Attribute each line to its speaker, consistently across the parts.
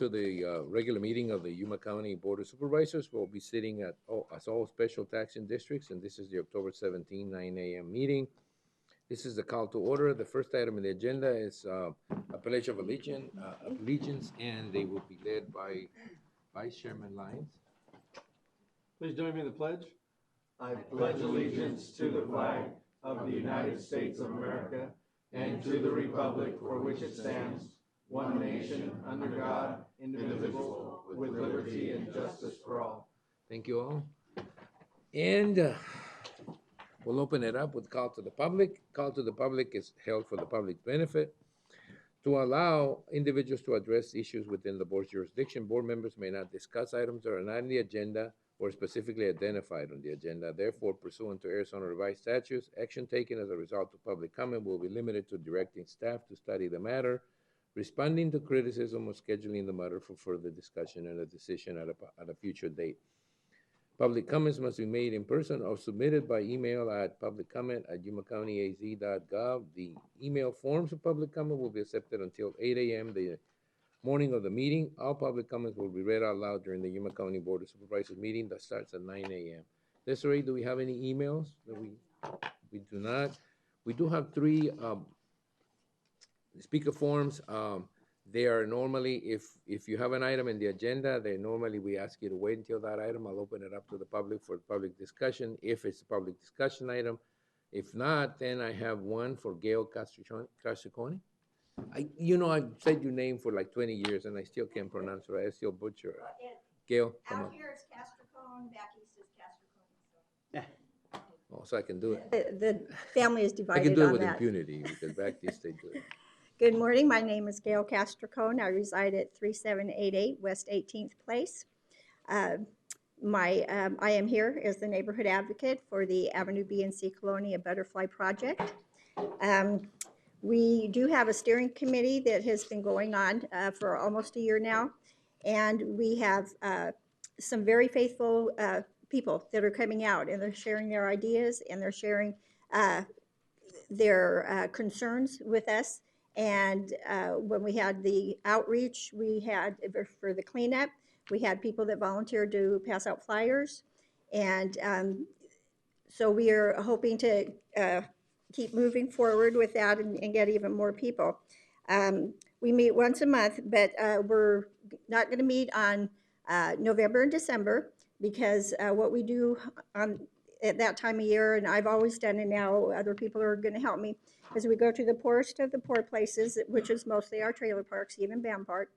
Speaker 1: to the regular meeting of the Yuma County Board of Supervisors. We'll be sitting at as all special taxing districts, and this is the October 17, 9 a.m. meeting. This is the call to order. The first item on the agenda is a pledge of allegiance, and they will be led by Vice Chairman Lyons.
Speaker 2: Please join me in the pledge.
Speaker 3: I pledge allegiance to the flag of the United States of America and to the republic for which it stands, one nation, under God, indivisible, with liberty and justice for all.
Speaker 1: Thank you all. And we'll open it up with call to the public. Call to the public is held for the public's benefit to allow individuals to address issues within the board's jurisdiction. Board members may not discuss items that are not on the agenda or specifically identified on the agenda. Therefore, pursuant to Arizona revised statutes, action taken as a result of public comment will be limited to directing staff to study the matter, responding to criticism, or scheduling the matter for further discussion and a decision at a future date. Public comments must be made in person or submitted by email at publiccomment@yumacountyaz.gov. The email forms of public comment will be accepted until 8 a.m. the morning of the meeting. All public comments will be read out loud during the Yuma County Board of Supervisors meeting that starts at 9 a.m. Desiree, do we have any emails? We do not. We do have 3 speaker forms. They are normally, if you have an item in the agenda, we ask you to wait until that item. I'll open it up to the public for public discussion if it's a public discussion item. If not, then I have one for Gail Castricone. I've said your name for like 20 years and I still can't pronounce it right. I still butcher it. Gail, come on.
Speaker 4: Out here it's Castricone, back east is Castricone.
Speaker 1: Oh, so I can do it.
Speaker 4: The family is
Speaker 1: I
Speaker 4: divided
Speaker 1: can do it
Speaker 4: on
Speaker 1: with
Speaker 4: that.
Speaker 1: impunity because back east they do it.
Speaker 4: Good morning, my name is Gail Castricone. I reside at 3788 West 18th Place. I am here as the neighborhood advocate for the Avenue B and C Colonia Butterfly Project. We do have a steering committee that has been going on for almost a year now, and we have some very faithful people that are coming out, and they're sharing their ideas and they're sharing their concerns with us. And when we had the outreach, we had for the cleanup, we had people that volunteered to pass out flyers, and so we are hoping to keep moving forward with that and get even more people. We meet once a month, but we're not going to meet on November and December because what we do at that time of year, and I've always done it now, other people are going to help me, is we go to the poorest of the poor places, which is mostly our trailer parks, even Bam Park,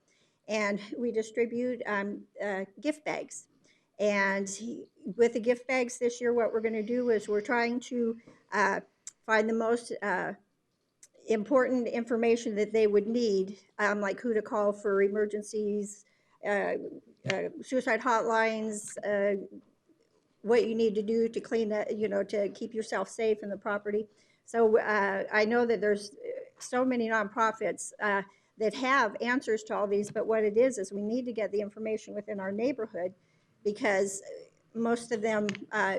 Speaker 4: and we distribute gift bags. And with the gift bags this year, what we're going to do is we're trying to find the most important information that they would need, like who to call for emergencies, suicide hotlines, what you need to do to clean that, to keep yourself safe in the property. So I know that there's so many nonprofits that have answers to all these, but what it is we need to get the information within our neighborhood because most of them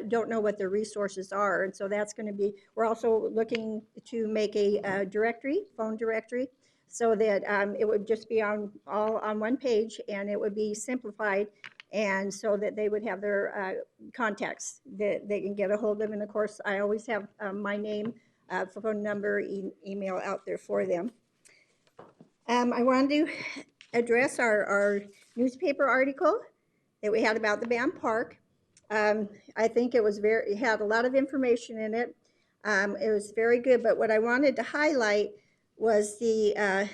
Speaker 4: don't know what their resources are. And so that's going to be, we're also looking to make a phone directory, so that it would just be all on one page and it would be simplified, and so that they would have their contacts that they can get a hold of. And of course, I always have my name, phone number, email out there for them. I wanted to address our newspaper article that we had about the Bam Park. I think it had a lot of information in it. It was very good, but what I wanted to highlight was it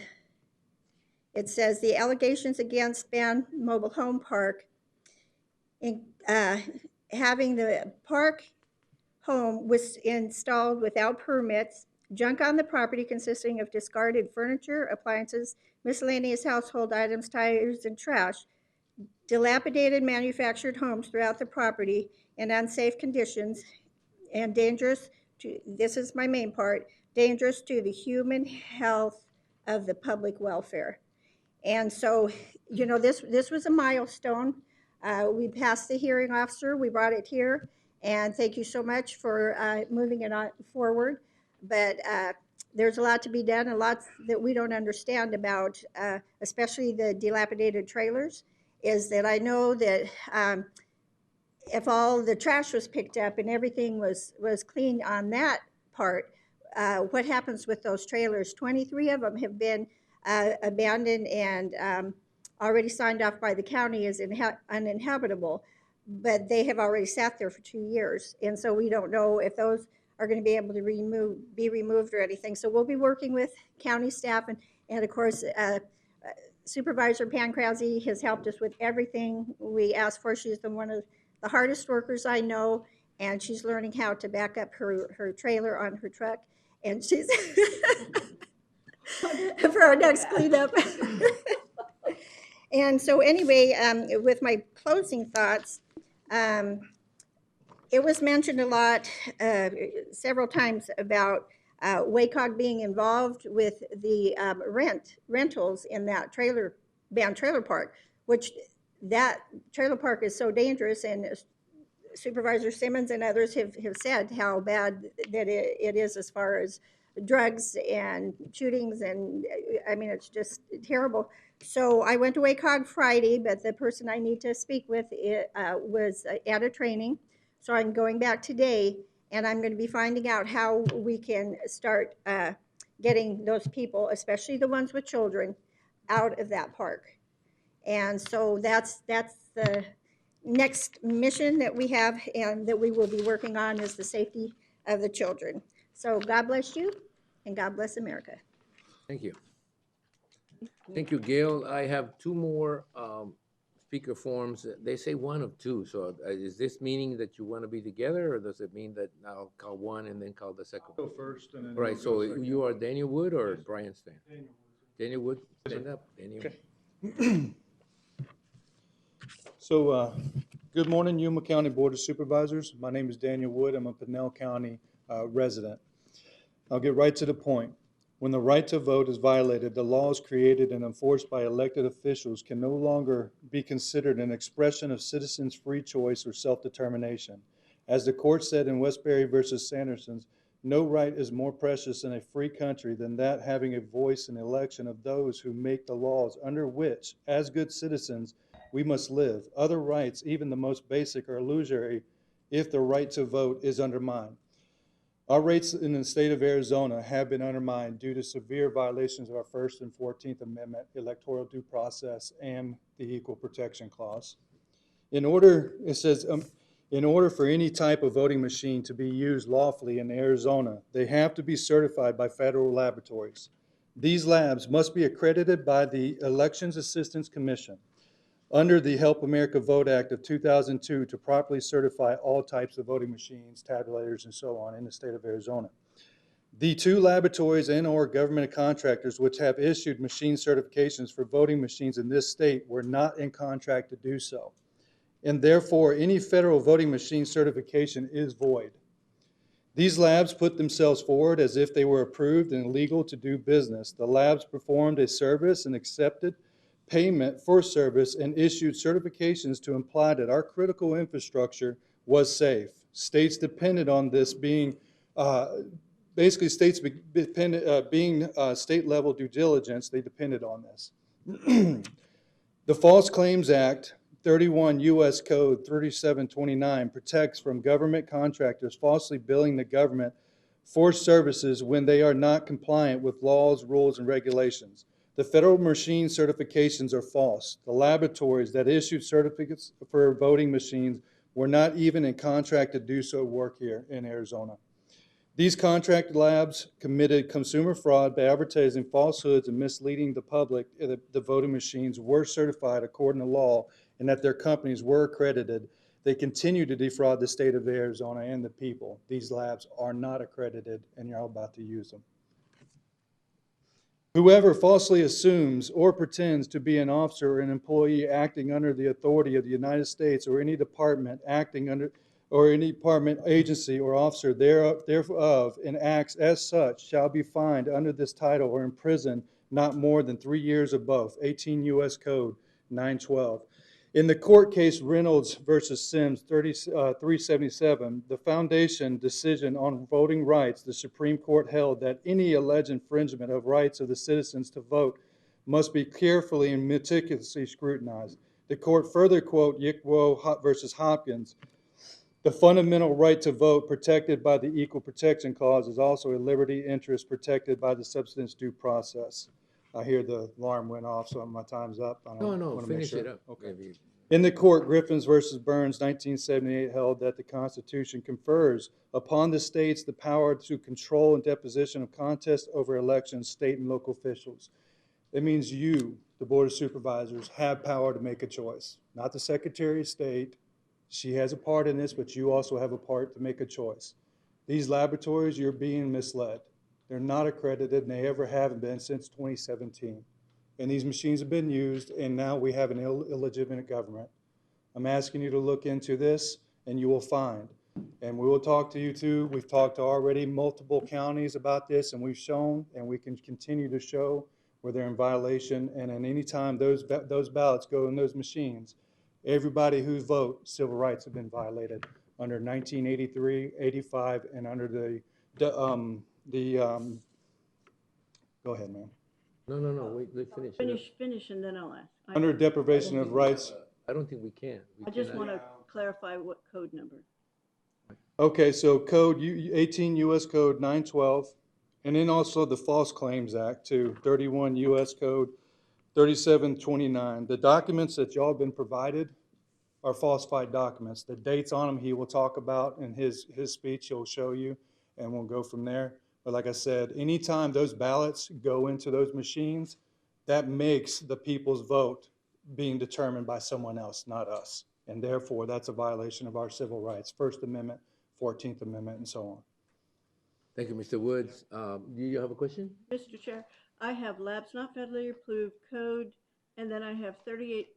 Speaker 4: says the allegations against Bam Mobile Home Park in having the park home was installed without permits, junk on the property consisting of discarded furniture, appliances, miscellaneous household items, tires, and trash, dilapidated manufactured homes throughout the property in unsafe conditions, and dangerous to, this is my main part, dangerous to the human health of the public welfare. And so, this was a milestone. We passed the hearing officer, we brought it here, and thank you so much for moving it on forward. But there's a lot to be done, and lots that we don't understand about, especially the dilapidated trailers, is that I know that if all the trash was picked up and everything was cleaned on that part, what happens with those trailers? 23 of them have been abandoned and already signed off by the county as uninhabitable, but they have already sat there for 2 years, and so we don't know if those are going to be able to be removed or anything. So we'll be working with county staff, and of course, Supervisor Pancrazzi has helped us with everything we asked for. She's been one of the hardest workers I know, and she's learning how to back up her trailer on her truck, and she's for our next cleanup. And so anyway, with my closing thoughts, it was mentioned a lot, several times, about WACOG being involved with the rentals in that banned trailer park, which that trailer park is so dangerous, and Supervisor Simmons and others have said how bad that it is as far as drugs and shootings, and I mean, it's just terrible. So I went to WACOG Friday, but the person I need to speak with was at a training. So I'm going back today, and I'm going to be finding out how we can start getting those people, especially the ones with children, out of that park. And so that's the next mission that we have and that we will be working on, is the safety of the children. So God bless you, and God bless America.
Speaker 1: Thank you. Thank you, Gail. I have two more speaker forms. They say one of two. So is this meaning that you want to be together, or does it mean that I'll call one and then call the second
Speaker 3: Go
Speaker 1: one?
Speaker 3: first and then.
Speaker 1: All right,
Speaker 3: you'll go
Speaker 1: so
Speaker 3: second.
Speaker 1: you are Daniel Wood or
Speaker 3: Yes.
Speaker 1: Brian Stan? Daniel Wood, stand up, Daniel.
Speaker 3: Okay. So, good morning, Yuma County Board of Supervisors. My name is Daniel Wood. I'm a Pinell County resident. I'll get right to the point. When the right to vote is violated, the laws created and enforced by elected officials can no longer be considered an expression of citizens' free choice or self-determination. As the court said in Westbury versus Sanderson's, no right is more precious in a free country than that having a voice in the election of those who make the laws under which, as good citizens, we must live. Other rights, even the most basic, are illusory if the right to vote is undermined. Our rights in the state of Arizona have been undermined due to severe violations of our First and 14th Amendment, electoral due process, and the Equal Protection Clause. It says, in order for any type of voting machine to be used lawfully in Arizona, they have to be certified by federal laboratories. These labs must be accredited by the Elections Assistance Commission under the Help America Vote Act of 2002 to properly certify all types of voting machines, tabulators, and so on in the state of Arizona. The two laboratories and/or government contractors which have issued machine certifications for voting machines in this state were not in contract to do so, and therefore any federal voting machine certification is void. These labs put themselves forward as if they were approved and legal to do business. The labs performed a service and accepted payment for service and issued certifications to imply that our critical infrastructure was safe. States depended on this being, basically states being state level due diligence, they depended on this. The False Claims Act, 31 U.S. Code 3729, protects from government contractors falsely billing the government for services when they are not compliant with laws, rules, and regulations. The federal machine certifications are false. The laboratories that issued certificates for voting machines were not even in contract to do so work here in Arizona. These contract labs committed consumer fraud by advertising falsehoods and misleading the public that the voting machines were certified according to law and that their companies were accredited. They continue to defraud the state of Arizona and the people. These labs are not accredited, and you're all about to use them. Whoever falsely assumes or pretends to be an officer or an employee acting under the authority of the United States or any department acting under, or any department, agency, or officer thereof and acts as such shall be fined under this title or imprisoned not more than 3 years or both. 18 U.S. Code 912.
Speaker 5: In the court case Reynolds versus Sims 377, the foundation decision on voting rights, the Supreme Court held that any alleged infringement of rights of the citizens to vote must be carefully and meticulously scrutinized. The court further quote Yickwo versus Hopkins, the fundamental right to vote protected by the Equal Protection Clause is also a liberty interest protected by the substance due process. I hear the alarm went off, so my time's up. I
Speaker 1: No, no,
Speaker 5: wanna make
Speaker 1: finish
Speaker 5: sure.
Speaker 1: it up.
Speaker 5: Okay.
Speaker 1: Maybe.
Speaker 5: In the court, Griffins versus Burns, 1978, held that the Constitution confers upon the states the power to control and deposition of contests over elections, state and local officials. It means you, the Board of Supervisors, have power to make a choice, not the Secretary of State. She has a part in this, but you also have a part to make a choice. These laboratories, you're being misled. They're not accredited, and they ever haven't been since 2017. And these machines have been used, and now we have an illegitimate government. I'm asking you to look into this, and you will find. And we will talk to you too. We've talked to already multiple counties about this, and we've shown, and we can continue to show where they're in violation. And at any time those ballots go in those machines, everybody who votes, civil rights have been violated under 1983, 85, and under go ahead, man.
Speaker 1: No, wait, let's finish it up.
Speaker 6: Finish, and then I'll ask.
Speaker 5: Under deprivation of rights.
Speaker 1: I don't think we can. We
Speaker 6: I just
Speaker 1: cannot.
Speaker 6: want to clarify what code number.
Speaker 5: Okay, so code 18 U.S. Code 912, and then also the False Claims Act too, 31 U.S. Code 3729. The documents that y'all have been provided are falsified documents. The dates on them he will talk about in his speech. He'll show you, and we'll go from there. But like I said, anytime those ballots go into those machines, that makes the people's vote being determined by someone else, not us. And therefore, that's a violation of our civil rights, First Amendment, 14th Amendment, and so on.
Speaker 1: Thank you, Mr. Woods. Do you have a question?
Speaker 6: Mr. Chair, I have labs not federally approved code, and then I have 38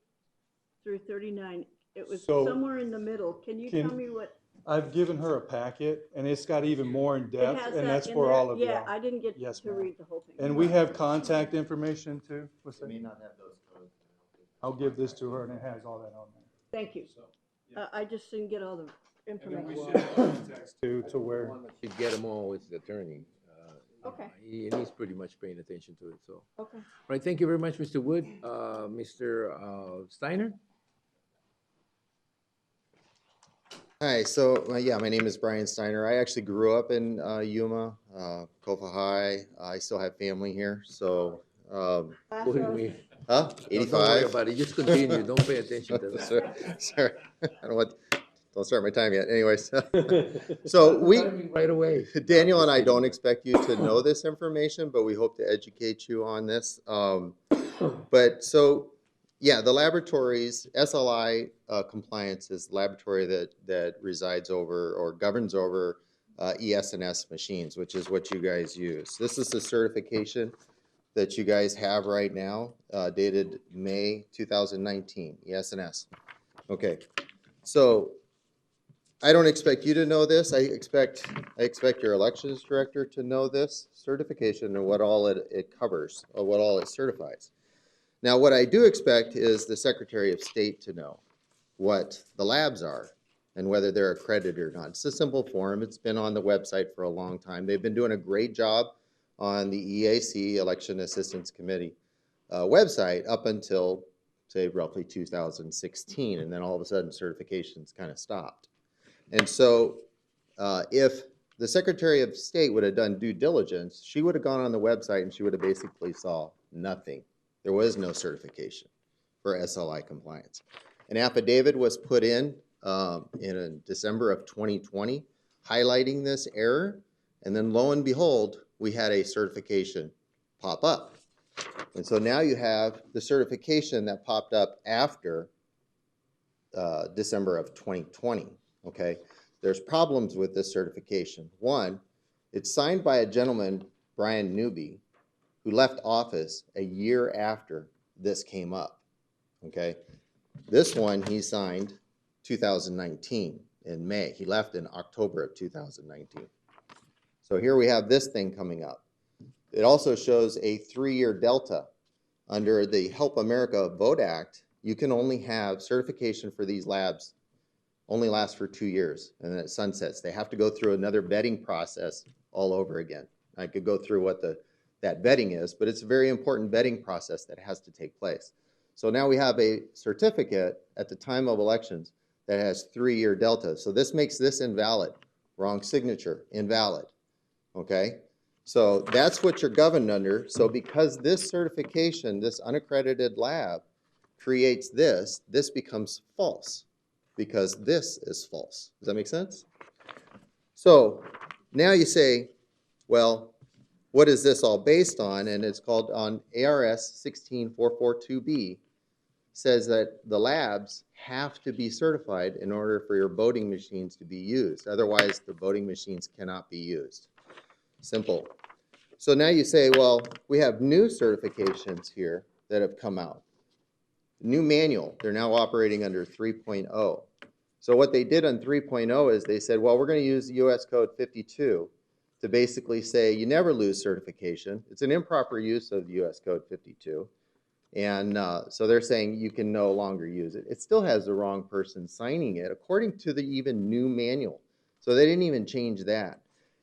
Speaker 6: through 39. It was
Speaker 5: So,
Speaker 6: somewhere in the middle. Can you tell me what?
Speaker 5: I've given her a packet, and it's got even more in
Speaker 6: It
Speaker 5: depth,
Speaker 6: has
Speaker 5: and
Speaker 6: that
Speaker 5: that's
Speaker 6: in
Speaker 5: for
Speaker 6: there?
Speaker 5: all of you.
Speaker 6: Yeah, I didn't get
Speaker 5: Yes,
Speaker 6: to
Speaker 5: ma'am.
Speaker 6: read the whole thing.
Speaker 5: And we have contact information too. What's that?
Speaker 3: May not have those codes.
Speaker 5: I'll give this to her, and it has all that on there.
Speaker 6: Thank you. I just didn't get all the information.
Speaker 5: To where,
Speaker 1: You get them all with the attorney.
Speaker 6: Okay.
Speaker 1: And he's pretty much paying attention to it, so.
Speaker 6: Okay.
Speaker 1: All right, thank you very much, Mr. Wood. Mr. Steiner?
Speaker 7: Hi, so yeah, my name is Brian Steiner. I actually grew up in Yuma, Kofa High. I still have family here, so
Speaker 1: What do you mean?
Speaker 7: huh?
Speaker 1: No, don't worry
Speaker 7: 85.
Speaker 1: about it, just continue, don't pay attention to that.
Speaker 7: Sorry, I don't start my time yet. Anyways, so we,
Speaker 1: Right away.
Speaker 7: Daniel and I don't expect you to know this information, but we hope to educate you on this. But so, yeah, the laboratories, SLI compliance is the laboratory that resides over or governs over ES&S machines, which is what you guys use. This is the certification that you guys have right now, dated May 2019, ES&S. Okay, so I don't expect you to know this. I expect your elections director to know this certification and what all it covers, or what all it certifies. Now, what I do expect is the Secretary of State to know what the labs are and whether they're accredited or not. It's a simple form. It's been on the website for a long time. They've been doing a great job on the EAC, Election Assistance Committee website up until, say, roughly 2016, and then all of a sudden certifications kind of stopped. And so if the Secretary of State would have done due diligence, she would have gone on the website and she would have basically saw nothing. There was no certification for SLI compliance. An affidavit was put in December of 2020 highlighting this error, and then lo and behold, we had a certification pop up. And so now you have the certification that popped up after December of 2020. Okay, there's problems with this certification. One, it's signed by a gentleman, Brian Newby, who left office a year after this came up. Okay, this one he signed 2019 in May. He left in October of 2019. So here we have this thing coming up. It also shows a 3-year delta under the Help America Vote Act. you can only have certification for these labs only lasts for 2 years, and then it sunsets. They have to go through another vetting process all over again. I could go through what that vetting is, but it's a very important vetting process that has to take place. So now we have a certificate at the time of elections that has 3-year delta. So this makes this invalid. Wrong signature, invalid. Okay? So that's what you're governed under. So because this certification, this unaccredited lab creates this, this becomes false because this is false. Does that make sense? So now you say, well, what is this all based on? And it's called on ARS 16442B, says that the labs have to be certified in order for your voting machines to be used. Otherwise, the voting machines cannot be used. Simple. So now you say, well, we have new certifications here that have come out. New manual, they're now operating under 3.0. So what they did on 3.0 is they said, well, we're going to use US Code 52 to basically say you never lose certification. It's an improper use of US Code 52. And so they're saying you can no longer use it. It still has the wrong person signing it according to the even new manual. So they didn't even change that.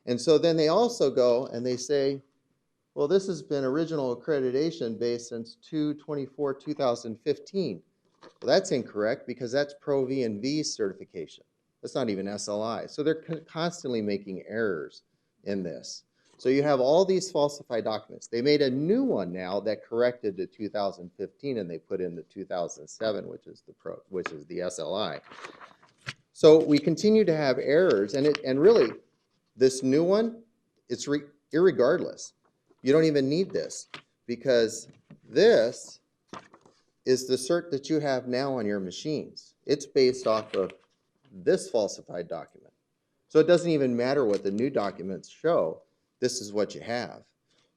Speaker 7: And so then they also go and they say, well, this has been original accreditation based since 2/24/2015. Well, that's incorrect because that's Pro V and V certification. That's not even SLI. So they're constantly making errors in this. So you have all these falsified documents. They made a new one now that corrected the 2015 and they put in the 2007, which is the SLI. So we continue to have errors, and really this new one, it's irregardless. You don't even need this because this is the cert that you have now on your machines. It's based off of this falsified document. So it doesn't even matter what the new documents show. This is what you have.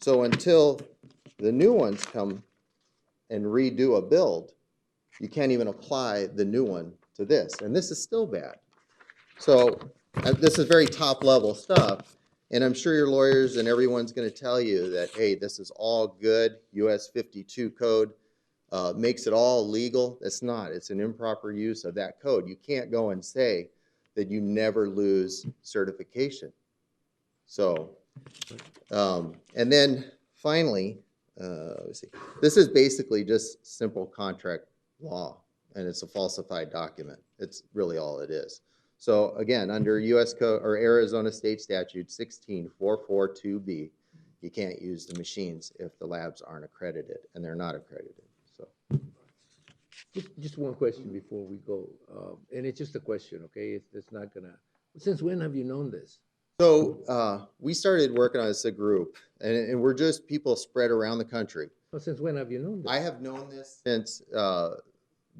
Speaker 7: So until the new ones come and redo a build, you can't even apply the new one to this. And this is still bad. So this is very top level stuff. And I'm sure your lawyers and everyone's going to tell you that, hey, this is all good. US 52 code makes it all legal. It's not. It's an improper use of that code. You can't go and say that you never lose certification. So, and then finally, let's see. This is basically just simple contract law, and it's a falsified document. It's really all it is. So again, under US Code or Arizona State Statute 16442B, you can't use the machines if the labs aren't accredited, and they're not accredited. So,
Speaker 1: Just one question before we go, and it's just a question, okay? It's not gonna. Since when have you known this?
Speaker 7: so we started working on this as a group, and we're just people spread around the country.
Speaker 1: Well, since when have you known this?
Speaker 7: I have known this since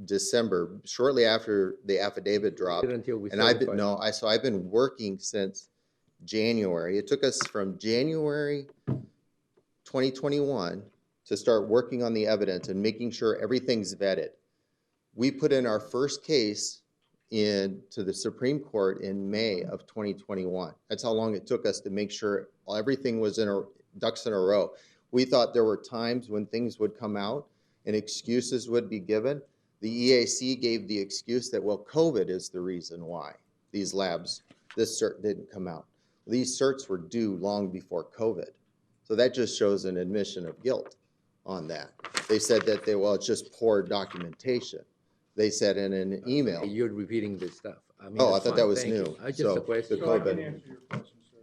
Speaker 7: December, shortly after the affidavit dropped.
Speaker 1: Until we
Speaker 7: And I've been
Speaker 1: certified.
Speaker 7: so I've been working since January. It took us from January 2021 to start working on the evidence and making sure everything's vetted. We put in our first case to the Supreme Court in May of 2021. That's how long it took us to make sure everything was ducks in a row. We thought there were times when things would come out and excuses would be given. The EAC gave the excuse that, well, COVID is the reason why these labs, this cert didn't come out. These certs were due long before COVID. So that just shows an admission of guilt on that. They said that it's just poor documentation. They said in an email.
Speaker 1: You're repeating this stuff. I mean,
Speaker 7: Oh, I
Speaker 1: that's
Speaker 7: thought
Speaker 1: fine.
Speaker 7: that was
Speaker 1: Thank
Speaker 7: new.
Speaker 1: you. I just
Speaker 7: So,
Speaker 1: a question.
Speaker 7: the
Speaker 8: So I
Speaker 7: COVID.
Speaker 8: can answer your question, sir.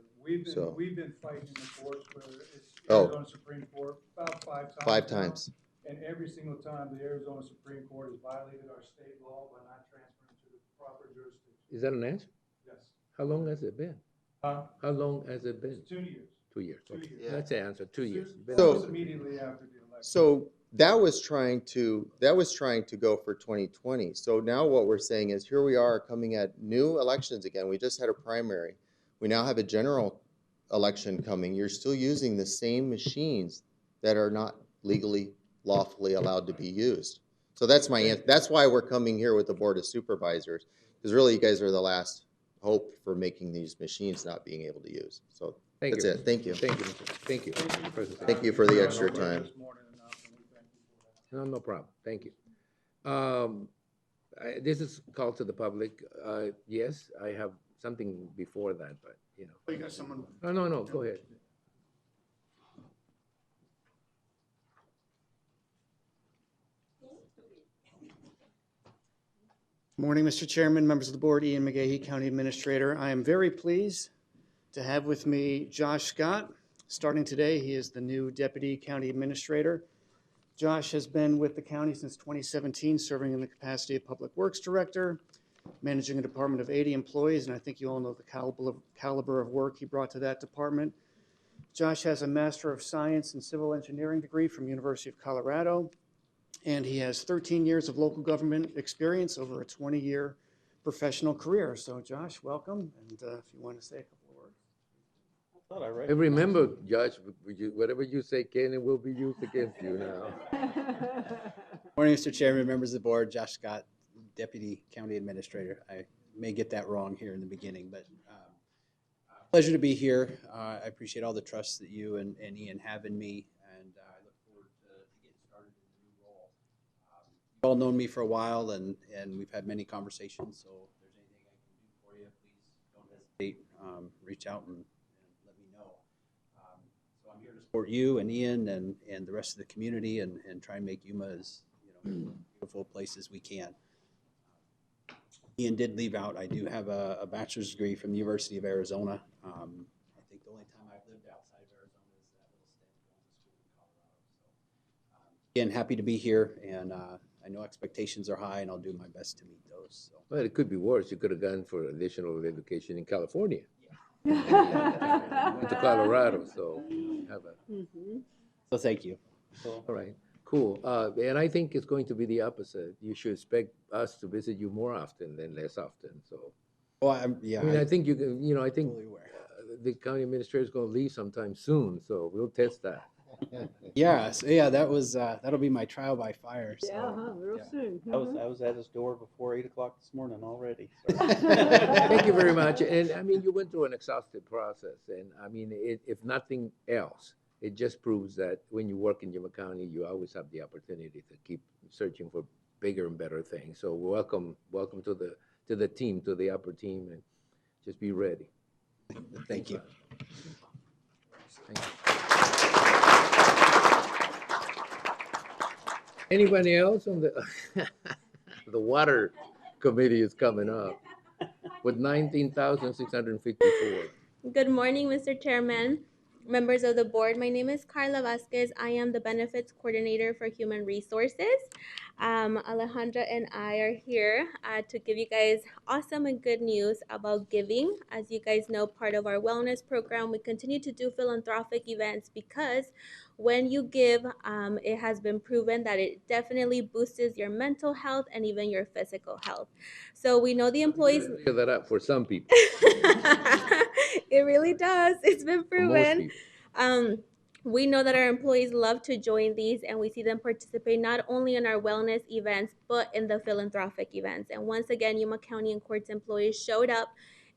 Speaker 8: We've been fighting in the courts where it's
Speaker 7: Oh.
Speaker 8: Arizona Supreme Court about 5 times.
Speaker 7: 5
Speaker 8: now.
Speaker 7: times.
Speaker 8: And every single time, the Arizona Supreme Court has violated our state law by not transferring to the proper jurisdiction.
Speaker 1: Is that an answer?
Speaker 8: Yes.
Speaker 1: How long has it been? How long has it been?
Speaker 8: It's 2 years.
Speaker 1: 2 years.
Speaker 8: 2
Speaker 1: Okay.
Speaker 8: years.
Speaker 1: That's the answer. 2 years. Been
Speaker 7: So-
Speaker 8: Almost immediately after the election.
Speaker 7: So that was trying to go for 2020. So now what we're saying is here we are coming at new elections again. We just had a primary. We now have a general election coming. You're still using the same machines that are not legally, lawfully allowed to be used. So that's that's why we're coming here with the Board of Supervisors, because really you guys are the last hope for making these machines not being able to use. So
Speaker 1: Thank
Speaker 7: that's
Speaker 1: you.
Speaker 7: it. Thank you.
Speaker 1: Thank you. Mr. Thank you.
Speaker 7: Thank you for the extra time.
Speaker 8: This morning enough, and we thank you for that.
Speaker 1: No problem. Thank you. This is called to the public. Yes, I have something before that, but, you know.
Speaker 3: Oh, you got someone?
Speaker 1: No, no, no, go ahead.
Speaker 9: Morning, Mr. Chairman, members of the board, Ian McGahee, County Administrator. I am very pleased to have with me Josh Scott. Starting today, he is the new Deputy County Administrator. Josh has been with the county since 2017, serving in the capacity of Public Works Director, managing a department of 80 employees, and I think you all know the caliber of work he brought to that department. Josh has a Master of Science in Civil Engineering degree from University of Colorado, and he has 13 years of local government experience over a 20-year professional career. So Josh, welcome, and if you want to say a couple of words.
Speaker 3: I thought I read.
Speaker 1: And remember, Judge, whatever you say can and will be used against you now.
Speaker 10: Morning, Mr. Chairman, members of the board, Josh Scott, Deputy County Administrator. I may get that wrong here in the beginning, but pleasure to be here. I appreciate all the trust that you and Ian have in me, and I look forward to getting started in the new role. You've all known me for a while, and we've had many conversations, so if there's anything I can do for you, please don't hesitate. Reach out and let me know. So I'm here to support you and Ian and the rest of the community and try and make Yuma as beautiful a place as we can. Ian did leave out, I do have a bachelor's degree from the University of Arizona. I think the only time I've lived outside of Arizona is that little stint going to school in Colorado. So, again, happy to be here, and I know expectations are high, and I'll do my best to meet those. So.
Speaker 1: Well, it could be worse. You could have gone for additional education in California. Into Colorado, so have a.
Speaker 10: So thank you.
Speaker 1: All right, cool. And I think it's going to be the opposite. You should expect us to visit you more often than less often, so.
Speaker 10: Well, yeah.
Speaker 1: I mean, I think you can, you know, I think
Speaker 10: Totally aware.
Speaker 1: the county administrator is going to leave sometime soon, so we'll test that.
Speaker 10: Yeah, so yeah, that was that'll be my trial by fire. So.
Speaker 6: Yeah, real soon.
Speaker 2: I was at his door before 8 o'clock this morning already. So.
Speaker 1: Thank you very much. And I mean, you went through an exhaustive process, and I mean, if nothing else, it just proves that when you work in Yuma County, you always have the opportunity to keep searching for bigger and better things. So welcome to the team, to the upper team, and just be ready.
Speaker 10: Thank you.
Speaker 1: Thank you. Anybody else on the the water committee is coming up with 19,654.
Speaker 11: Good morning, Mr. Chairman, members of the board. My name is Carla Vasquez. I am the Benefits Coordinator for Human Resources. Alejandra and I are here to give you guys awesome and good news about giving. As you guys know, part of our wellness program, we continue to do philanthropic events because when you give, it has been proven that it definitely boosts your mental health and even your physical health. So we know the employees.
Speaker 1: Clear that up for some people.
Speaker 11: It really does. It's been
Speaker 1: For most
Speaker 11: proven.
Speaker 1: people.
Speaker 11: We know that our employees love to join these, and we see them participate not only in our wellness events, but in the philanthropic events. And once again, Yuma County and Courts employees showed up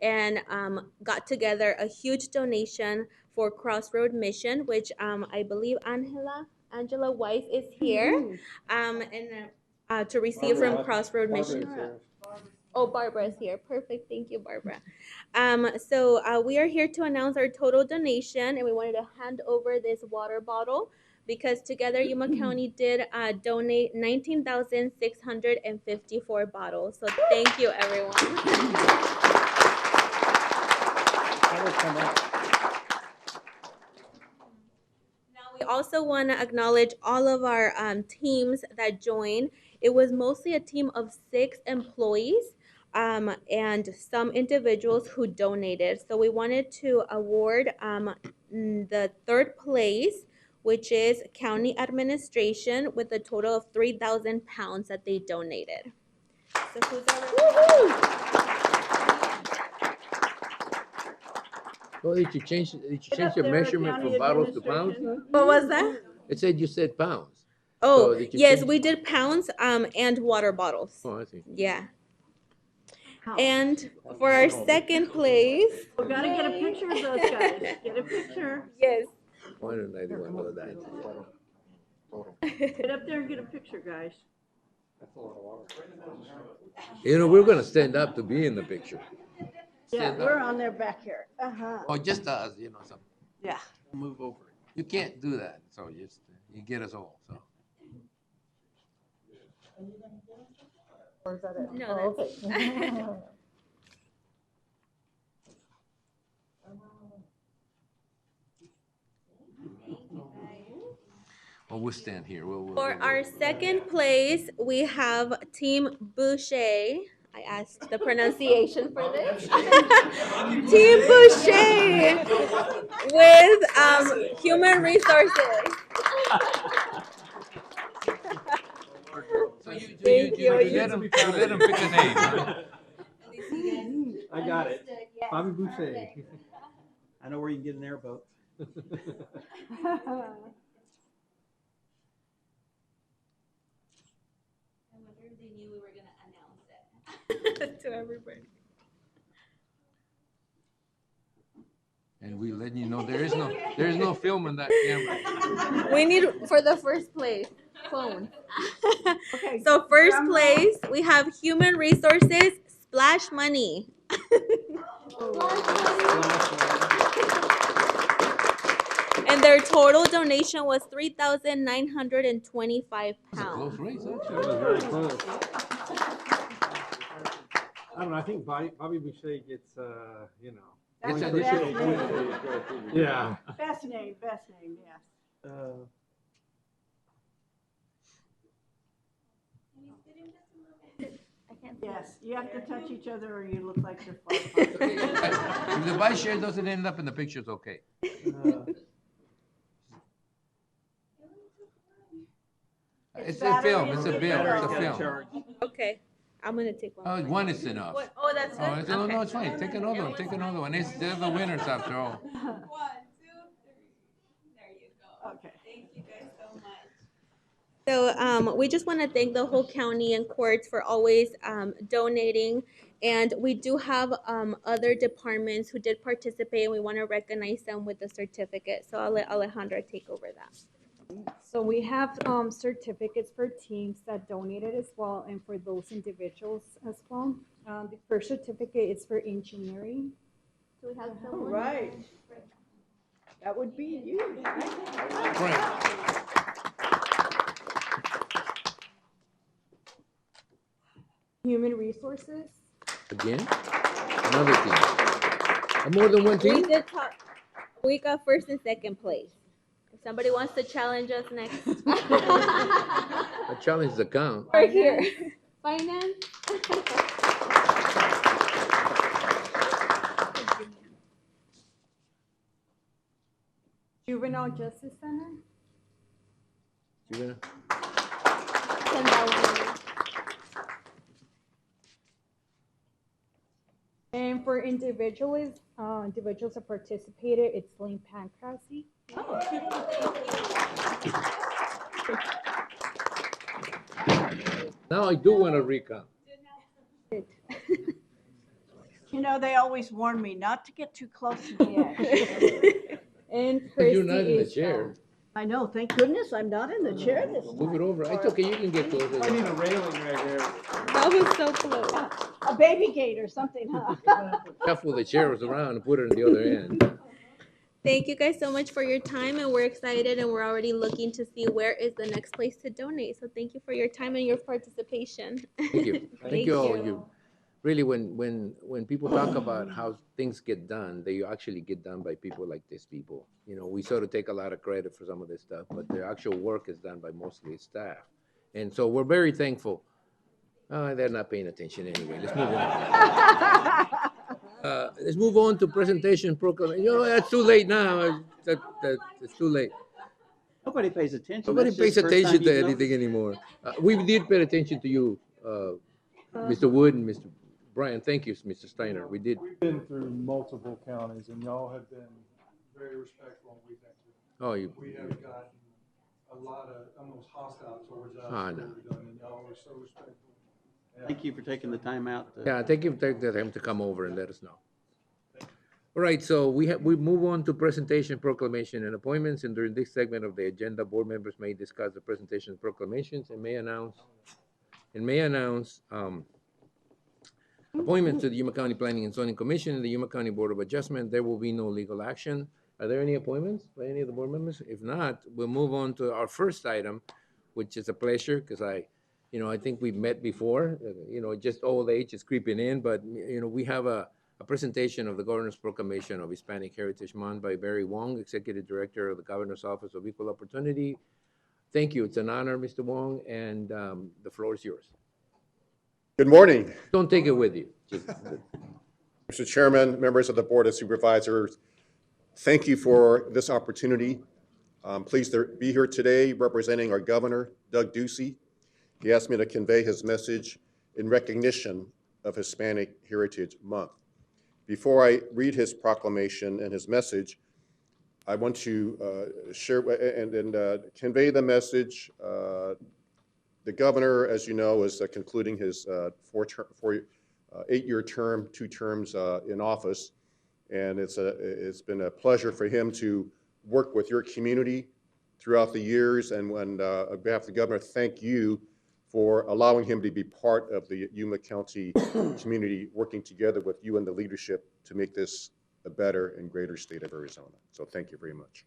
Speaker 11: and got together a huge donation for Crossroad Mission, which I believe Angela Weiss is here, and to receive from Crossroad Mission. Oh, Barbara is here. Perfect. Thank you, Barbara. So we are here to announce our total donation, and we wanted to hand over this water bottle because together Yuma County did donate 19,654 bottles. So thank you, everyone. Now we also want to acknowledge all of our teams that joined. It was mostly a team of 6 employees. And some individuals who donated. So we wanted to award the 3rd place, which is County Administration, with a total of 3,000 pounds that they donated. So who's
Speaker 1: Well, did you change your measurement from bottles to pounds?
Speaker 11: What was that?
Speaker 1: It said you said pounds.
Speaker 11: Oh,
Speaker 1: So did you
Speaker 11: yes,
Speaker 1: change-
Speaker 11: we did pounds and water bottles.
Speaker 1: Oh, I see.
Speaker 11: Yeah. And for our 2nd place.
Speaker 6: We gotta get a picture of those guys. Get a picture.
Speaker 11: Yes.
Speaker 1: Why didn't I do all of that?
Speaker 6: Get up there and get a picture, guys.
Speaker 1: You know, we're gonna stand up to be in the picture.
Speaker 6: Yeah,
Speaker 1: Stand
Speaker 6: we're
Speaker 1: up.
Speaker 6: on there back here. Uh-huh.
Speaker 1: Or just us, you know, some,
Speaker 6: Yeah.
Speaker 1: move over. You can't do that, so you get us all, so.
Speaker 4: Or is that it?
Speaker 11: No,
Speaker 4: Oh, okay.
Speaker 1: Well, we'll stand here.
Speaker 11: For our second place, we have Team Boucher. I asked the pronunciation for this. Team Boucher with Human Resources. Thank you.
Speaker 1: You let them pick a name, huh?
Speaker 3: I got it. Bobby Boucher. I know where you can get an airboat.
Speaker 11: I wonder if they knew we were gonna announce it to everybody.
Speaker 1: And we letting you know there is no film in that camera.
Speaker 11: We need for the first place phone.
Speaker 6: Okay.
Speaker 11: So first
Speaker 6: drum roll.
Speaker 11: place we have Human Resources Splash Money. And their total donation was £3,925.
Speaker 1: That's a close race,
Speaker 3: That
Speaker 1: actually.
Speaker 3: was very close. I don't know, I think Bobby Boucher gets, you know.
Speaker 6: That's
Speaker 1: It's
Speaker 6: the
Speaker 1: a-
Speaker 6: best name.
Speaker 3: Yeah.
Speaker 6: Best name, yes. Yes, you have to touch each other or you look like you're far apart.
Speaker 1: If the vice chair doesn't end up in the picture, it's okay. It's a film, it's a film, it's a film.
Speaker 11: Okay, I'm gonna take one.
Speaker 1: Oh, one is enough.
Speaker 11: What? Oh, that's
Speaker 1: Oh,
Speaker 11: good.
Speaker 1: no,
Speaker 11: Okay.
Speaker 1: it's fine. Take another one, take another one. They're the winners after all.
Speaker 11: 1, 2, 3. There you go.
Speaker 6: Okay.
Speaker 11: Thank you guys so much. So we just want to thank the whole county and courts for always donating. And we do have other departments who did participate, and we want to recognize them with the certificate. So I'll let Alejandra take over that.
Speaker 12: So we have certificates for teams that donated as well, and for those individuals as well. The first certificate is for engineering.
Speaker 11: Do we have
Speaker 6: All
Speaker 11: someone?
Speaker 6: right. That would be you.
Speaker 1: Frank.
Speaker 12: Human resources.
Speaker 1: Again? Another team. More than one
Speaker 11: We
Speaker 1: team?
Speaker 11: did talk. We got first and second place. If somebody wants to challenge us next,
Speaker 1: I challenge the count.
Speaker 11: we're here. Finance.
Speaker 12: Juvenile Justice Center.
Speaker 1: You gonna-
Speaker 11: Send that one.
Speaker 12: And for individuals that participated, it's Lane Pancrasy.
Speaker 1: Now I do want to recount.
Speaker 6: You know, they always warn me not to get too close to the edge.
Speaker 12: And
Speaker 1: But
Speaker 12: Christy
Speaker 1: you're not in the
Speaker 12: is,
Speaker 1: chair.
Speaker 6: I know, thank goodness I'm not in the chair this
Speaker 1: Move it
Speaker 6: time.
Speaker 1: over. It's okay, you can get closer.
Speaker 3: I need a railing right here.
Speaker 11: That was so close.
Speaker 6: A baby gate or something, huh?
Speaker 1: Shuffle the chairs around and put it on the other end.
Speaker 11: Thank you guys so much for your time, and we're excited, and we're already looking to see where is the next place to donate. So thank you for your time and your participation.
Speaker 1: Thank you. Thank you all. You really, when people talk about how things get done, they actually get done by people like these people. You know, we sort of take a lot of credit for some of this stuff, but the actual work is done by mostly staff. And so we're very thankful. They're not paying attention anyway. Let's move on. Let's move on to presentation proclamation. You know, that's too late now. It's too late.
Speaker 2: Nobody pays attention.
Speaker 1: Nobody
Speaker 2: That's
Speaker 1: pays
Speaker 2: just the first
Speaker 1: attention
Speaker 2: time
Speaker 1: to
Speaker 2: you've
Speaker 1: anything
Speaker 2: noticed.
Speaker 1: anymore. We did pay attention to you, Mr. Wood and Mr. Brian. Thank you, Mr. Steiner. We did.
Speaker 5: We've been through multiple counties, and y'all have been very respectful, and we thank you.
Speaker 1: Oh, you.
Speaker 5: We have gotten a lot of, almost hostile towards us.
Speaker 1: Ah,
Speaker 5: for
Speaker 1: no.
Speaker 5: what we've done, and y'all were so respectful.
Speaker 2: Thank you for taking the time out.
Speaker 1: Yeah, thank you for taking the time to come over and let us know. All right, so we move on to presentation, proclamation, and appointments. And during this segment of the agenda, board members may discuss the presentation proclamations and may announce and may announce appointments to the Yuma County Planning and Zoning Commission and the Yuma County Board of Adjustment. There will be no legal action. Are there any appointments by any of the board members? If not, we'll move on to our first item, which is a pleasure, because I think we've met before. Just old age is creeping in, but, we have a presentation of the Governor's Proclamation of Hispanic Heritage Month by Barry Wong, Executive Director of the Governor's Office of Equal Opportunity. Thank you. It's an honor, Mr. Wong, and the floor is yours.
Speaker 13: Good morning.
Speaker 1: Don't take it with you.
Speaker 13: Mr. Chairman, members of the Board of Supervisors, thank you for this opportunity. I'm pleased to be here today representing our Governor, Doug Ducey. He asked me to convey his message in recognition of Hispanic Heritage Month. Before I read his proclamation and his message, I want to share and convey the message. The governor, as you know, is concluding his 8-year term, 2 terms in office, and it's been a pleasure for him to work with your community throughout the years. And on behalf of the governor, thank you for allowing him to be part of the Yuma County community, working together with you and the leadership to make this a better and greater state of Arizona. So thank you very much.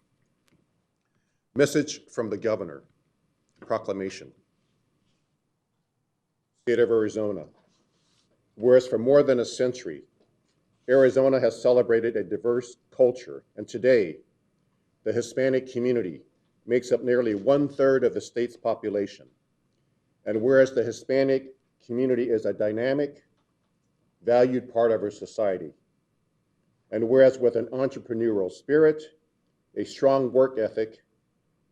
Speaker 13: Message from the governor, proclamation. State of Arizona. Whereas for more than a century, Arizona has celebrated a diverse culture, and today, the Hispanic community makes up nearly 1/3 of the state's population. And whereas the Hispanic community is a dynamic, valued part of our society, and whereas with an entrepreneurial spirit, a strong work ethic,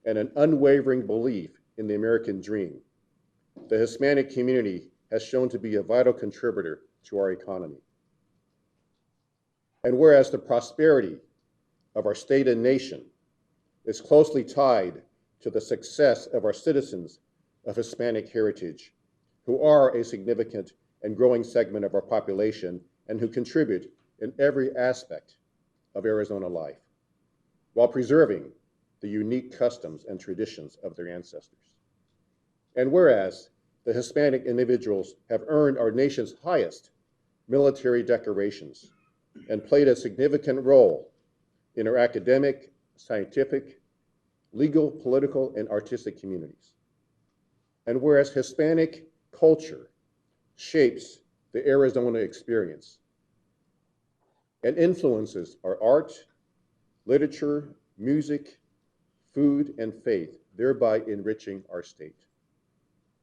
Speaker 13: and an unwavering belief in the American dream, the Hispanic community has shown to be a vital contributor to our economy. And whereas the prosperity of our state and nation is closely tied to the success of our citizens of Hispanic heritage, who are a significant and growing segment of our population and who contribute in every aspect of Arizona life, while preserving the unique customs and traditions of their ancestors. And whereas the Hispanic individuals have earned our nation's highest military decorations and played a significant role in our academic, scientific, legal, political, and artistic communities. And whereas Hispanic culture shapes the Arizona experience and influences our art, literature, music, food, and faith, thereby enriching our state.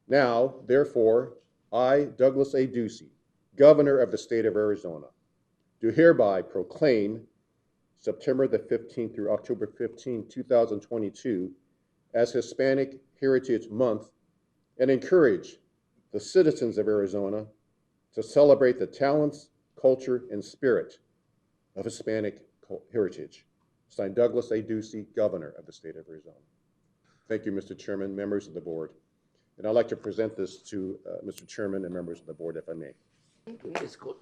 Speaker 13: Now, therefore, I, Douglas A. Ducey, Governor of the state of Arizona, do hereby proclaim September the 15th through October 15, 2022 as Hispanic Heritage Month and encourage the citizens of Arizona to celebrate the talents, culture, and spirit of Hispanic heritage. Signed, Douglas A. Ducey, Governor of the state of Arizona. Thank you, Mr. Chairman, members of the board. And I'd like to present this to Mr. Chairman and members of the board, if I may.
Speaker 1: It's good.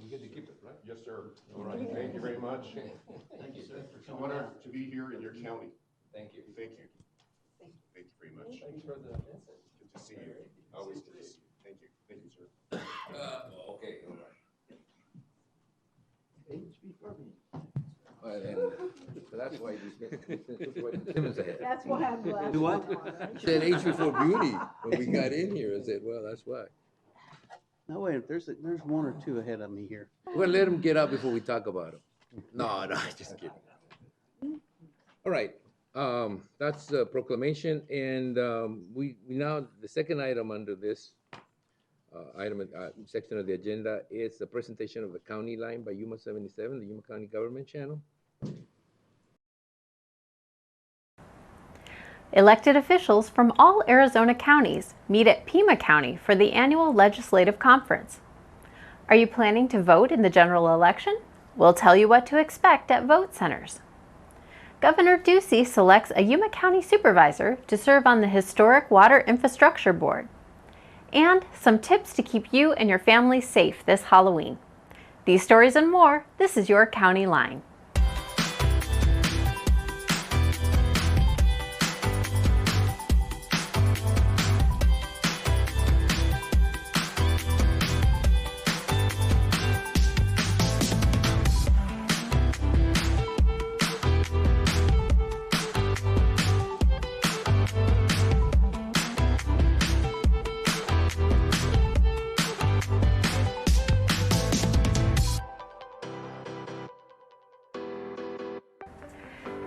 Speaker 1: We get to keep it, right?
Speaker 13: Yes, sir. All right. Thank you very much.
Speaker 3: Thank you, sir.
Speaker 13: It's an honor to be here in your county.
Speaker 1: Thank you.
Speaker 13: Thank you. Thank you very much.
Speaker 1: Thanks for the message.
Speaker 13: Good to see you. Always good to see you. Thank you. Thank you, sir.
Speaker 1: Okay, all right. So that's why
Speaker 12: That's why I'm glad.
Speaker 1: Do what? Said age before beauty when we got in here. I said, well, that's why.
Speaker 2: No, wait, there's 1 or 2 ahead of me here.
Speaker 1: We're gonna let him get up before we talk about him. No, just kidding. All right, that's the proclamation, and we now, the second item under this section of the agenda is the presentation of the county line by Yuma 77, the Yuma County Government Channel.
Speaker 14: Elected officials from all Arizona counties meet at Pima County for the annual legislative conference. Are you planning to vote in the general election? we'll tell you what to expect at vote centers. Governor Ducey selects a Yuma County supervisor to serve on the Historic Water Infrastructure Board. And some tips to keep you and your family safe this Halloween. These stories and more, this is your County Line.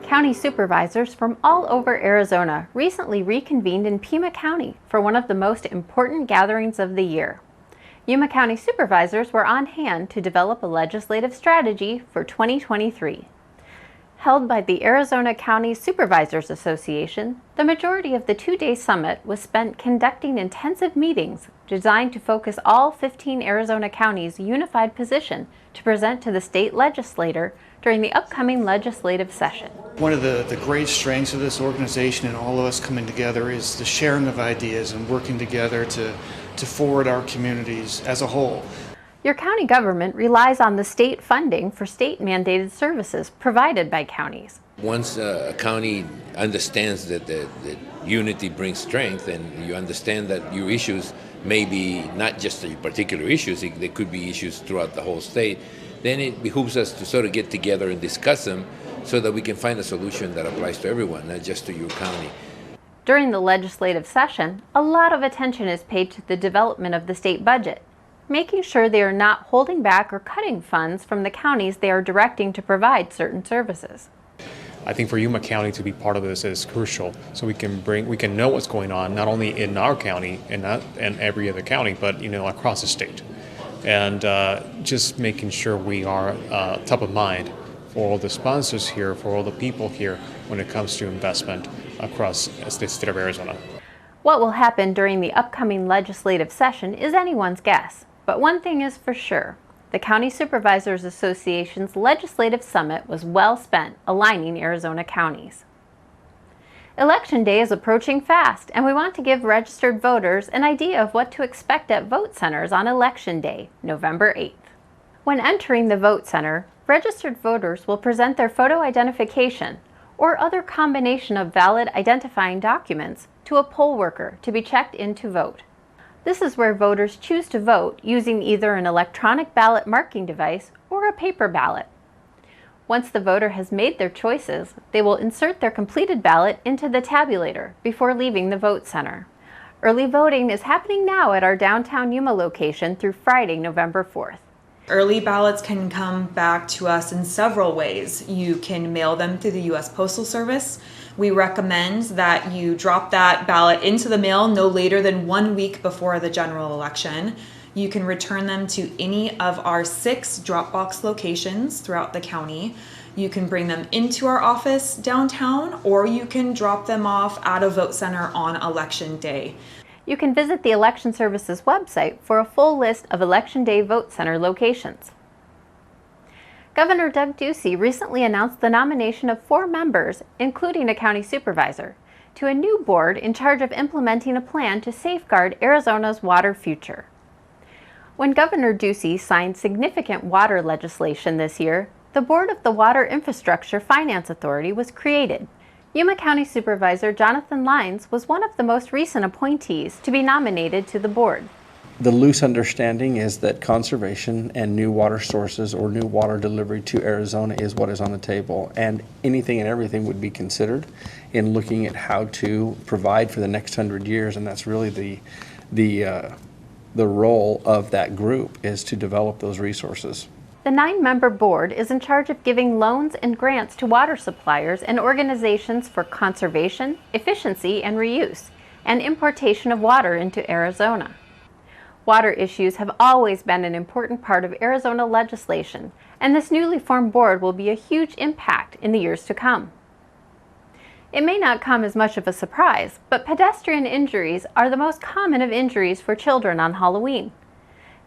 Speaker 14: County supervisors from all over Arizona recently reconvened in Pima County for one of the most important gatherings of the year. Yuma County supervisors were on hand to develop a legislative strategy for 2023. Held by the Arizona County Supervisors Association, the majority of the two-day summit was spent conducting intensive meetings designed to focus all 15 Arizona counties' unified position to present to the state legislature during the upcoming legislative session.
Speaker 9: One of the great strengths of this organization and all of us coming together is the sharing of ideas and working together to forward our communities as a whole.
Speaker 14: Your county government relies on the state funding for state-mandated services provided by counties.
Speaker 1: Once a county understands that unity brings strength, and you understand that your issues may be not just the particular issues, they could be issues throughout the whole state, then it behooves us to sort of get together and discuss them so that we can find a solution that applies to everyone, not just to your county.
Speaker 14: During the legislative session, a lot of attention is paid to the development of the state budget, making sure they are not holding back or cutting funds from the counties they are directing to provide certain services.
Speaker 15: I think for Yuma County to be part of this is crucial, so we can know what's going on not only in our county and not in every other county, but across the state, and just making sure we are top of mind for all the sponsors here, for all the people here when it comes to investment across the state of Arizona.
Speaker 14: What will happen during the upcoming legislative session is anyone's guess, but one thing is for sure. The County Supervisors Association's legislative summit was well spent aligning Arizona counties. Election day is approaching fast, and we want to give registered voters an idea of what to expect at vote centers on Election Day, November 8th. When entering the vote center, registered voters will present their photo identification or other combination of valid identifying documents to a poll worker to be checked in to vote. This is where voters choose to vote using either an electronic ballot marking device or a paper ballot. Once the voter has made their choices, they will insert their completed ballot into the tabulator before leaving the vote center. Early voting is happening now at our downtown Yuma location through Friday, November 4th.
Speaker 16: Early ballots can come back to us in several ways. You can mail them through the U.S. Postal Service. We recommend that you drop that ballot into the mail no later than 1 week before the general election. You can return them to any of our 6 drop-box locations throughout the county. You can bring them into our office downtown, or you can drop them off at a vote center on Election Day.
Speaker 14: You can visit the Election Services website for a full list of Election Day vote center locations. Governor Doug Ducey recently announced the nomination of 4 members, including a county supervisor, to a new board in charge of implementing a plan to safeguard Arizona's water future. When Governor Ducey signed significant water legislation this year, the Board of the Water Infrastructure Finance Authority was created. Yuma County Supervisor Jonathan Lines was one of the most recent appointees to be nominated to the board.
Speaker 17: The loose understanding is that conservation and new water sources or new water delivery to Arizona is what is on the table, and anything and everything would be considered in looking at how to provide for the next 100 years, and that's really the role of that group, is to develop those resources.
Speaker 14: The 9-member board is in charge of giving loans and grants to water suppliers and organizations for conservation, efficiency, and reuse, and importation of water into Arizona. Water issues have always been an important part of Arizona legislation, and this newly formed board will be a huge impact in the years to come. It may not come as much of a surprise, but pedestrian injuries are the most common of injuries for children on Halloween.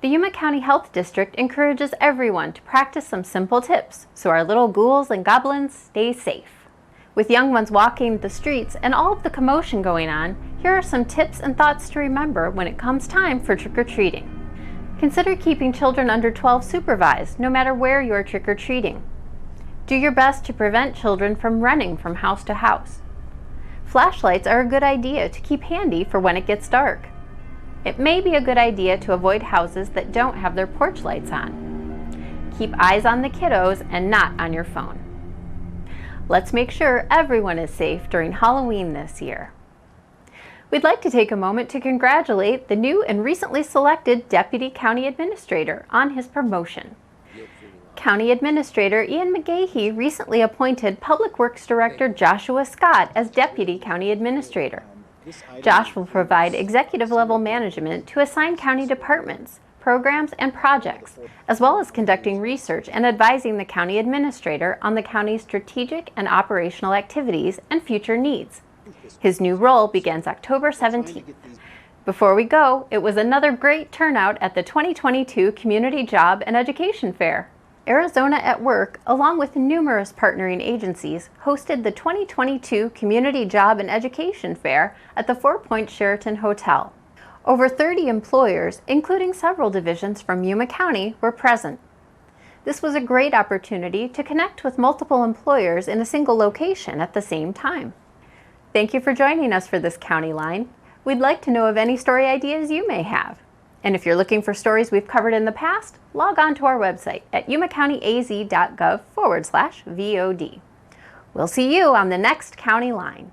Speaker 14: The Yuma County Health District encourages everyone to practice some simple tips so our little ghouls and goblins stay safe. With young ones walking the streets and all of the commotion going on, here are some tips and thoughts to remember when it comes time for trick-or-treating. Consider keeping children under 12 supervised, no matter where you are trick-or-treating. Do your best to prevent children from running from house to house. Flashlights are a good idea to keep handy for when it gets dark. It may be a good idea to avoid houses that don't have their porch lights on. Keep eyes on the kiddos and not on your phone. Let's make sure everyone is safe during Halloween this year. We'd like to take a moment to congratulate the new and recently selected Deputy County Administrator on his promotion. County Administrator Ian McGahey recently appointed Public Works Director Joshua Scott as Deputy County Administrator. Josh will provide executive-level management to assign county departments, programs, and projects, as well as conducting research and advising the county administrator on the county's strategic and operational activities and future needs. His new role begins October 17th. Before we go, it was another great turnout at the 2022 Community Job and Education Fair. Arizona at Work, along with numerous partnering agencies, hosted the 2022 Community Job and Education Fair at the Four Points Sheraton Hotel. Over 30 employers, including several divisions from Yuma County, were present. This was a great opportunity to connect with multiple employers in a single location at the same time. Thank you for joining us for this County Line. We'd like to know of any story ideas you may have. And if you're looking for stories we've covered in the past, log on to our website at yumacountyaz.gov/VOD. We'll see you on the next County Line.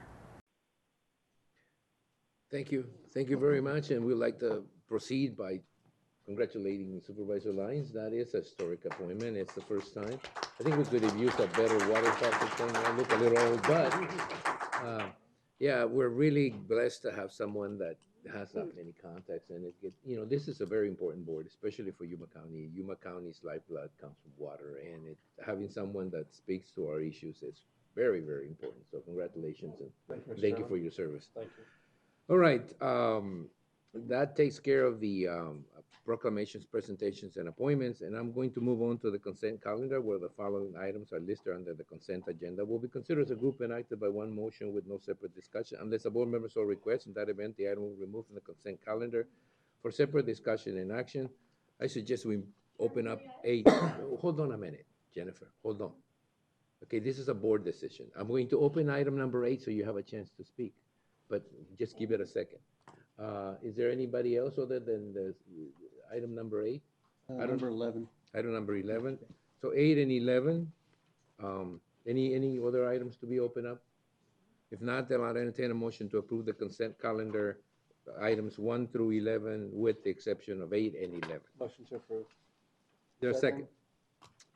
Speaker 1: Thank you. Thank you very much. And we'd like to proceed by congratulating Supervisor Lyons. That is a historic appointment. It's the first time. I think we could have used a better water topic thing. I look a little old, but yeah, we're really blessed to have someone that has that many contacts, and this is a very important board, especially for Yuma County. Yuma County's lifeblood comes from water, and having someone that speaks to our issues is very, very important. So congratulations, and thank you for your service.
Speaker 2: Thank you.
Speaker 1: All right, that takes care of the proclamations, presentations, and appointments, and I'm going to move on to the consent calendar, where the following items are listed under the consent agenda will be considered as a group and acted by one motion with no separate discussion. Unless a board member so requests, in that event, the item will be removed from the consent calendar for separate discussion and action. I suggest we open up hold on a minute, Jennifer, hold on. Okay, this is a board decision. I'm going to open item number 8 so you have a chance to speak, but just give it a second. Is there anybody else other than the item number 8?
Speaker 2: Number 11.
Speaker 1: Item number 11. So 8 and 11. Any other items to be opened up? If not, then I'll entertain a motion to approve the consent calendar items 1 through 11 with the exception of 8 and 11.
Speaker 2: Motion to approve.
Speaker 1: There's a second.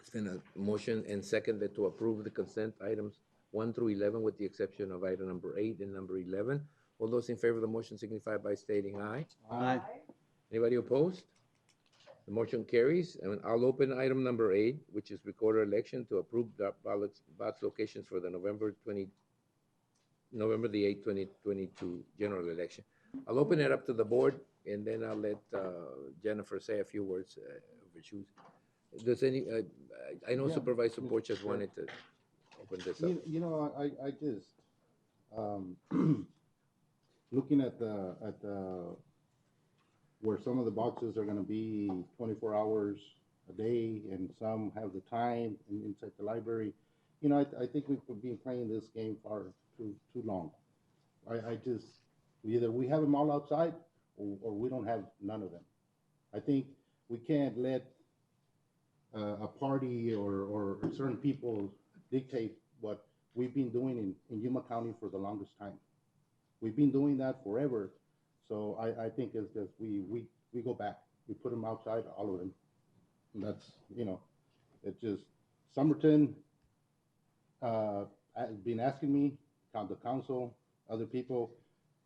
Speaker 1: It's been a motion and seconded to approve the consent items 1 through 11 with the exception of item number 8 and number 11. All those in favor of the motion signify by stating aye.
Speaker 2: Aye.
Speaker 1: Anybody opposed? The motion carries, and I'll open item number 8, which is recorder election to approve the box locations for the November the 8th, 2022 general election. I'll open it up to the board, and then I'll let Jennifer say a few words. Does any? I know Supervisor Porches wanted to open this up.
Speaker 18: I just looking at the where some of the boxes are going to be 24 hours a day, and some have the time inside the library. I think we've been playing this game far too long. I just either we have them all outside, or we don't have none of them. I think we can't let a party or certain people dictate what we've been doing in Yuma County for the longest time. We've been doing that forever. So I think it's just we go back. We put them outside, all of them. And that's, it's just Somerton been asking me, the council, other people,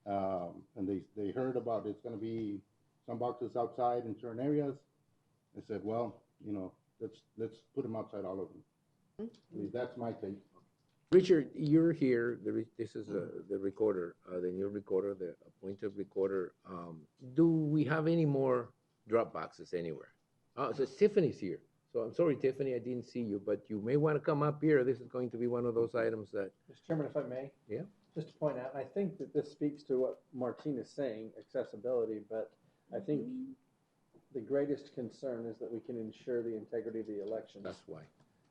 Speaker 18: and they heard about it's going to be some boxes outside in certain areas. I said, well, let's put them outside, all of them. That's my take.
Speaker 1: Richard, you're here. This is the recorder, the new recorder, the appointed recorder. Do we have any more drop boxes anywhere. So Tiffany's here. So I'm sorry, Tiffany, I didn't see you, but you may want to come up here. This is going to be one of those items that,
Speaker 19: Mr. Chairman, if I may?
Speaker 1: yeah.
Speaker 19: Just to point out, I think that this speaks to what Martine is saying, accessibility, but I think the greatest concern is that we can ensure the integrity of the elections.
Speaker 1: That's why.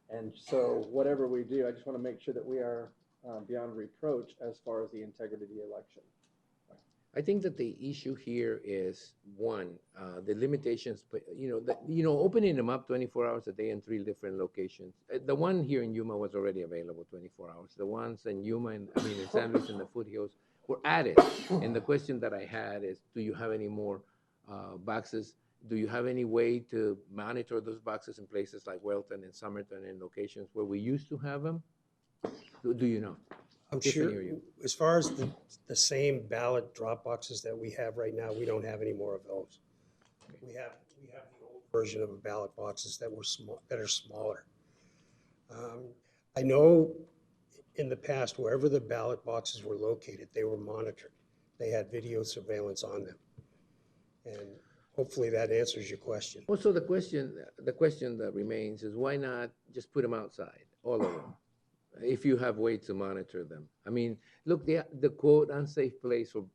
Speaker 19: And so whatever we do, I just want to make sure that we are beyond reproach as far as the integrity of the election.
Speaker 1: I think that the issue here is one, the limitations, opening them up 24 hours a day in 3 different locations. The one here in Yuma was already available 24 hours. The ones in Yuma, in San Luis and the Foothills were added. And the question that I had is, do you have any more boxes? Do you have any way to monitor those boxes in places like Welton and Somerton and locations where we used to have them? Do you know?
Speaker 20: I'm
Speaker 1: Tiffany,
Speaker 20: sure,
Speaker 1: or you?
Speaker 20: as far as the same ballot drop boxes that we have right now, we don't have any more of those. We have the old version of ballot boxes that were small, that are smaller. I know in the past, wherever the ballot boxes were located, they were monitored. They had video surveillance on them. And hopefully that answers your question.
Speaker 1: Well, so the question that remains is, why not just put them outside, all of them, if you have ways to monitor them? I mean, look, the quote unsafe place for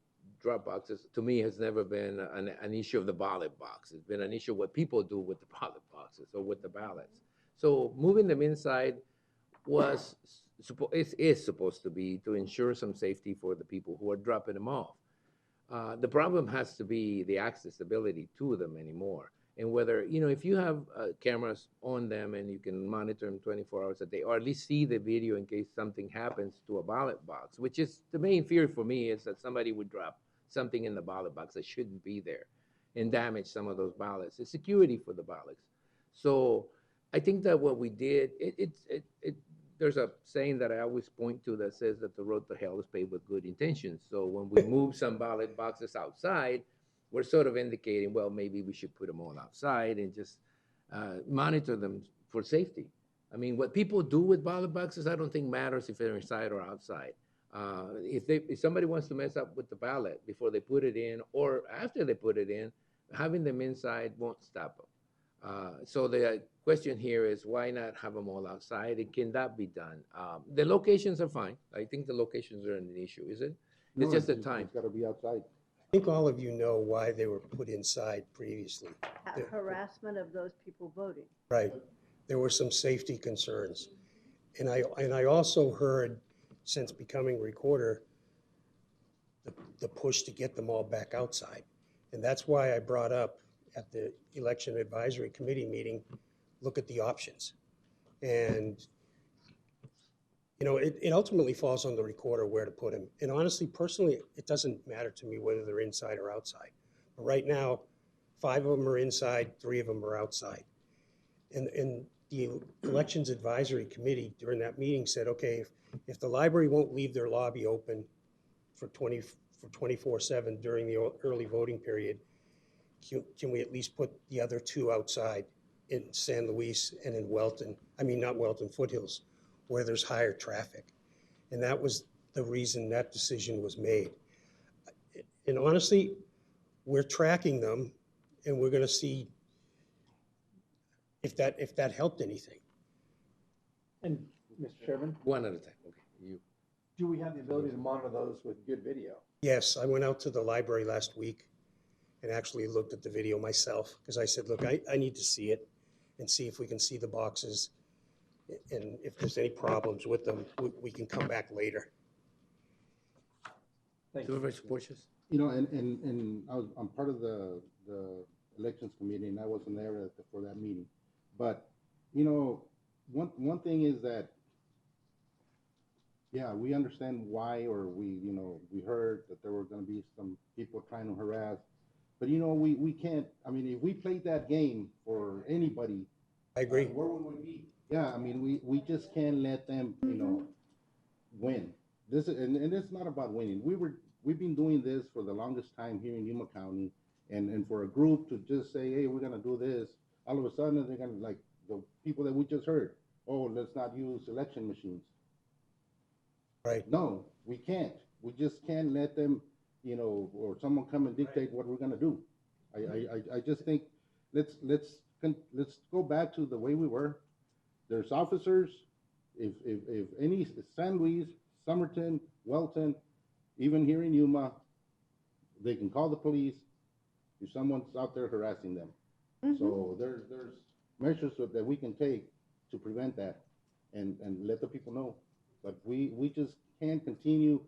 Speaker 1: drop boxes to me has never been an issue of the ballot box. It's been an issue of what people do with the ballot boxes or with the ballots. So moving them inside is supposed to be to ensure some safety for the people who are dropping them off. The problem has to be the accessibility to them anymore. And whether, if you have cameras on them and you can monitor them 24 hours a day, or at least see the video in case something happens to a ballot box, which is the main fear for me, is that somebody would drop something in the ballot box that shouldn't be there and damage some of those ballots. It's security for the ballots. So I think that what we did, there's a saying that I always point to that says that the road to hell is paved with good intentions. So when we move some ballot boxes outside, we're sort of indicating, well, maybe we should put them all outside and just monitor them for safety. I mean, what people do with ballot boxes, I don't think matters if they're inside or outside. If somebody wants to mess up with the ballot before they put it in or after they put it in, having them inside won't stop them. So the question here is, why not have them all outside? And can that be done? The locations are fine. I think the locations are an issue, is it? It's just the time.
Speaker 18: It's got to be outside.
Speaker 20: I think all of you know why they were put inside previously.
Speaker 6: Harassment of those people voting.
Speaker 20: Right. There were some safety concerns. And I also heard, since becoming recorder, the push to get them all back outside. And that's why I brought up at the Election Advisory Committee meeting, look at the options. And it ultimately falls on the recorder where to put them. And honestly, personally, it doesn't matter to me whether they're inside or outside. But right now, 5 of them are inside, 3 of them are outside. And the Elections Advisory Committee during that meeting said, okay, if the library won't leave their lobby open for 24/7 during the early voting period, can we at least put the other 2 outside in San Luis and in Welton? I mean, not Welton, Foothills, where there's higher traffic. And that was the reason that decision was made. And honestly, we're tracking them and we're going to see if that helped anything.
Speaker 19: And Mr. Chairman?
Speaker 1: One at a time, okay.
Speaker 19: Do we have the ability to monitor those with good video?
Speaker 20: Yes, I went out to the library last week and actually looked at the video myself because I said, look, I need to see it and see if we can see the boxes. And if there's any problems with them, we can come back later.
Speaker 19: Thank
Speaker 1: you.
Speaker 18: And I'm part of the elections committee, and I wasn't there for that meeting. But one thing is that, yeah, we understand why, or we heard that there were going to be some people trying to harass. But we can't. I mean, if we played that game for anybody,
Speaker 20: I agree.
Speaker 18: Where would we be? Yeah, I mean, we just can't let them, win. This is, and it's not about winning. We've been doing this for the longest time here in Yuma County, and for a group to just say, hey, we're gonna do this, all of a sudden they're gonna, like the people that we just heard, oh, let's not use election machines.
Speaker 20: Right.
Speaker 18: No, we can't. We just can't let them, or someone come and dictate what we're gonna do. I just think let's go back to the way we were. There's officers, if any, San Luis, Somerton, Welton, even here in Yuma, they can call the police if someone's out there harassing them. So there's measures that we can take to prevent that and let the people know. But we just can't continue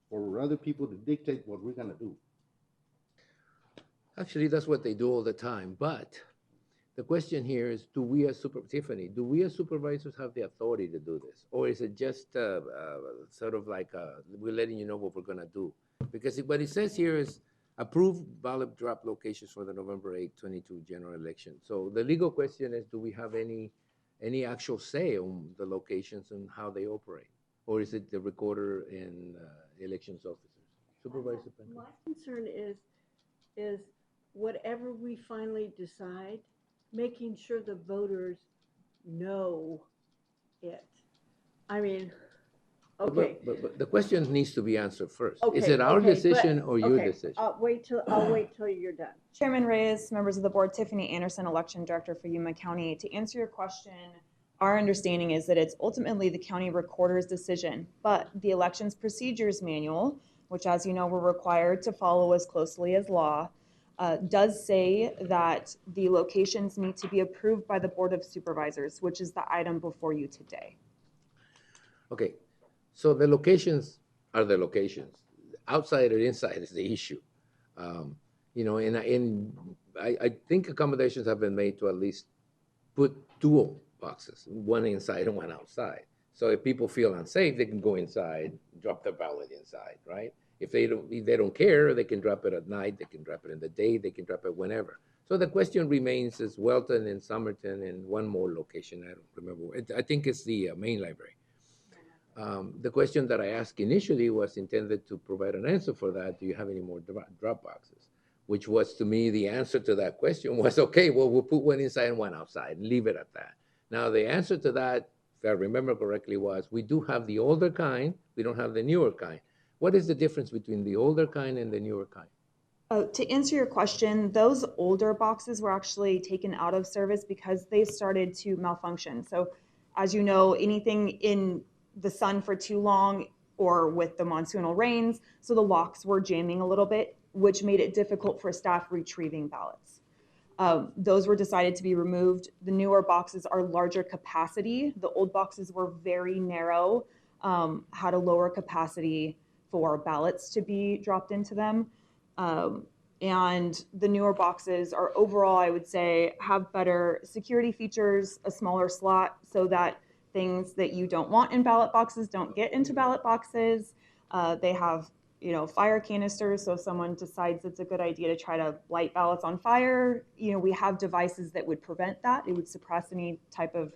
Speaker 18: for other people to dictate what we're gonna do.
Speaker 1: Actually, that's what they do all the time. But the question here is, do we as supervisors have the authority to do this? Or is it just sort of like we're letting you know what we're gonna do? Because what it says here is approve ballot drop locations for the November 8, 22 general election. So the legal question is, do we have any actual say on the locations and how they operate? Or is it the recorder and elections officers? Supervisor Penca?
Speaker 6: My concern is whatever we finally decide, making sure the voters know it. I mean, okay.
Speaker 1: But the question needs to be answered first. Is
Speaker 6: Okay,
Speaker 1: it our
Speaker 6: okay,
Speaker 1: decision
Speaker 6: but-
Speaker 1: or your
Speaker 6: okay,
Speaker 1: decision?
Speaker 6: I'll wait till you're done.
Speaker 16: Chairman Reyes, members of the board, Tiffany Anderson, Election Director for Yuma County. To answer your question, our understanding is that it's ultimately the county recorder's decision, but the Elections Procedures Manual, which as you know, we're required to follow as closely as law, does say that the locations need to be approved by the Board of Supervisors, which is the item before you today.
Speaker 1: Okay, so the locations are the locations. Outside or inside is the issue. You know, and I think accommodations have been made to at least put dual boxes, one inside and one outside. So if people feel unsafe, they can go inside, drop their ballot inside, right? If they don't care, they can drop it at night, they can drop it in the day, they can drop it whenever. So the question remains is Welton and Somerton and one more location, I don't remember. I think it's the main library. The question that I asked initially was intended to provide an answer for that. Do you have any more drop boxes? Which was to me, the answer to that question was, okay, well, we'll put one inside and one outside and leave it at that. Now, the answer to that, if I remember correctly, was we do have the older kind, we don't have the newer kind. What is the difference between the older kind and the newer kind?
Speaker 16: To answer your question, those older boxes were actually taken out of service because they started to malfunction. So as you know, anything in the sun for too long or with the monsoonal rains, so the locks were jamming a little bit, which made it difficult for staff retrieving ballots. Those were decided to be removed. The newer boxes are larger capacity. The old boxes were very narrow, had a lower capacity for ballots to be dropped into them. And the newer boxes are overall, I would say, have better security features, a smaller slot so that things that you don't want in ballot boxes don't get into ballot boxes. They have, you know, fire canisters, so if someone decides it's a good idea to try to light ballots on fire, you know, we have devices that would prevent that. It would suppress any type of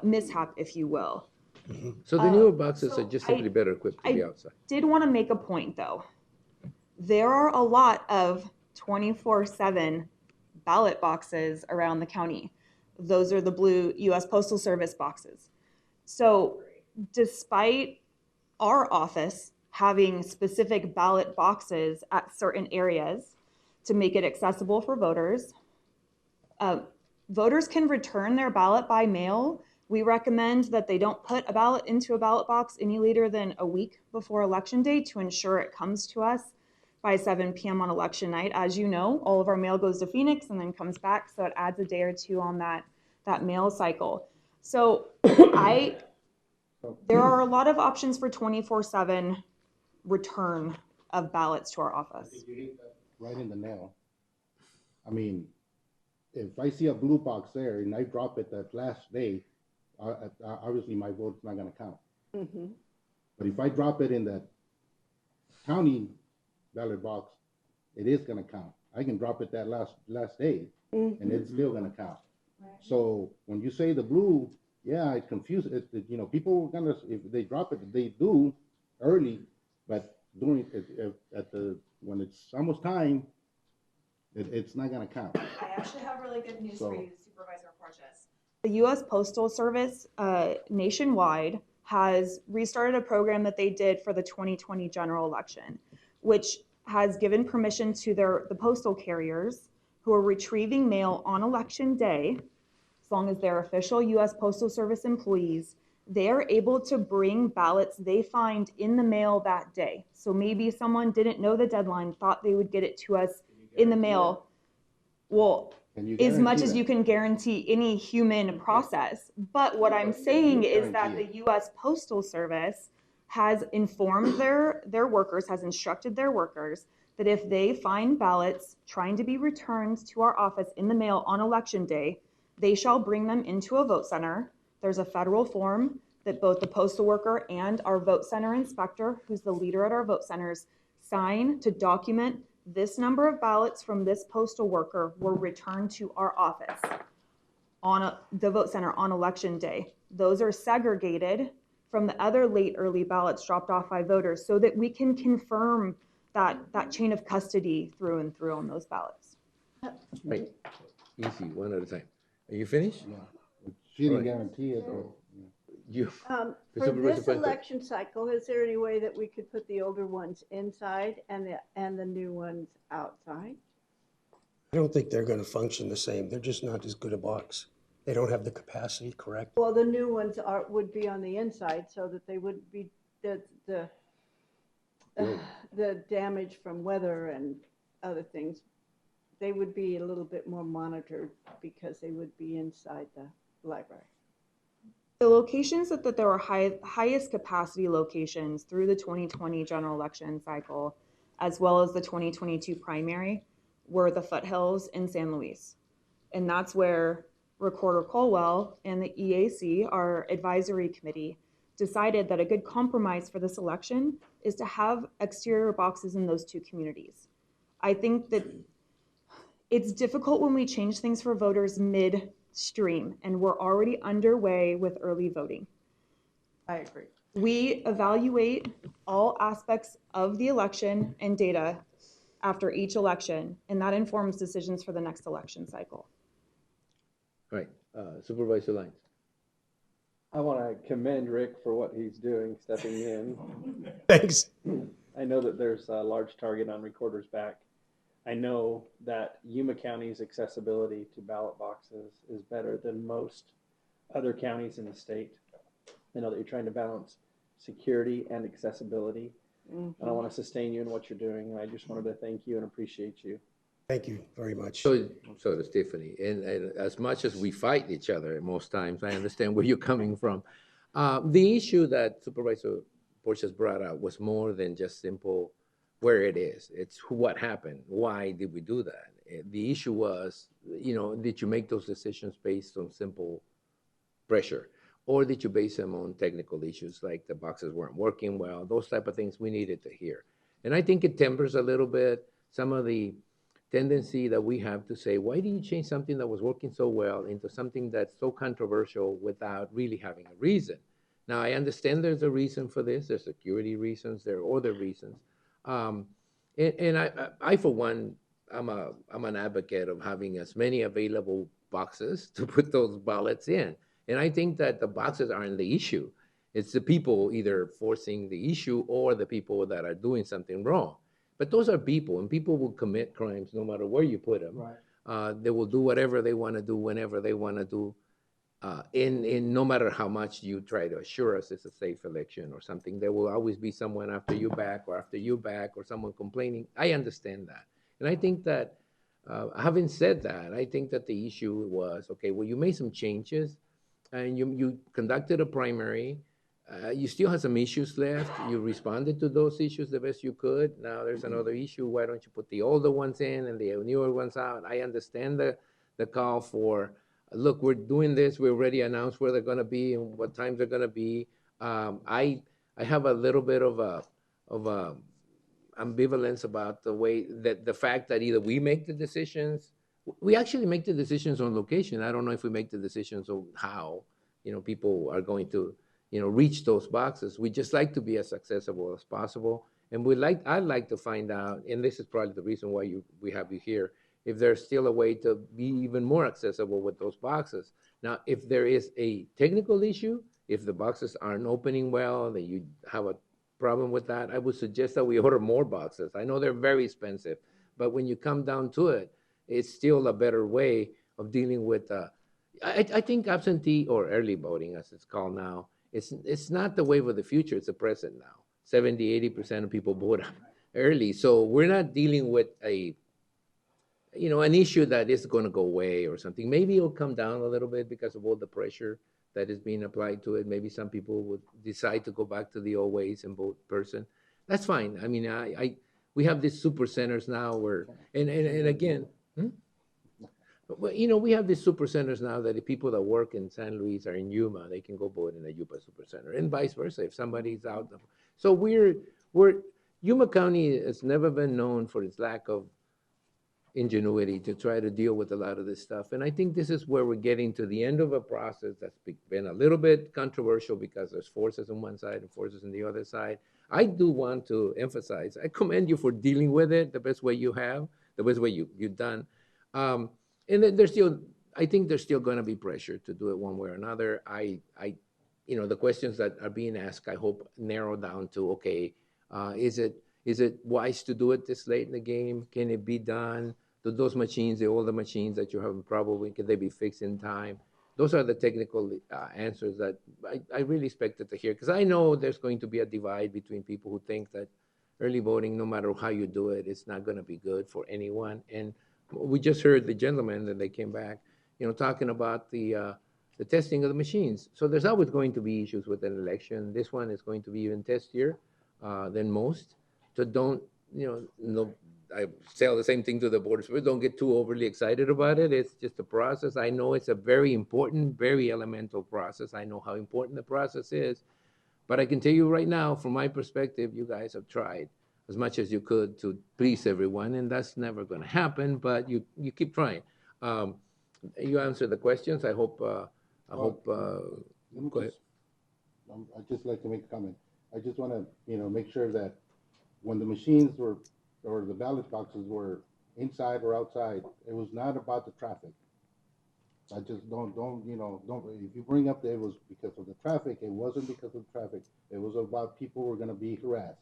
Speaker 16: mishap, if you will.
Speaker 1: So the newer boxes are just simply better equipped to be outside.
Speaker 16: Did want to make a point though. There are a lot of 24/7 ballot boxes around the county. Those are the blue U.S. Postal Service boxes. So despite our office having specific ballot boxes at certain areas to make it accessible for voters, voters can return their ballot by mail. We recommend that they don't put a ballot into a ballot box any later than a week before Election Day to ensure it comes to us by 7 p.m. on election night. As you know, all of our mail goes to Phoenix and then comes back, so it adds a day or two on that mail cycle. So there are a lot of options for 24/7 return of ballots to our office.
Speaker 18: Right in the nail. I mean, if I see a blue box there and I drop it that last day, obviously my vote's not going to count.
Speaker 6: Mm-hmm.
Speaker 18: But if I drop it in that county ballot box, it is going to count. I can drop it that last day, and it's still going to count. Right. So when you say the blue, yeah, it confuses it. You know, people are gonna, if they drop it, they do early, but during when it's almost time, it's not going to count.
Speaker 16: I actually have really good news for you, Supervisor Porches. The U.S. Postal Service nationwide has restarted a program that they did for the 2020 general election, which has given permission to the postal carriers who are retrieving mail on election day, as long as they're official U.S. Postal Service employees, they're able to bring ballots they find in the mail that day. So maybe someone didn't know the deadline, thought they would get it to us in the mail. Well, as much as you can guarantee any human process. But what I'm saying is that the U.S. Postal Service has informed their workers, has instructed their workers that if they find ballots trying to be returned to our office in the mail on election day, they shall bring them into a vote center. There's a federal form that both the postal worker and our vote center inspector, who's the leader at our vote centers, sign to document this number of ballots from this postal worker were returned to our office on the vote center on election day. Those are segregated from the other late early ballots dropped off by voters so that we can confirm that chain of custody through and through on those ballots.
Speaker 1: Right, easy, one at a time. Are you finished?
Speaker 18: Yeah. She didn't guarantee it, though.
Speaker 1: You.
Speaker 6: For
Speaker 1: Supervisor
Speaker 6: this
Speaker 1: Puente.
Speaker 6: election cycle, is there any way that we could put the older ones inside and the new ones outside?
Speaker 20: I don't think they're going to function the same. They're just not as good a box. They don't have the capacity, correct?
Speaker 6: Well, the new ones would be on the inside so that they wouldn't be the damage from weather and other things. They would be a little bit more monitored because they would be inside the library.
Speaker 16: The locations that there were highest capacity locations through the 2020 general election cycle, as well as the 2022 primary, were the Foothills in San Luis. And that's where Recorder Colwell and the EAC, our advisory committee, decided that a good compromise for this election is to have exterior boxes in those two communities. I think that it's difficult when we change things for voters midstream, and we're already underway with early voting.
Speaker 6: I agree.
Speaker 16: We evaluate all aspects of the election and data after each election, and that informs decisions for the next election cycle.
Speaker 1: Right, Supervisor Lyons.
Speaker 19: I want to commend Rick for what he's doing, stepping in.
Speaker 20: Thanks.
Speaker 19: I know that there's a large target on Recorder's back. I know that Yuma County's accessibility to ballot boxes is better than most other counties in the state. I know that you're trying to balance security and accessibility. And I want to sustain you in what you're doing. And I just wanted to thank you and appreciate you.
Speaker 20: Thank you very much.
Speaker 1: So does Tiffany. And as much as we fight each other most times, I understand where you're coming from. The issue that Supervisor Porches brought out was more than just simple where it is. It's what happened. Why did we do that? The issue was, did you make those decisions based on simple pressure? Or did you base them on technical issues like the boxes weren't working well, those type of things we needed to hear. And I think it tempers a little bit some of the tendency that we have to say, why do you change something that was working so well into something that's so controversial without really having a reason? Now, I understand there's a reason for this. There's security reasons. There are other reasons. And I, for one, I'm an advocate of having as many available boxes to put those ballots in. And I think that the boxes aren't the issue. It's the people either forcing the issue or the people that are doing something wrong. But those are people, and people will commit crimes no matter where you put them. Right. They will do whatever they want to do whenever they want to do, in no matter how much you try to assure us it's a safe election or something. There will always be someone after you back or someone complaining. I understand that. And I think that, having said that, I think that the issue was, okay, well, you made some changes and you conducted a primary. You still have some issues left. You responded to those issues the best you could. Now there's another issue. Why don't you put the older ones in and the newer ones out? I understand the call for, look, we're doing this. We already announced where they're going to be and what times they're going to be. I have a little bit of ambivalence about the way that the fact that either we make the decisions, we actually make the decisions on location. I don't know if we make the decisions on how, people are going to, reach those boxes. We just like to be as accessible as possible. And I'd like to find out, and this is probably the reason why we have you here, if there's still a way to be even more accessible with those boxes. Now, if there is a technical issue, if the boxes aren't opening well, that you have a problem with that, I would suggest that we order more boxes. I know they're very expensive, but when you come down to it, it's still a better way of dealing with, I think absentee or early voting, as it's called now, it's not the wave of the future, it's the present now. 70–80% of people vote early. So we're not dealing with an issue that is going to go away or something. Maybe it'll come down a little bit because of all the pressure that is being applied to it. Maybe some people would decide to go back to the old ways and vote person. That's fine. I mean, we have these super centers now where, and again, well, we have these super centers now that the people that work in San Luis are in Yuma, they can go vote in a Yuma super center, and vice versa. If somebody's out, so Yuma County has never been known for its lack of ingenuity to try to deal with a lot of this stuff. And I think this is where we're getting to the end of a process that's been a little bit controversial because there's forces on one side and forces on the other side. I do want to emphasize, I commend you for dealing with it the best way you have, the best way you've done. And then I think there's still going to be pressure to do it one way or another. The questions that are being asked, I hope narrow down to, okay, is it wise to do it this late in the game? Can it be done? Do those machines, the older machines that you're having probably, can they be fixed in time? Those are the technical answers that I really expected to hear, because I know there's going to be a divide between people who think that early voting, no matter how you do it, it's not going to be good for anyone. And we just heard the gentleman that they came back, talking about the testing of the machines. So there's always going to be issues with an election. This one is going to be even testier than most. So don't, I say the same thing to the board. So don't get too overly excited about it. It's just a process. I know it's a very important, very elemental process. I know how important the process is. But I can tell you right now, from my perspective, you guys have tried as much as you could to please everyone, and that's never going to happen, but you keep trying. You answered the questions. I hope, go ahead.
Speaker 18: I'd just like to make a comment. I just want to, make sure that when the machines were, or the ballot boxes were inside or outside, it was not about the traffic. I just don't, if you bring up that it was because of the traffic, it wasn't because of the traffic. It was about people who were going to be harassed.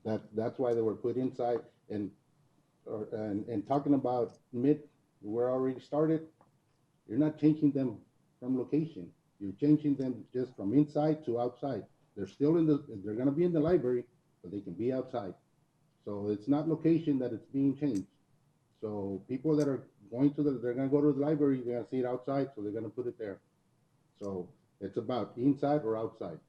Speaker 18: That's why they were put inside. And talking about we're already started, you're not changing them from location. You're changing them just from inside to outside. They're still they're going to be in the library, but they can be outside. So it's not location that it's being changed. So people that are going they're going to go to the library, you're going to see it outside, so they're going to put it there. So it's about inside or outside.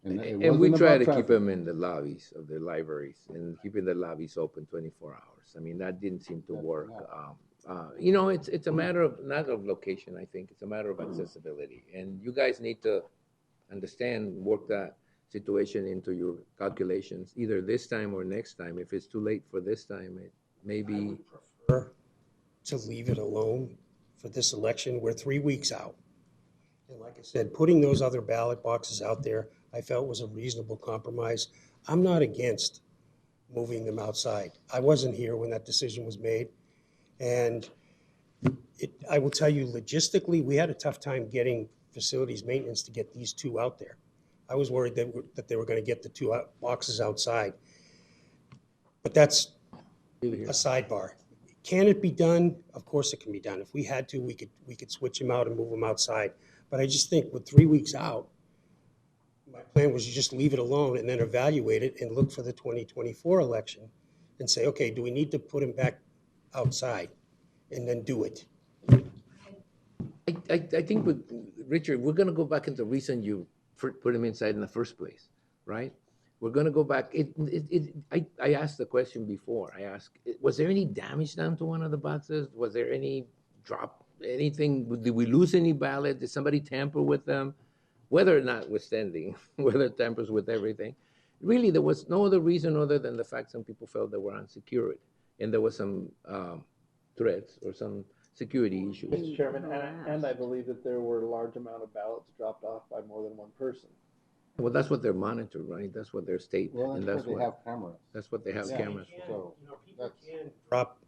Speaker 1: And we try to keep them in the lobbies of the libraries and keeping the lobbies open 24 hours. I mean, that didn't seem to work. It's a matter of, not of location, I think. It's a matter of accessibility. And you guys need to understand, work that situation into your calculations, either this time or next time. If it's too late for this time, it may be.
Speaker 20: I would prefer to leave it alone for this election. We're 3 weeks out. And like I said, putting those other ballot boxes out there, I felt was a reasonable compromise. I'm not against moving them outside. I wasn't here when that decision was made. And I will tell you, logistically, we had a tough time getting facilities maintenance to get these two out there. I was worried that they were going to get the two boxes outside. But that's a sidebar. Can it be done? Of course it can be done. If we had to, we could switch them out and move them outside. But I just think with 3 weeks out, my plan was to just leave it alone and then evaluate it and look for the 2024 election and say, okay, do we need to put them back outside, and then do it?
Speaker 1: I think with Richard, we're going to go back into the reason you put them inside in the first place, right? We're going to go back. I asked the question before. I asked, was there any damage done to one of the boxes? Was there any drop, anything? Did we lose any ballot? Did somebody tamper with them? Whether or not withstanding, whether it tampers with everything. Really, there was no other reason other than the fact some people felt they were unsecured. And there was some threats or some security issues.
Speaker 19: Mr. Chairman, and I believe that there were a large amount of ballots dropped off by more than one person.
Speaker 1: Well, that's what they're monitored, right? That's what their state, and that's what
Speaker 18: they have cameras.
Speaker 1: That's what they have cameras.
Speaker 18: So
Speaker 20: people can drop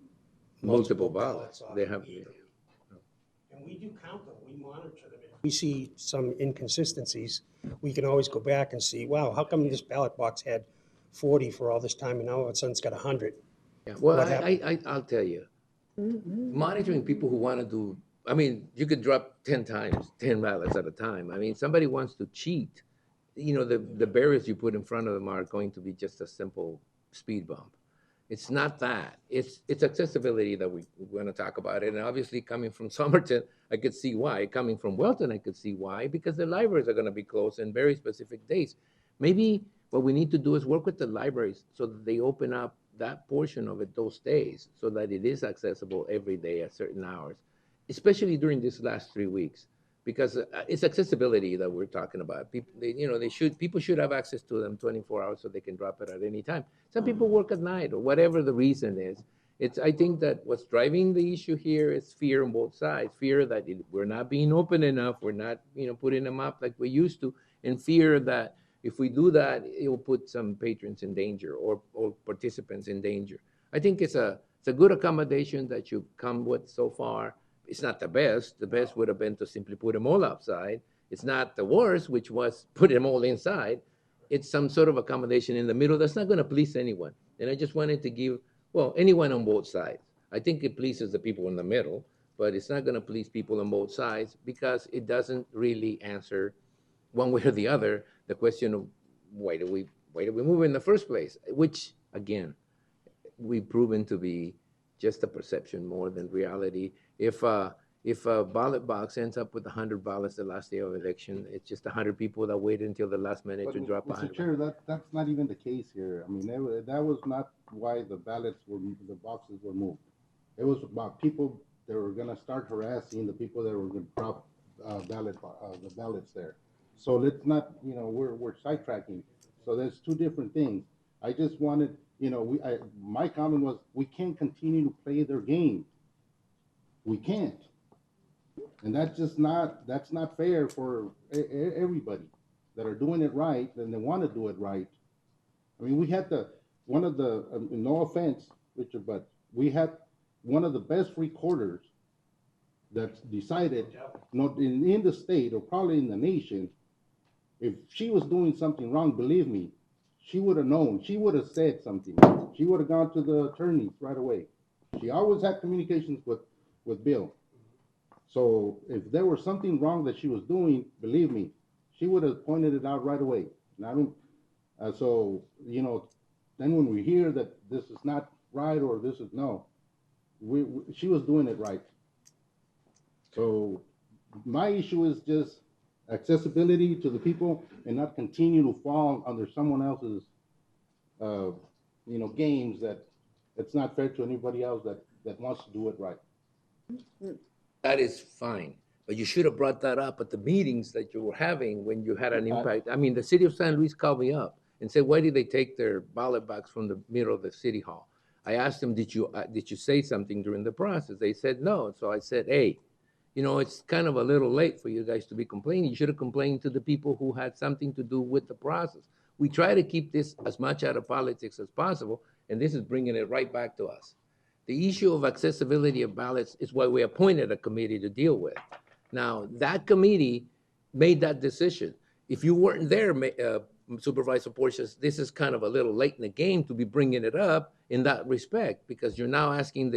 Speaker 1: multiple ballots. They have.
Speaker 20: And we do count them. We monitor them. If we see some inconsistencies, we can always go back and see, wow, how come this ballot box had 40 for all this time and now all of a sudden it's got 100?
Speaker 1: Yeah. Well, I'll tell you, monitoring people who want to do, I mean, you could drop 10 times, 10 ballots at a time. I mean, somebody wants to cheat, the barriers you put in front of them are going to be just a simple speed bump. It's not that. It's accessibility that we want to talk about it. And obviously, coming from Somerton, I could see why. Coming from Welton, I could see why, because the libraries are going to be closed in very specific days. Maybe what we need to do is work with the libraries so that they open up that portion of it those days so that it is accessible every day at certain hours, especially during these last 3 weeks, because it's accessibility that we're talking about. People, people should have access to them 24 hours so they can drop it at any time. Some people work at night or whatever the reason is. I think that what's driving the issue here is fear on both sides. Fear that we're not being open enough, we're not, putting them up like we used to, and fear that if we do that, it will put some patrons in danger or participants in danger. I think it's a good accommodation that you've come with so far. It's not the best. The best would have been to simply put them all outside. It's not the worst, which was put them all inside. It's some sort of accommodation in the middle that's not going to please anyone. And I just wanted to give, anyone on both sides. I think it pleases the people in the middle, but it's not going to please people on both sides because it doesn't really answer one way or the other the question of why do we move in the first place, which again we've proven to be just a perception more than reality. If a ballot box ends up with 100 ballots the last day of election, it's just 100 people that waited until the last minute to drop 100.
Speaker 18: Mr. Chair, that's not even the case here. I mean, that was not why the boxes were moved. It was about people that were going to start harassing the people that were going to drop the ballots there. So let's not, we're sidetracking. So there's two different things. I just wanted, my comment was, we can't continue to play their game. We can't. And that's not fair for everybody that are doing it right and they want to do it right. I mean, we had no offense, Richard, but we had one of the best recorders that's decided, not in the state or probably in the nation. If she was doing something wrong, believe me, she would have known. She would have said something. She would have gone to the attorneys right away. She always had communications with Bill. So if there was something wrong that she was doing, believe me, she would have pointed it out right away. And I don't, so, then when we hear that this is not right or this is no, she was doing it right. So my issue is just accessibility to the people and not continue to fall under someone else's, games that it's not fair to anybody else that wants to do it right.
Speaker 1: That is fine, but you should have brought that up at the meetings that you were having when you had an impact. I mean, the city of San Luis called me up and said, why did they take their ballot box from the middle of the city hall? I asked them, did you say something during the process? They said no. So I said, hey, it's kind of a little late for you guys to be complaining. You should have complained to the people who had something to do with the process. We try to keep this as much out of politics as possible, and this is bringing it right back to us. The issue of accessibility of ballots is why we appointed a committee to deal with. Now, that committee made that decision. If you weren't there, Supervisor Porcias, this is kind of a little late in the game to be bringing it up in that respect, because you're now asking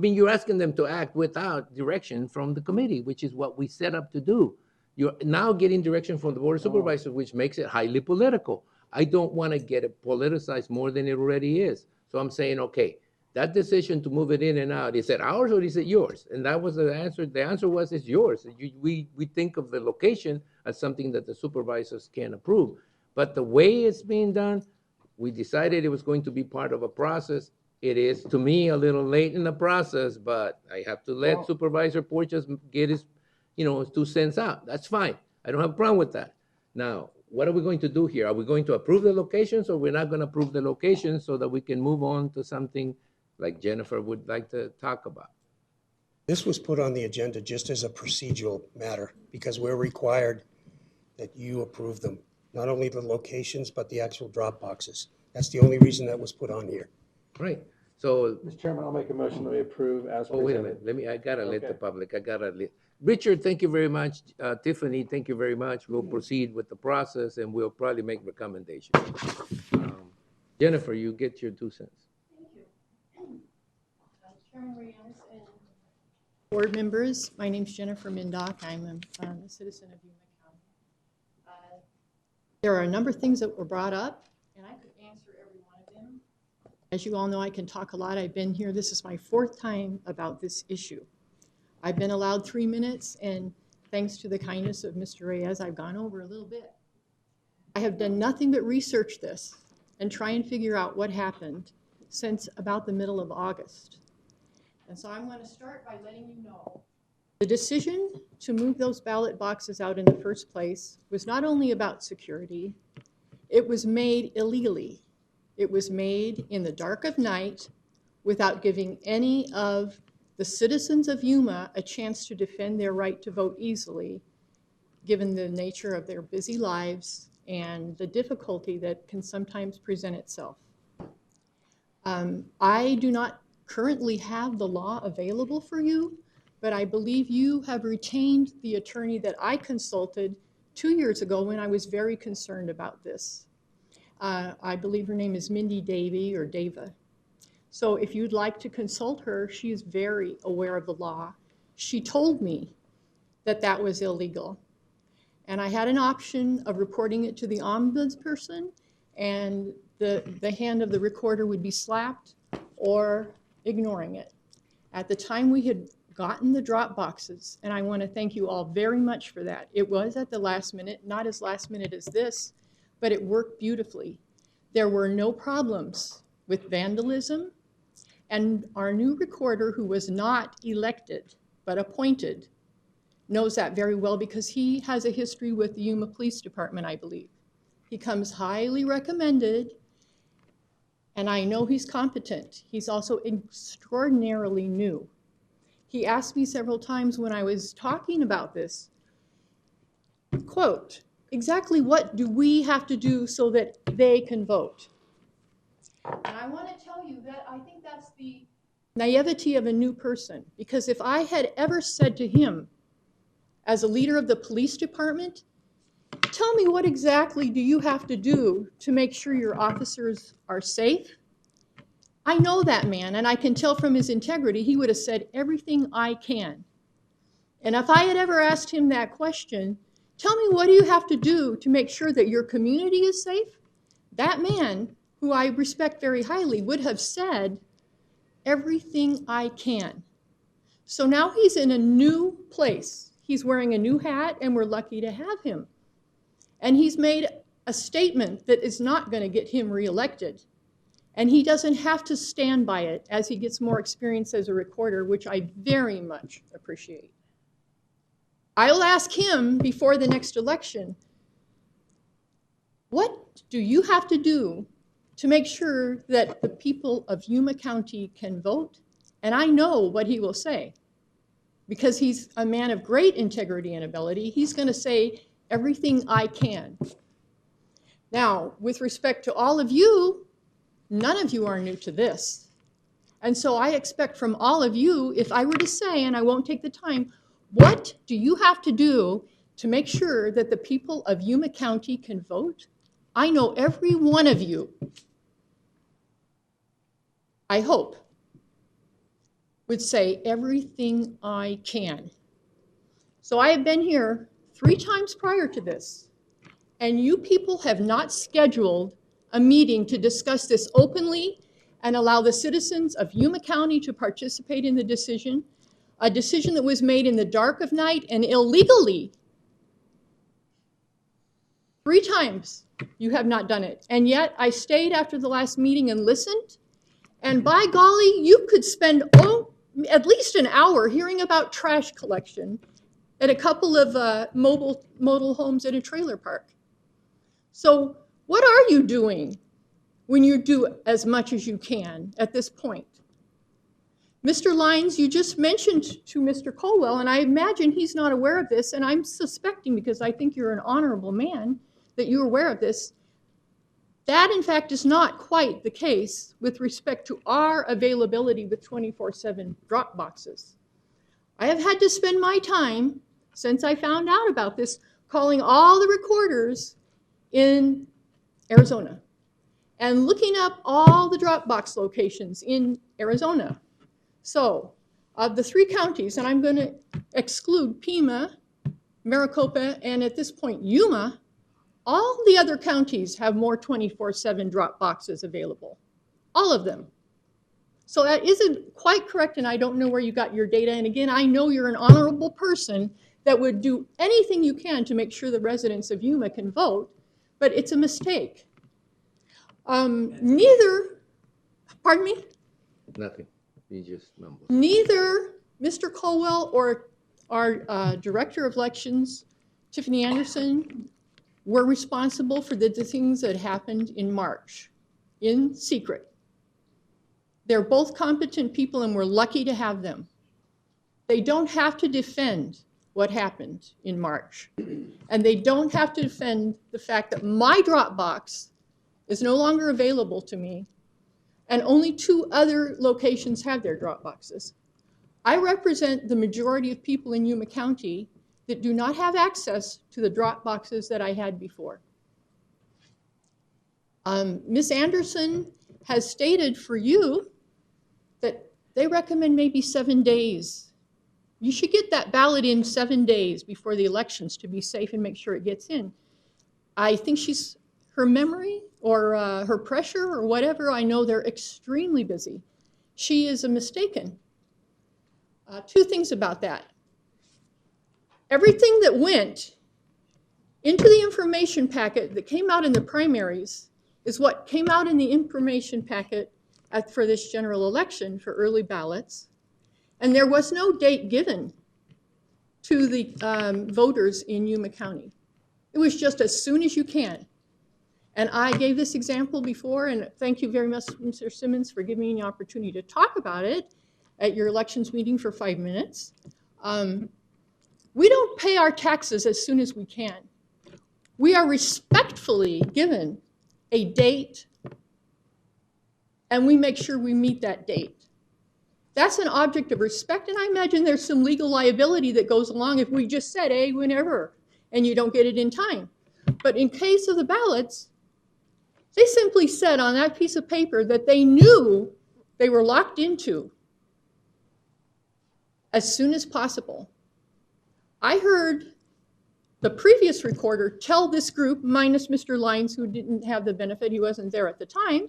Speaker 1: you're asking them to act without direction from the committee, which is what we set up to do. You're now getting direction from the Board of Supervisors, which makes it highly political. I don't want to get it politicized more than it already is. So I'm saying, okay, that decision to move it in and out, is it ours or is it yours? And that was the answer. The answer was, it's yours. We think of the location as something that the supervisors can approve. But the way it's being done, we decided it was going to be part of a process. It is, to me, a little late in the process, but I have to let Supervisor Porcias get his 2 cents out. That's fine. I don't have a problem with that. Now, what are we going to do here? Are we going to approve the locations, or we're not going to approve the locations so that we can move on to something like Jennifer would like to talk about?
Speaker 20: This was put on the agenda just as a procedural matter because we're required that you approve them, not only the locations, but the actual drop boxes. That's the only reason that was put on here.
Speaker 1: Right. So,
Speaker 19: Mr. Chairman, I'll make a motion that we approve as presented.
Speaker 1: oh, wait a minute. I gotta let the public. Richard, thank you very much. Tiffany, thank you very much. We'll proceed with the process and we'll probably make recommendations. Jennifer, you get your 2 cents.
Speaker 21: Board members, my name's Jennifer Mindock. I'm a citizen of Yuma County. There are a number of things that were brought up, and I could answer every one of them. As you all know, I can talk a lot. I've been here. This is my 4th time about this issue. I've been allowed 3 minutes, and thanks to the kindness of Mr. Reyes, I've gone over a little bit. I have done nothing but research this and try and figure out what happened since about the middle of August. And so I'm going to start by letting you know the decision to move those ballot boxes out in the first place was not only about security, it was made illegally. It was made in the dark of night without giving any of the citizens of Yuma a chance to defend their right to vote easily, given the nature of their busy lives and the difficulty that can sometimes present itself. I do not currently have the law available for you, but I believe you have retained the attorney that I consulted 2 years ago when I was very concerned about this. I believe her name is Mindy Davey or Dava. So if you'd like to consult her, she is very aware of the law. She told me that that was illegal. And I had an option of reporting it to the ombudsperson, and the hand of the recorder would be slapped, or ignoring it. At the time we had gotten the drop boxes, and I want to thank you all very much for that. It was at the last minute, not as last minute as this, but it worked beautifully. There were no problems with vandalism, and our new recorder, who was not elected but appointed, knows that very well because he has a history with the Yuma Police Department, I believe. He comes highly recommended, and I know he's competent. He's also extraordinarily new. He asked me several times when I was talking about this, quote, exactly what do we have to do so that they can vote? And I want to tell you that I think that's the naivety of a new person, because if I had ever said to him, as a leader of the police department, tell me what exactly do you have to do to make sure your officers are safe? I know that man, and I can tell from his integrity, he would have said everything I can. And if I had ever asked him that question, tell me what do you have to do to make sure that your community is safe? That man, who I respect very highly, would have said everything I can. So now he's in a new place. He's wearing a new hat, and we're lucky to have him. And he's made a statement that is not going to get him reelected. And he doesn't have to stand by it as he gets more experience as a recorder, which I very much appreciate. I'll ask him before the next election, what do you have to do to make sure that the people of Yuma County can vote? And I know what he will say, because he's a man of great integrity and ability. He's going to say everything I can. Now, with respect to all of you, none of you are new to this. And so I expect from all of you, if I were to say, and I won't take the time, what do you have to do to make sure that the people of Yuma County can vote? I know every one of you, I hope, would say everything I can. So I have been here 3 times prior to this, and you people have not scheduled a meeting to discuss this openly and allow the citizens of Yuma County to participate in the decision, a decision that was made in the dark of night and illegally. 3 times you have not done it. And yet I stayed after the last meeting and listened, and by golly, you could spend at least an hour hearing about trash collection at a couple of mobile homes at a trailer park. So what are you doing when you do as much as you can at this point? Mr. Lyons, you just mentioned to Mr. Colwell, and I imagine he's not aware of this, and I'm suspecting, because I think you're an honorable man, that you're aware of this. That, in fact, is not quite the case with respect to our availability with 24/7 drop boxes. I have had to spend my time, since I found out about this, calling all the recorders in Arizona and looking up all the drop box locations in Arizona. So Of the 3 counties, and I'm going to exclude Pima, Maricopa, and at this point, Yuma, all the other counties have more 24/7 drop boxes available. All of them. So that isn't quite correct, and I don't know where you got your data. And again, I know you're an honorable person that would do anything you can to make sure the residents of Yuma can vote, but it's a mistake. Neither, pardon me?
Speaker 1: Nothing. You just mumbled.
Speaker 21: Neither Mr. Colwell or our Director of Elections, Tiffany Anderson, were responsible for the things that happened in March in secret. They're both competent people and we're lucky to have them. They don't have to defend what happened in March. And they don't have to defend the fact that my drop box is no longer available to me and only 2 other locations have their drop boxes. I represent the majority of people in Yuma County that do not have access to the drop boxes that I had before. Ms. Anderson has stated for you that they recommend maybe 7 days. You should get that ballot in 7 days before the elections to be safe and make sure it gets in. I think her memory or her pressure or whatever, I know they're extremely busy. She is mistaken. 2 things about that. Everything that went into the information packet that came out in the primaries is what came out in the information packet for this general election for early ballots. And there was no date given to the voters in Yuma County. It was just as soon as you can. And I gave this example before, and thank you very much, Mr. Simmons, for giving me an opportunity to talk about it at your elections meeting for 5 minutes. We don't pay our taxes as soon as we can. We are respectfully given a date, and we make sure we meet that date. That's an object of respect, and I imagine there's some legal liability that goes along if we just said, hey, whenever, and you don't get it in time. But in case of the ballots, they simply said on that piece of paper that they knew they were locked into as soon as possible. I heard the previous recorder tell this group, minus Mr. Lyons, who didn't have the benefit, he wasn't there at the time,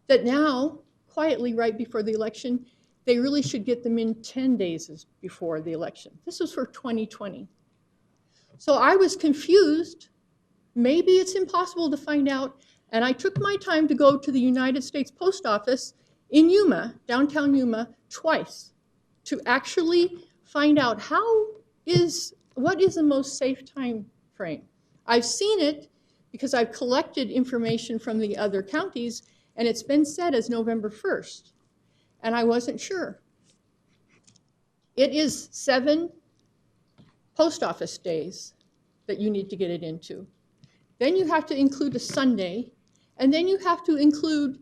Speaker 21: that now, quietly right before the election, they really should get them in 10 days before the election. This was for 2020. So I was confused. Maybe it's impossible to find out. And I took my time to go to the United States Post Office in Yuma, downtown Yuma, twice to actually find out what is the most safe time frame. I've seen it because I've collected information from the other counties, and it's been set as November 1st, and I wasn't sure. It is 7 post office days that you need to get it into. Then you have to include a Sunday, and then you have to include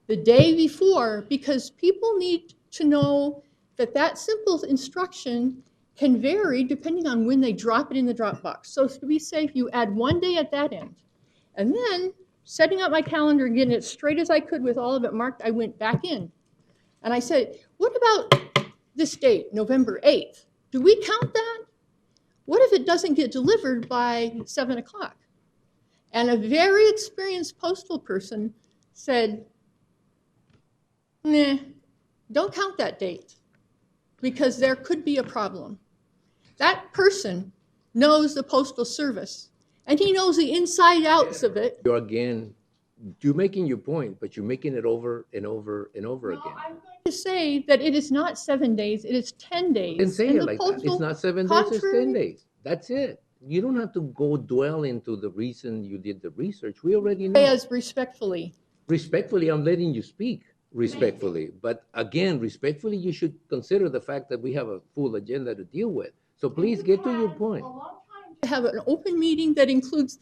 Speaker 21: the day before, because people need to know that that simple instruction can vary depending on when they drop it in the drop box. So to be safe, you add 1 day at that end. And then, setting up my calendar and getting it straight as I could with all of it marked, I went back in. And I said, what about this date, November 8th? Do we count that? What if it doesn't get delivered by 7 o'clock? And a very experienced postal person said, nah, don't count that date, because there could be a problem. That person knows the Postal Service, and he knows the inside outs of it.
Speaker 1: You're making your point, but you're making it over and over and over again.
Speaker 21: I'm going to say that it is not 7 days, it is 10 days.
Speaker 1: Then say it like that. It's not 7 days, it's 10 days. That's it. You don't have to go dwell into the reason you did the research. We already know.
Speaker 21: As respectfully.
Speaker 1: Respectfully, I'm letting you speak respectfully. But again, respectfully, you should consider the fact that we have a full agenda to deal with. So please get to your point.
Speaker 21: To have an open meeting that includes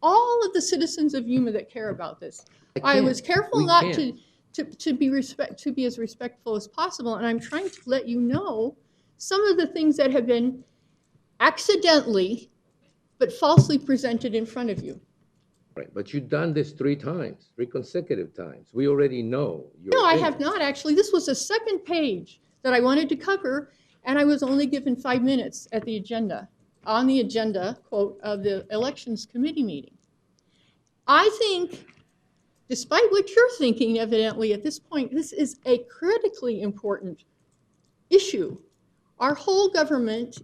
Speaker 21: all of the citizens of Yuma that care about this. I was careful not to be as respectful as possible, and I'm trying to let you know some of the things that have been accidentally but falsely presented in front of you.
Speaker 1: Right, but you've done this 3 times, 3 consecutive times. We already know.
Speaker 21: No, I have not actually. This was the second page that I wanted to cover, and I was only given 5 minutes at the agenda, on the agenda, quote, of the Elections Committee meeting. I think, despite what you're thinking, evidently, at this point, this is a critically important issue. Our whole government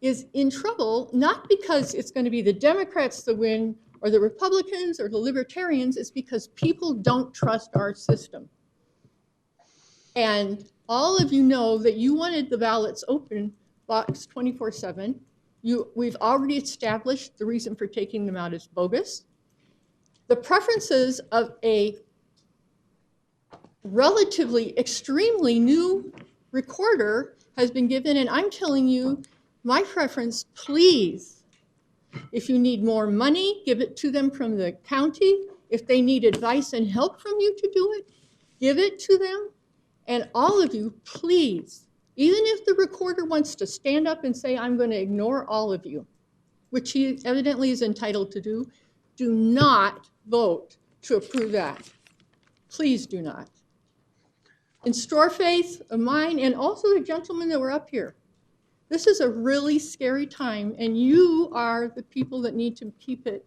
Speaker 21: is in trouble, not because it's going to be the Democrats that win, or the Republicans, or the Libertarians. It's because people don't trust our system. And all of you know that you wanted the ballots open box 24/7. We've already established the reason for taking them out is bogus. The preferences of a relatively extremely new recorder has been given, and I'm telling you, my preference, please, if you need more money, give it to them from the county. If they need advice and help from you to do it, give it to them. And all of you, please, even if the recorder wants to stand up and say, I'm going to ignore all of you, which he evidently is entitled to do not vote to approve that. Please do not. In store faith of mine, and also the gentlemen that were up here, this is a really scary time, and you are the people that need to keep it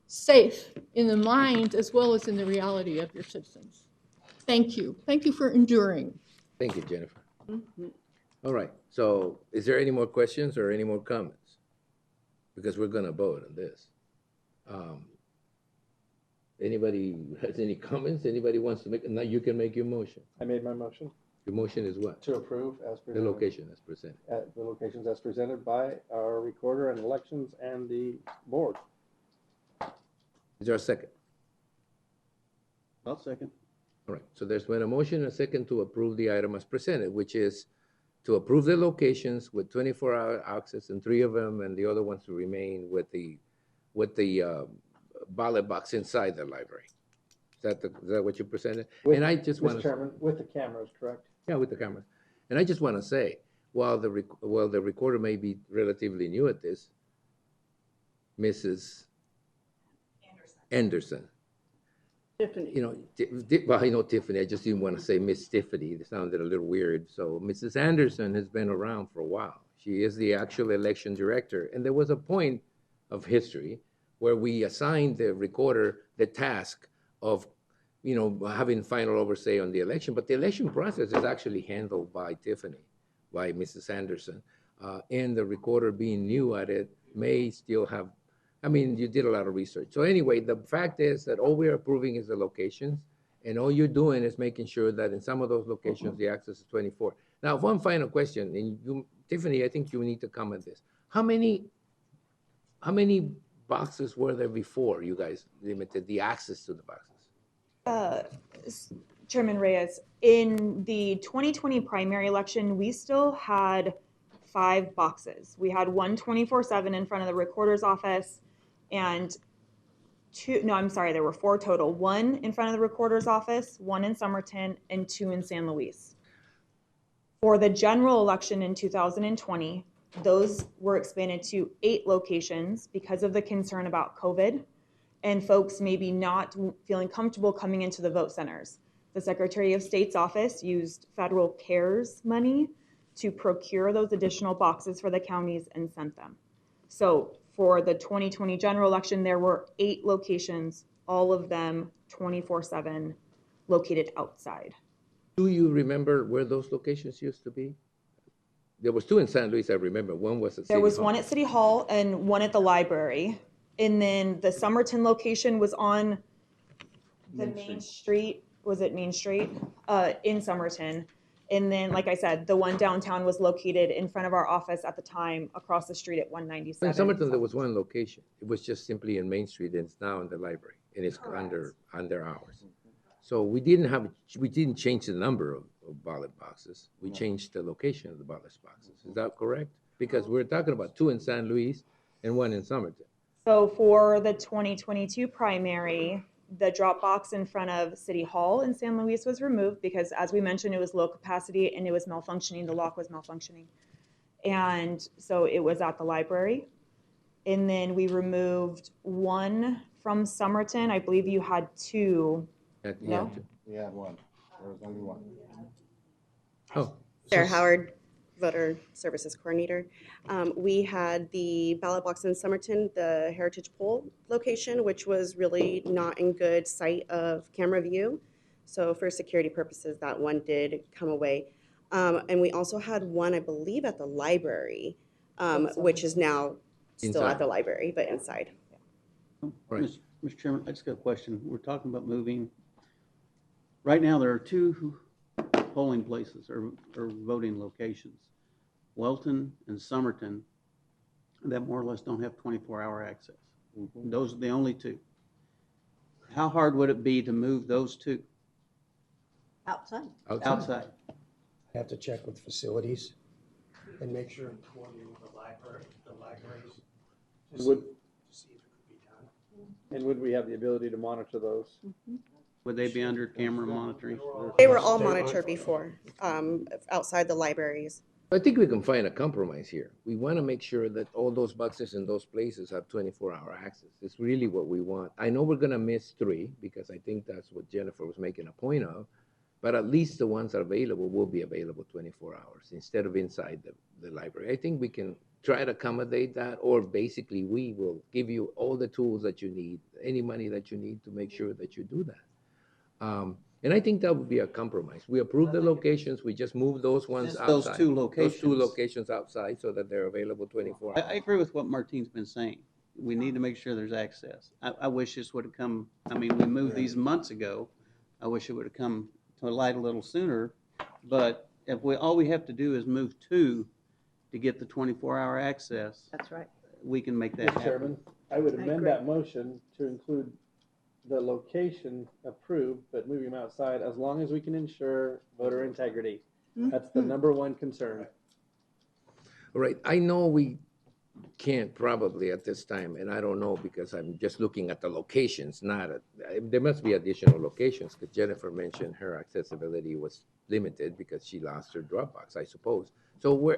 Speaker 21: safe in the mind as well as in the reality of your citizens. Thank you. Thank you for enduring.
Speaker 1: Thank you, Jennifer. All right, so is there any more questions or any more comments? Because we're gonna vote on this. Anybody has any comments? Anybody wants to make, now you can make your motion.
Speaker 19: I made my motion
Speaker 1: Your motion is what?
Speaker 19: to approve as
Speaker 1: The
Speaker 19: presented.
Speaker 1: location as presented.
Speaker 19: At the locations as presented by our recorder and elections and the board.
Speaker 1: Is there a second?
Speaker 10: I'll second.
Speaker 1: All right, so there's been a motion and a second to approve the item as presented, which is to approve the locations with 24-hour access and 3 of them, and the other ones to remain with the ballot box inside the library. Is that what you presented?
Speaker 19: With-
Speaker 1: And I just want
Speaker 19: Mr.
Speaker 1: to,
Speaker 19: Chairman, with the cameras, correct?
Speaker 1: yeah, with the camera. And I just want to say, while the recorder may be relatively new at this, Mrs. Anderson.
Speaker 6: Tiffany.
Speaker 1: You know, well, I know Tiffany, I just didn't want to say Miss Tiffany. It sounded a little weird. So Mrs. Anderson has been around for a while. She is the actual election director. And there was a point of history where we assigned the recorder the task of, you know, having final oversight on the election. But the election process is actually handled by Tiffany, by Mrs. Anderson. And the recorder being new at it may still have, I mean, you did a lot of research. So anyway, the fact is that all we're approving is the locations, and all you're doing is making sure that in some of those locations, the access is 24. Now, one final question, and you, Tiffany, I think you need to comment this. How many boxes were there before you guys limited the access to the boxes?
Speaker 16: Chairman Reyes, in the 2020 primary election, we still had 5 boxes. We had one 24/7 in front of the recorder's office, and there were 4 total. 1 in front of the recorder's office, 1 in Somerton, and 2 in San Luis. For the general election in 2020, those were expanded to 8 locations because of the concern about COVID and folks maybe not feeling comfortable coming into the vote centers. The Secretary of State's office used federal CARES money to procure those additional boxes for the counties and sent them. So for the 2020 general election, there were 8 locations, all of them 24/7, located outside.
Speaker 1: Do you remember where those locations used to be? There was 2 in San Luis, I remember. One was at City
Speaker 16: There was
Speaker 1: Hall.
Speaker 16: one at City Hall and one at the library. And then the Somerton location was on the main street. Was it Main Street? In Somerton. And then, like I said, the one downtown was located in front of our office at the time, across the street at 197.
Speaker 1: In Somerton, there was one location. It was just simply in Main Street, and it's now in the library, and it's under ours. So we didn't change the number of ballot boxes. We changed the location of the ballot boxes. Is that correct? Because we're talking about 2 in San Luis and 1 in Somerton.
Speaker 16: So for the 2022 primary, the drop box in front of City Hall in San Luis was removed because, as we mentioned, it was low capacity and it was malfunctioning. The lock was malfunctioning. And so it was at the library. And then we removed 1 from Somerton. I believe you had 2. No?
Speaker 18: We had 1. There was only 1.
Speaker 1: Oh,
Speaker 7: Sarah Howard, Voter Services Coordinator. We had the ballot box in Somerton, the Heritage Pole location, which was really not in good sight of camera view. So for security purposes, that one did come away. And we also had one, I believe, at the library, which is now still
Speaker 1: Inside.
Speaker 7: at the library, but inside.
Speaker 1: Right.
Speaker 2: Mr. Chairman, I just got a question. We're talking about moving. Right now, there are two polling places or voting locations, Welton and Somerton, that more or less don't have 24-hour access. Those are the only two. How hard would it be to move those two
Speaker 6: Outside.
Speaker 2: outside?
Speaker 20: I have to check with facilities and make sure and coordinate with the libraries. to
Speaker 19: Would-
Speaker 20: see if it could be done.
Speaker 19: And would we have the ability to monitor those?
Speaker 2: Would they be under camera monitoring?
Speaker 7: They were all monitored before, outside the libraries.
Speaker 1: I think we can find a compromise here. We want to make sure that all those boxes in those places have 24-hour access. It's really what we want. I know we're going to miss 3 because I think that's what Jennifer was making a point of, but at least the ones that are available will be available 24 hours instead of inside the library. I think we can try to accommodate that, or basically we will give you all the tools that you need, any money that you need to make sure that you do that. And I think that would be a compromise. We approve the locations, we just move those ones
Speaker 2: Just
Speaker 1: outside.
Speaker 2: those two locations.
Speaker 1: Those 2 locations outside so that they're available 24 hours.
Speaker 2: I agree with what Martine's been saying. We need to make sure there's access. I wish this would have come, I mean, we moved these months ago. I wish it would have come to light a little sooner. But if all we have to do is move 2 to get the 24-hour access,
Speaker 6: That's right.
Speaker 2: we can make that
Speaker 19: Mr.
Speaker 2: happen.
Speaker 19: Chairman, I would
Speaker 6: I
Speaker 19: amend
Speaker 6: agree.
Speaker 19: that motion to include the location approved, but moving them outside, as long as we can ensure voter integrity. That's the number one concern.
Speaker 1: All right, I know we can't probably at this time, and I don't know because I'm just looking at the locations, not at, there must be additional locations, because Jennifer mentioned her accessibility was limited because she lost her Dropbox, I suppose. So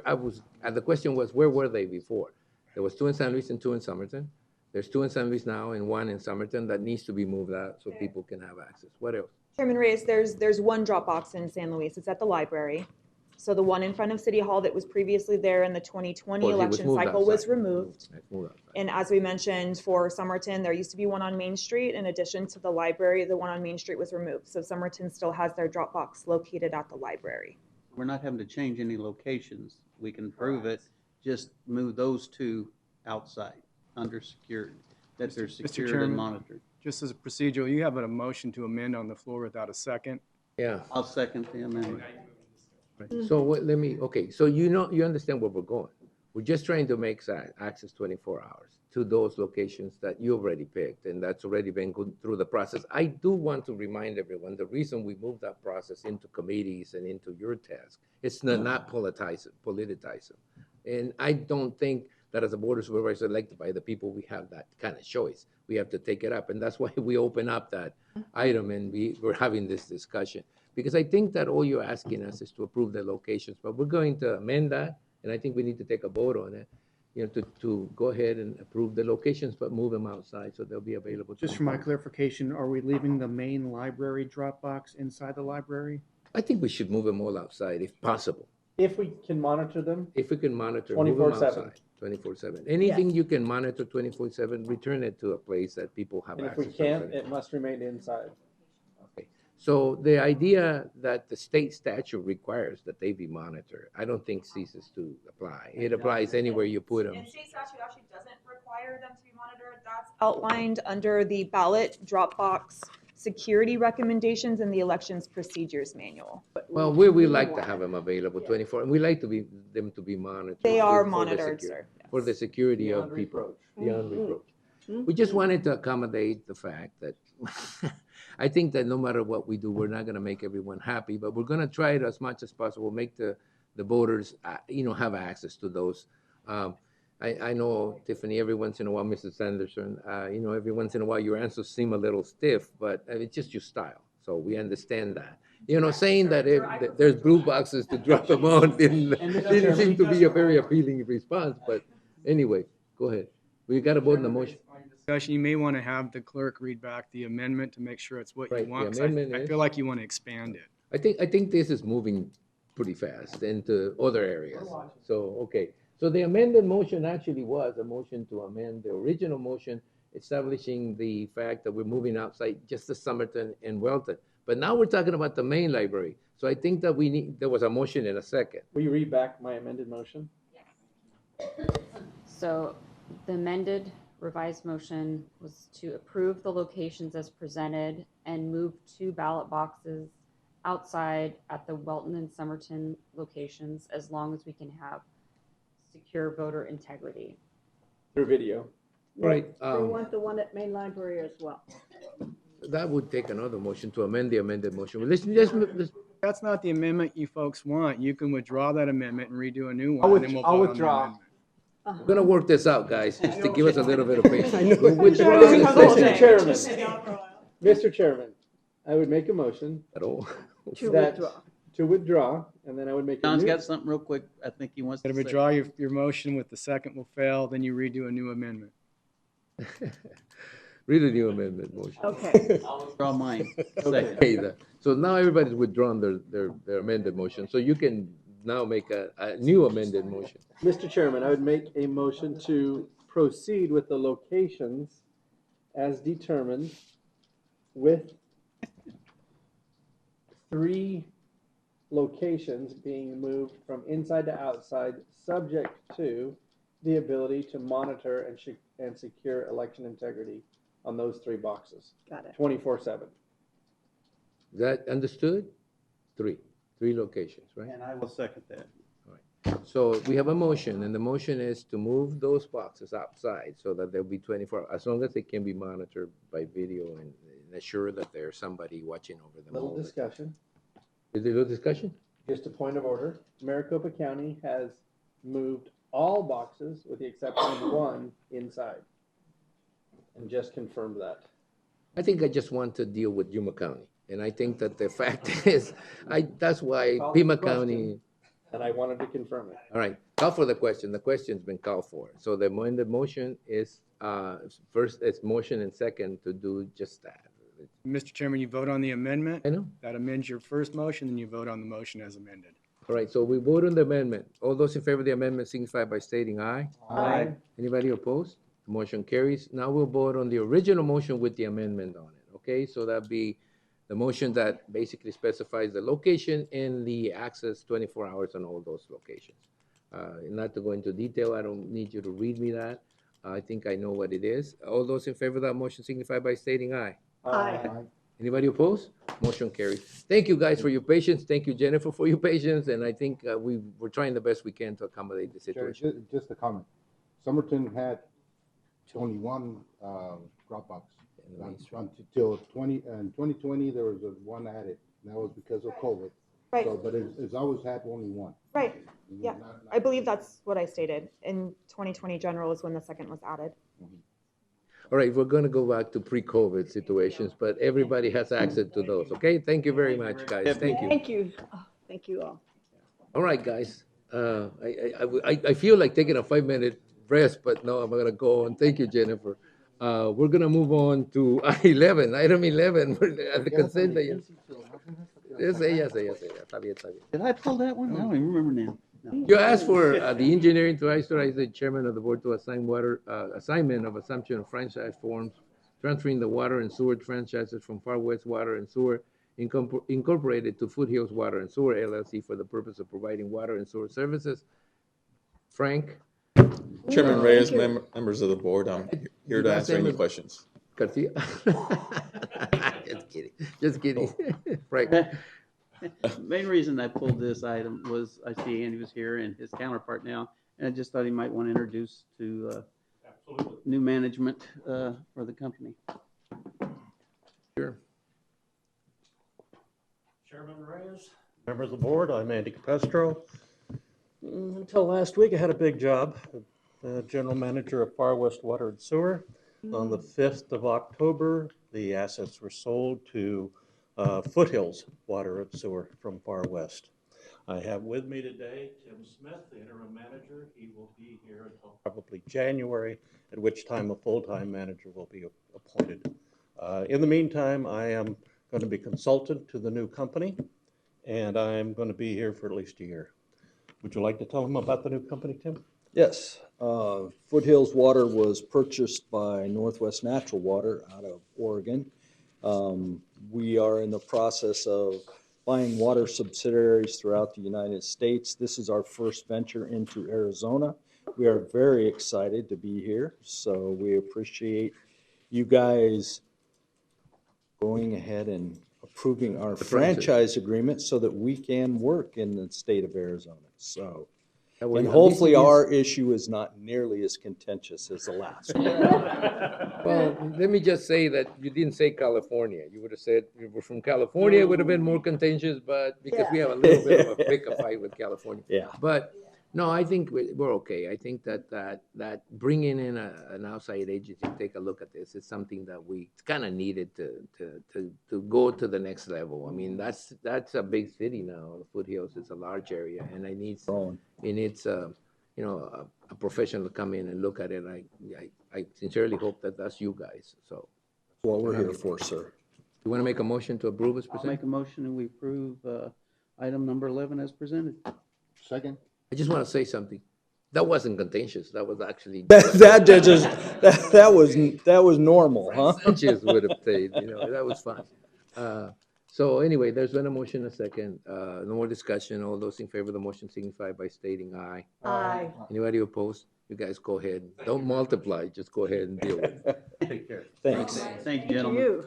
Speaker 1: the question was, where were they before? There was 2 in San Luis and 2 in Somerton. There's 2 in San Luis now and 1 in Somerton that needs to be moved out so people can have access. What else?
Speaker 16: Chairman Reyes, there's one Dropbox in San Luis. It's at the library. So the one in front of City Hall that was previously there in the 2020
Speaker 1: Well, it was
Speaker 16: election
Speaker 1: moved
Speaker 16: cycle was
Speaker 1: outside.
Speaker 16: removed.
Speaker 1: It's moved outside.
Speaker 16: And as we mentioned, for Somerton, there used to be one on Main Street. In addition to the library, the one on Main Street was removed. So Somerton still has their Dropbox located at the library.
Speaker 2: We're not having to change any locations. We can prove it, just move those 2 outside, under security, that they're
Speaker 5: Mr.
Speaker 2: secured and
Speaker 5: Chairman,
Speaker 2: monitored.
Speaker 5: Just as a procedural, you have a motion to amend on the floor without a second.
Speaker 1: Yeah.
Speaker 2: I'll second the amendment.
Speaker 1: Right. So okay, so you understand where we're going. We're just trying to make access 24 hours to those locations that you already picked, and that's already been going through the process. I do want to remind everyone, the reason we moved that process into committees and into your task, it's not politicizing. And I don't think that as a board of supervisors elected by the people, we have that kind of choice. We have to take it up, and that's why we open up that item and we're having this discussion. Because I think that all you're asking us is to approve the locations, but we're going to amend that, and I think we need to take a vote on it, to go ahead and approve the locations, but move them outside so they'll be available.
Speaker 22: Just for my clarification, are we leaving the main library Dropbox inside the library?
Speaker 1: I think we should move them all outside if possible.
Speaker 19: If we can monitor them.
Speaker 1: If we can monitor, move them
Speaker 19: 24/7.
Speaker 1: outside, 24/7. Anything you can monitor 24/7, return it to a place that people have
Speaker 19: And if
Speaker 1: access
Speaker 19: we
Speaker 1: to.
Speaker 19: can't, it must remain inside.
Speaker 1: So the idea that the state statute requires that they be monitored, I don't think ceases to apply. It applies anywhere you put them.
Speaker 16: And state statute actually doesn't require them to be monitored. That's outlined under the ballot Dropbox security recommendations in the elections procedures manual.
Speaker 1: Well, we like to have them available 24, and we like them to be monitored.
Speaker 16: They are
Speaker 1: for the
Speaker 16: monitored,
Speaker 1: security-
Speaker 16: sir.
Speaker 1: For the security
Speaker 19: Beyond
Speaker 1: of people.
Speaker 19: reproach.
Speaker 1: Beyond reproach. We just wanted to accommodate the fact that I think that no matter what we do, we're not going to make everyone happy, but we're going to try to, as much as possible, make the voters, have access to those. I know, Tiffany, every once in a while, Mrs. Sanderson, every once in a while your answers seem a little stiff, but it's just your style. So we understand that. Saying that if there's blue boxes to drop them on didn't seem to be a very appealing response, but anyway, go ahead. We got to vote on the motion.
Speaker 5: Discussion, you may want to have the clerk read back the amendment to make sure it's what
Speaker 1: Right,
Speaker 5: you
Speaker 1: the
Speaker 5: want. 'Cause
Speaker 1: amendment
Speaker 5: I
Speaker 1: is-
Speaker 5: feel like you want to expand it.
Speaker 1: I think this is moving pretty fast into other areas. So, okay. So the amended motion actually was a motion to amend the original motion establishing the fact that we're moving outside just to Somerton and Welton. But now we're talking about the main library. So I think that there was a motion in a second.
Speaker 19: Will you read back my amended motion?
Speaker 4: So the amended revised motion was to approve the locations as presented and move 2 ballot boxes outside at the Welton and Somerton locations as long as we can have secure voter integrity.
Speaker 19: Through video.
Speaker 1: Right.
Speaker 6: We want the one at main library as well.
Speaker 1: That would take another motion to amend the amended motion. Well, let's
Speaker 22: That's not the amendment you folks want. You can withdraw that amendment and redo a new one. and then we'll
Speaker 19: I'll
Speaker 22: vote on the
Speaker 19: withdraw.
Speaker 22: amendment.
Speaker 1: We're gonna work this out, guys, just to give us a little bit of patience.
Speaker 22: I know.
Speaker 1: We'll withdraw
Speaker 19: Mr. Chairman,
Speaker 1: this.
Speaker 19: Mr. Chairman, I would make a motion
Speaker 1: At all.
Speaker 19: to withdraw, and then I would make a
Speaker 2: John's
Speaker 19: new.
Speaker 2: got something real quick I think he wants to
Speaker 22: Gotta
Speaker 2: say.
Speaker 22: withdraw your motion with the second will fail, then you redo a new amendment.
Speaker 1: Read the new amendment motion.
Speaker 6: Okay.
Speaker 2: I'll withdraw mine.
Speaker 1: Okay, so now everybody's withdrawn their amended motion, so you can now make a new amended motion.
Speaker 19: Mr. Chairman, I would make a motion to proceed with the locations as determined with 3 locations being moved from inside to outside, subject to the ability to monitor and secure election integrity on those 3 boxes.
Speaker 6: Got it.
Speaker 19: 24/7.
Speaker 1: Is that understood? 3 locations, right?
Speaker 2: And I will second that.
Speaker 1: So we have a motion, and the motion is to move those boxes outside so that they'll be 24, as long as they can be monitored by video and assure that there's somebody watching over them.
Speaker 19: Little discussion.
Speaker 1: Is there a little discussion?
Speaker 19: Just a point of order. Maricopa County has moved all boxes with the exception of 1 inside. And just confirmed that.
Speaker 1: I think I just want to deal with Yuma County, and I think that the fact is, that's why Pima County.
Speaker 19: And I wanted to confirm it.
Speaker 1: All right, call for the question. The question's been called for. So the amended motion is, first, it's motion and second to do just that.
Speaker 22: Mr. Chairman, you vote on the amendment.
Speaker 1: I know.
Speaker 22: That amends your first motion, then you vote on the motion as amended.
Speaker 1: All right, so we vote on the amendment. All those in favor of the amendment signify by stating aye.
Speaker 19: Aye.
Speaker 1: Anybody opposed? The motion carries. Now we'll vote on the original motion with the amendment on it, okay? So that'd be the motion that basically specifies the location and the access 24 hours on all those locations. Not to go into detail, I don't need you to read me that. I think I know what it is. All those in favor of that motion signify by stating aye.
Speaker 6: Aye.
Speaker 1: Anybody opposed? Motion carries. Thank you guys for your patience. Thank you, Jennifer, for your patience. And I think we're trying the best we can to accommodate the situation.
Speaker 18: Just a comment. Somerton had only 1 Dropbox. Until 2020, there was 1 added. And that was because of COVID.
Speaker 16: Right.
Speaker 18: So, but it's always had only 1.
Speaker 16: Right, yeah. I believe that's what I stated. In 2020 general is when the second was added.
Speaker 1: All right, we're going to go back to pre-COVID situations, but everybody has access to those, okay? Thank you very much, guys. Thank you.
Speaker 6: Thank you. Oh, thank you all.
Speaker 1: All right, guys. I feel like taking a 5-minute rest, but no, I'm going to go on. Thank you, Jennifer. We're going to move on to item 11, at the consent. Yes. Está bien.
Speaker 2: Did I pull that one? I don't even remember now. No.
Speaker 1: You asked for the engineering to authorize the chairman of the board to assign assignment of assumption of franchise forms, transferring the water and sewer franchises from Far West Water and Sewer Incorporated to Foothills Water and Sewer LLC for the purpose of providing water and sewer services. Frank?
Speaker 8: Chairman Reyes, members of the board, I'm here to answer any questions.
Speaker 1: Garcia? Just kidding. Frank?
Speaker 2: Main reason I pulled this item was I see Andy was here and his counterpart now, and I just thought he might want to introduce to new management for the company.
Speaker 1: Sure.
Speaker 23: Chairman Reyes, members of the board, I'm Andy Capestro. Until last week, I had a big job, general manager of Far West Water and Sewer. On the 5th of October, the assets were sold to Foothills Water and Sewer from Far West. I have with me today Tim Smith, the interim manager. He will be here until probably January, at which time a full-time manager will be appointed. In the meantime, I am going to be consultant to the new company, and I'm going to be here for at least a year. Would you like to tell them about the new company, Tim?
Speaker 3: Yes, Foothills Water was purchased by Northwest Natural Water out of Oregon. We are in the process of buying water subsidiaries throughout the United States. This is our first venture into Arizona. We are very excited to be here, so we appreciate you guys going ahead and approving our franchise agreement so that we can work in the state of Arizona. So, and hopefully our issue is not nearly as contentious as the last one.
Speaker 1: Well, let me just say that you didn't say California. You would have said you were from California. It would have been more contentious, but because we have a little bit of a pick a fight with California.
Speaker 3: Yeah.
Speaker 1: But no, I think we're okay. I think that bringing in an outside agency to take a look at this is something that we kind of needed to go to the next level. I mean, that's a big city now. Foothills is a large area, and it needs you know, a professional to come in and look at it. I sincerely hope that that's you guys. So
Speaker 3: that's what we're here for, sir.
Speaker 1: You want to make a motion to approve as
Speaker 2: I'll
Speaker 1: presented?
Speaker 2: make a motion and we approve item number 11 as presented.
Speaker 18: Second.
Speaker 1: I just want to say something. That wasn't contentious. That was actually
Speaker 3: that was normal, huh?
Speaker 1: Sanchez would have played. You know, that was fun. So anyway, there's been a motion, a second. No more discussion. All those in favor of the motion signify by stating aye.
Speaker 6: Aye.
Speaker 1: Anybody opposed? You guys go ahead. Don't multiply. Just go ahead and deal with it.
Speaker 2: Take care.
Speaker 3: Thanks.
Speaker 2: Thank you, gentlemen.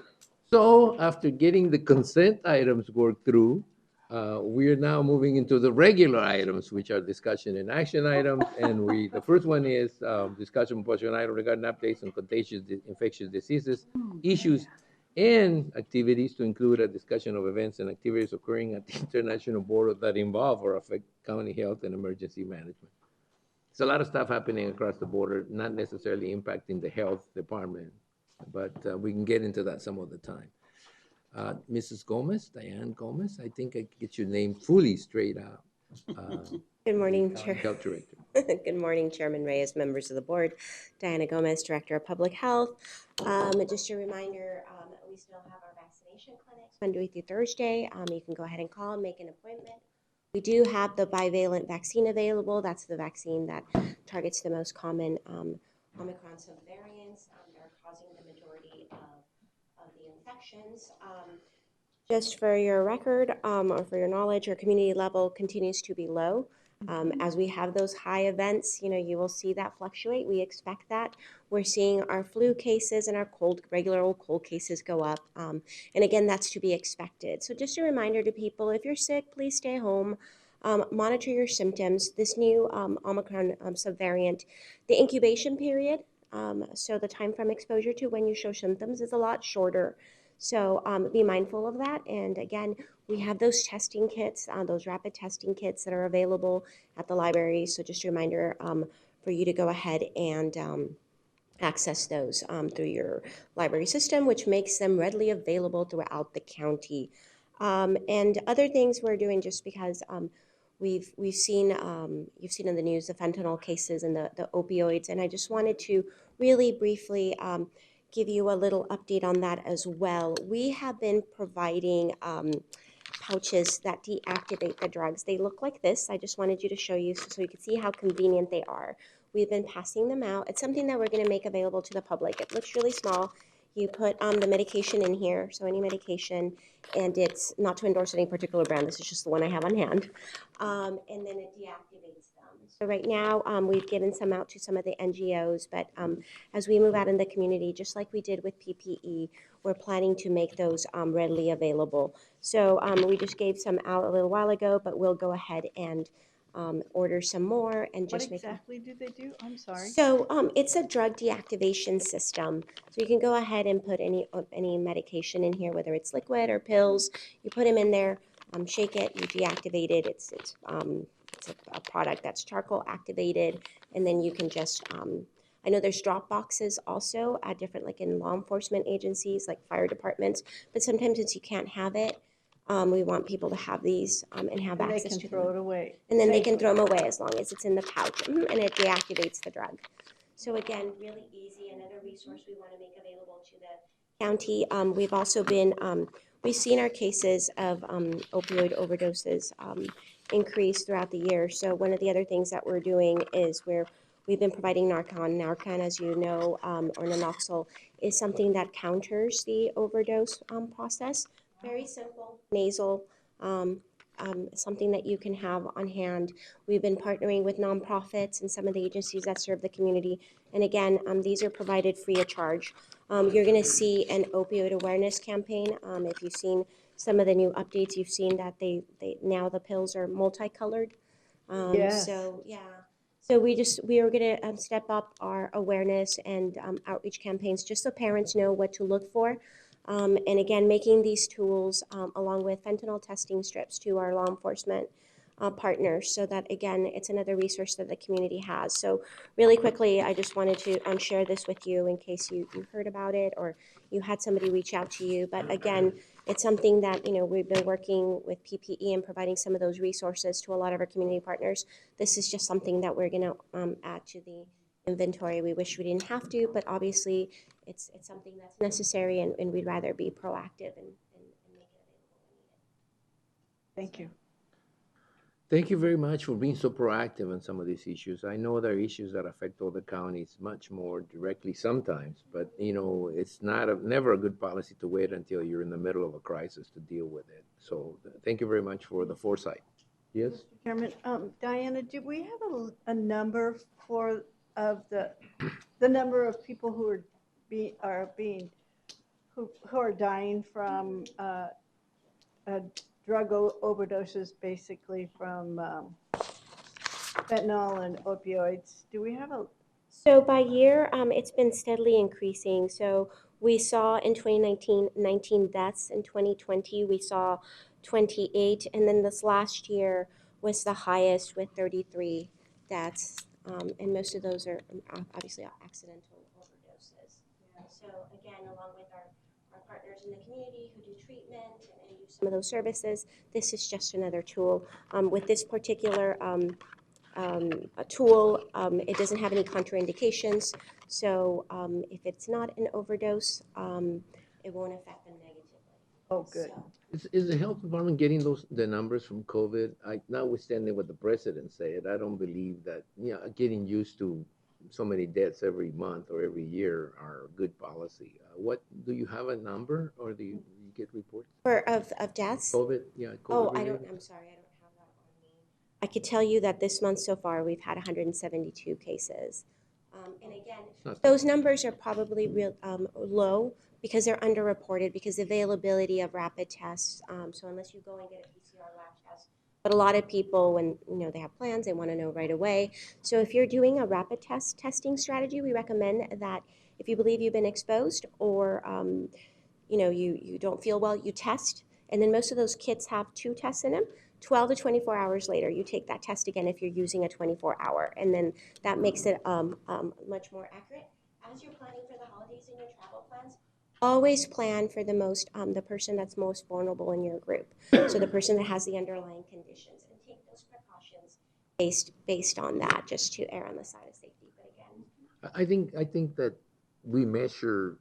Speaker 1: So after getting the consent items worked through, we are now moving into the regular items, which are discussion and action items. And the first one is discussion and possible item regarding updates on contagious infectious diseases, issues, and activities to include a discussion of events and activities occurring at the international border that involve or affect county health and emergency management. There's a lot of stuff happening across the border, not necessarily impacting the health department, but we can get into that some other time. Mrs. Gomez, Diane Gomez, I think I can get your name fully straight out.
Speaker 11: Good morning, Chair.
Speaker 1: Health Director.
Speaker 11: Good morning, Chairman Reyes, members of the board. Diana Gomez, Director of Public Health. Just a reminder, we still have our vaccination clinics Monday through Thursday. You can go ahead and call and make an appointment. We do have the bivalent vaccine available. That's the vaccine that targets the most common Omicron subvariants that are causing the majority of the infections. Just for your record, or for your knowledge, our community level continues to be low. As we have those high events, you know, you will see that fluctuate. We expect that. We're seeing our flu cases and our regular old cold cases go up. And again, that's to be expected. So just a reminder to people, if you're sick, please stay home. Monitor your symptoms. This new Omicron subvariant, the incubation period, so the time from exposure to when you show symptoms is a lot shorter. So be mindful of that. And again, we have those testing kits, those rapid testing kits that are available at the library. So just a reminder for you to go ahead and access those through your library system, which makes them readily available throughout the county. And other things we're doing just because we've seen, you've seen in the news the fentanyl cases and the opioids. And I just wanted to really briefly give you a little update on that as well. We have been providing pouches that deactivate the drugs. They look like this. I just wanted you to show you so you can see how convenient they are. We've been passing them out. It's something that we're going to make available to the public. It looks really small. You put the medication in here, so any medication, and it's not to endorse any particular brand. This is just the one I have on hand. And then it deactivates them. So right now, we've given some out to some of the NGOs, but as we move out in the community, just like we did with PPE, we're planning to make those readily available. So we just gave some out a little while ago, but we'll go ahead and order some more and just
Speaker 6: What exactly do they do? I'm sorry.
Speaker 11: So it's a drug deactivation system. So you can go ahead and put any medication in here, whether it's liquid or pills. You put them in there, shake it, you deactivate it. It's a product that's charcoal activated, and then you can just I know there's drop boxes also at different, like in law enforcement agencies, like fire departments. But sometimes since you can't have it, we want people to have these and have
Speaker 6: And
Speaker 11: access
Speaker 6: they can
Speaker 11: to
Speaker 6: throw
Speaker 11: them.
Speaker 6: it away.
Speaker 11: And then they can
Speaker 6: safely.
Speaker 11: throw them away as long as it's in the pouch, and it deactivates the drug. So again, really easy. Another resource we want to make available to the county. We've also been we've seen our cases of opioid overdoses increase throughout the year. So one of the other things that we're doing is we've been providing Narcan. Narcan, as you know, or naloxone, is something that counters the overdose process. Very simple, nasal, something that you can have on hand. We've been partnering with nonprofits and some of the agencies that serve the community. And again, these are provided free of charge. You're going to see an opioid awareness campaign. If you've seen some of the new updates, you've seen that they now the pills are multicolored.
Speaker 6: Yes.
Speaker 11: So yeah. So we are going to step up our awareness and outreach campaigns just so parents know what to look for. And again, making these tools along with fentanyl testing strips to our law enforcement partners so that, again, it's another resource that the community has. So really quickly, I just wanted to share this with you in case you heard about it or you had somebody reach out to you. But again, it's something that, we've been working with PPE and providing some of those resources to a lot of our community partners. This is just something that we're going to add to the inventory. We wish we didn't have to, but obviously it's something that's necessary, and we'd rather be proactive and make it available when needed.
Speaker 6: Thank you.
Speaker 1: Thank you very much for being so proactive on some of these issues. I know there are issues that affect all the counties much more directly sometimes, but it's never a good policy to wait until you're in the middle of a crisis to deal with it. So thank you very much for the foresight. Yes?
Speaker 6: Mr. Chairman, Diana, do we have a number of the number of people who are dying from drug overdoses, basically from fentanyl and opioids? Do we have a?
Speaker 11: So by year, it's been steadily increasing. So we saw in 2019, 19 deaths. In 2020, we saw 28. And then this last year was the highest with 33 deaths. And most of those are obviously accidental overdoses. So again, along with our partners in the community who do treatment and use some of those services, this is just another tool. With this particular tool, it doesn't have any contraindications. So if it's not an overdose, it won't affect them negatively.
Speaker 6: Oh, good.
Speaker 1: Is the health department getting the numbers from COVID? Notwithstanding what the president said, I don't believe that getting used to so many deaths every month or every year are good policy. What do you have a number, or do you get reports
Speaker 11: Of deaths?
Speaker 1: COVID, yeah. COVID
Speaker 11: I'm sorry, I
Speaker 1: related?
Speaker 11: don't have that on me. I could tell you that this month so far, we've had 172 cases. And again, those numbers are probably low because they're underreported because the availability of rapid tests. So unless you go and get a PCR lab test, but a lot of people, when they have plans, they want to know right away. So if you're doing a rapid testing strategy, we recommend that if you believe you've been exposed or you don't feel well, you test. And then most of those kits have 2 tests in them. 12 to 24 hours later, you take that test again if you're using a 24-hour, and then that makes it much more accurate. As you're planning for the holidays in your travel plans, always plan for the person that's most vulnerable in your group. So the person that has the underlying conditions, and take those precautions based on that, just to err on the side of safety. But again,
Speaker 1: I think that we measure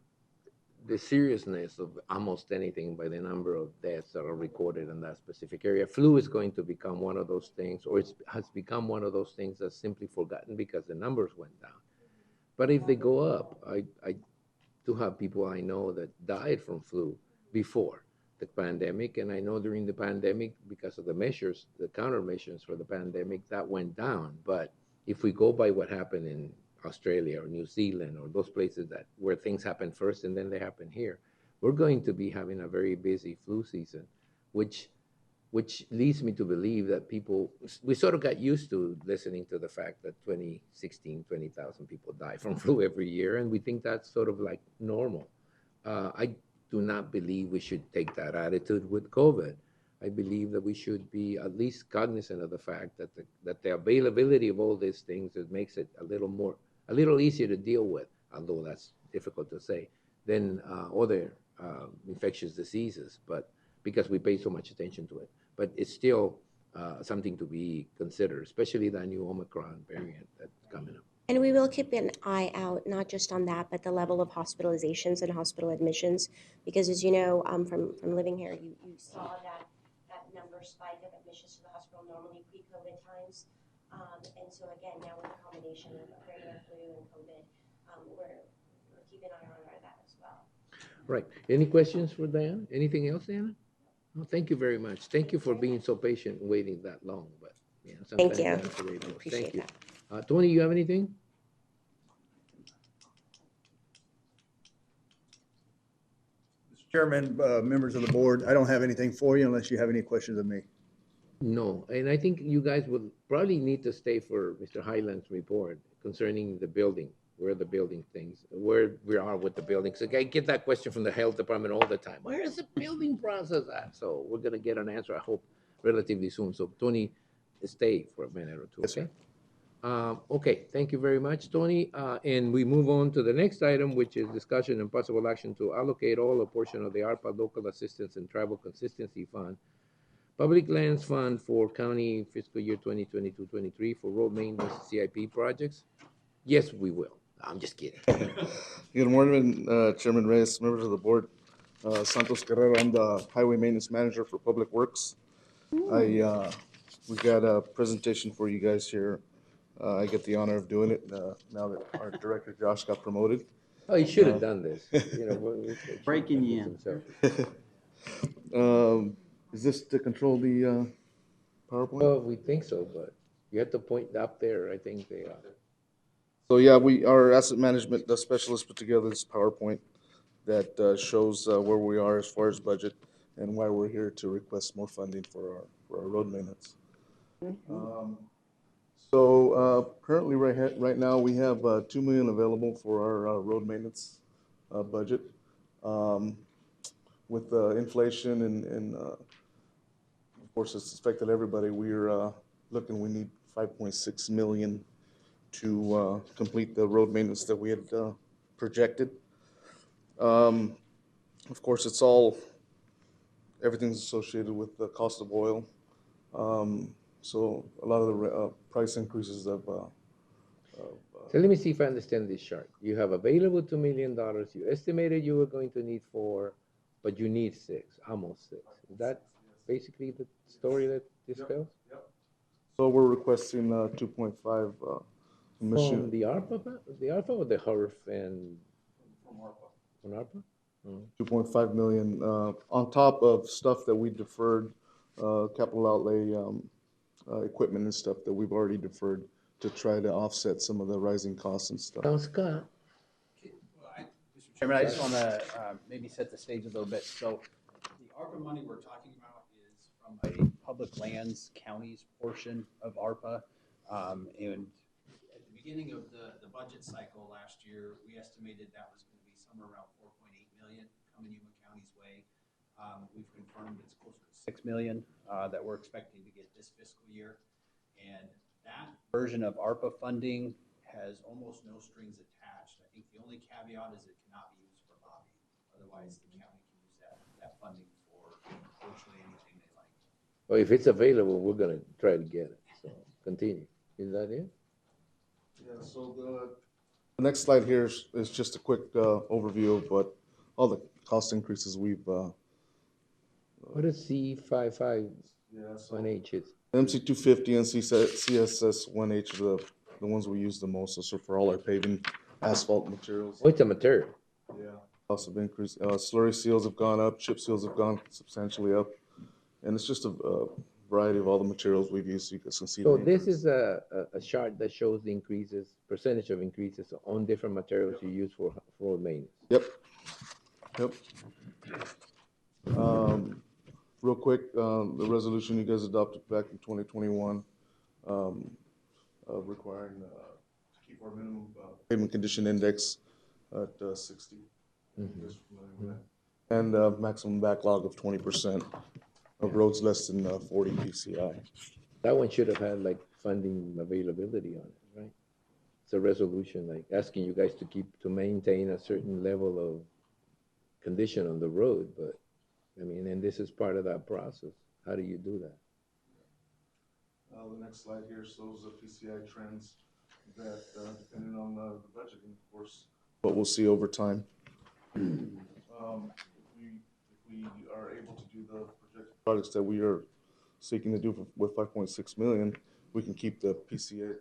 Speaker 1: the seriousness of almost anything by the number of deaths that are recorded in that specific area. Flu is going to become one of those things, or it has become one of those things that's simply forgotten because the numbers went down. But if they go up, I do have people I know that died from flu before the pandemic, and I know during the pandemic, because of the measures, the countermeasures for the pandemic, that went down. But if we go by what happened in Australia or New Zealand or those places where things happen first and then they happen here, we're going to be having a very busy flu season, which leads me to believe that we sort of got used to listening to the fact that 20,000 people die from flu every year, and we think that's sort of like normal. I do not believe we should take that attitude with COVID. I believe that we should be at least cognizant of the fact that the availability of all these things, it makes it a little easier to deal with, although that's difficult to say, than other infectious diseases, but because we pay so much attention to it. But it's still something to be considered, especially the new Omicron variant that's coming up.
Speaker 11: And we will keep an eye out, not just on that, but the level of hospitalizations and hospital admissions. Because as you know, from living here, you saw that number spike of admissions to the hospital normally pre-COVID times. And so again, now with the combination of regular flu and COVID, we're keeping an eye on that as well.
Speaker 1: Right. Any questions for Diana? Anything else, Diana? No, thank you very much. Thank you for being so patient and waiting that long, but yeah,
Speaker 11: Thank
Speaker 1: sometimes
Speaker 11: you.
Speaker 1: that's the way it goes.
Speaker 11: Appreciate
Speaker 1: Thank you.
Speaker 11: that.
Speaker 1: Tony, you have anything?
Speaker 9: Mr. Chairman, members of the board, I don't have anything for you unless you have any questions of me.
Speaker 1: No, and I think you guys would probably need to stay for Mr. Highland's report concerning the building, where the building things, where we are with the buildings. I get that question from the health department all the time. Where is the building process at? So we're gonna get an answer, I hope, relatively soon. So Tony, stay for a minute or two,
Speaker 9: Yes,
Speaker 1: okay?
Speaker 9: sir.
Speaker 1: Okay, thank you very much, Tony. And we move on to the next item, which is discussion and possible action to allocate all or portion of the ARPA Local Assistance and Travel Consistency Fund, Public Lands Fund for County Fiscal Year 2022-23 for road maintenance CIP projects. Yes, we will. I'm just kidding.
Speaker 12: Good morning, Chairman Reyes, members of the board. Santos Guerrero, I'm the Highway Maintenance Manager for Public Works. We got a presentation for you guys here. I get the honor of doing it now that our Director Josh got promoted.
Speaker 1: Oh, he should have done this. You know,
Speaker 2: Breaking you
Speaker 12: in. Is this to control the PowerPoint?
Speaker 1: Well, we think so, but you have to point up there. I think they are.
Speaker 12: So yeah, our asset management specialist put together this PowerPoint that shows where we are as far as budget and why we're here to request more funding for our road maintenance. So currently, right now, we have $2 million available for our road maintenance budget. With inflation and of course, it's affected everybody. We're looking. We need 5.6 million to complete the road maintenance that we had projected. Of course, everything's associated with the cost of oil. So a lot of the price increases of.
Speaker 1: So let me see if I understand this chart. You have available $2 million. You estimated you were going to need 4, but you need 6, almost 6. Is that basically the story that this tells?
Speaker 12: Yep. So we're requesting 2.5 million.
Speaker 1: From the ARPA or the HERF and? From ARPA.
Speaker 12: 2.5 million on top of stuff that we deferred, capital outlay, equipment and stuff that we've already deferred to try to offset some of the rising costs and stuff.
Speaker 1: Scott.
Speaker 10: Mr. Chairman, I just want to maybe set the stage a little bit. So the ARPA money we're talking about is from a public lands counties portion of ARPA. And at the beginning of the budget cycle last year, we estimated that was going to be somewhere around 4.8 million coming Yuma County's way. We've confirmed it's closer to 6 million that we're expecting to get this fiscal year. And that version of ARPA funding has almost no strings attached. I think the only caveat is it cannot be used for lobbying. Otherwise, the county can use that funding for virtually anything they like.
Speaker 1: Well, if it's available, we're going to try to get it. So continue. Is that it?
Speaker 12: Yeah, so the next slide here is just a quick overview of what all the cost increases we've.
Speaker 1: What is C55 1H is?
Speaker 12: MC250 and CSS 1H are the ones we use the most. So for all our paving, asphalt materials.
Speaker 1: What's the material?
Speaker 12: Yeah. Cost of increase. Slurry seals have gone up. Chip seals have gone substantially up, and it's just a variety of all the materials we've used. So you can see.
Speaker 1: So this is a chart that shows the increases, percentage of increases on different materials you use for road maintenance.
Speaker 12: Yep. Real quick, the resolution you guys adopted back in 2021, requiring to keep our minimum pavement condition index at 60, and maximum backlog of 20% of roads less than 40 PCI.
Speaker 1: That one should have had like funding availability on it, right? It's a resolution like asking you guys to maintain a certain level of condition on the road, but I mean, and this is part of that process. How do you do that?
Speaker 12: The next slide here shows the PCI trends. that, depending on the budgeting, of course, what we'll see over time. If we are able to do the projected projects that we are seeking to do with 5.6 million, we can keep the PCI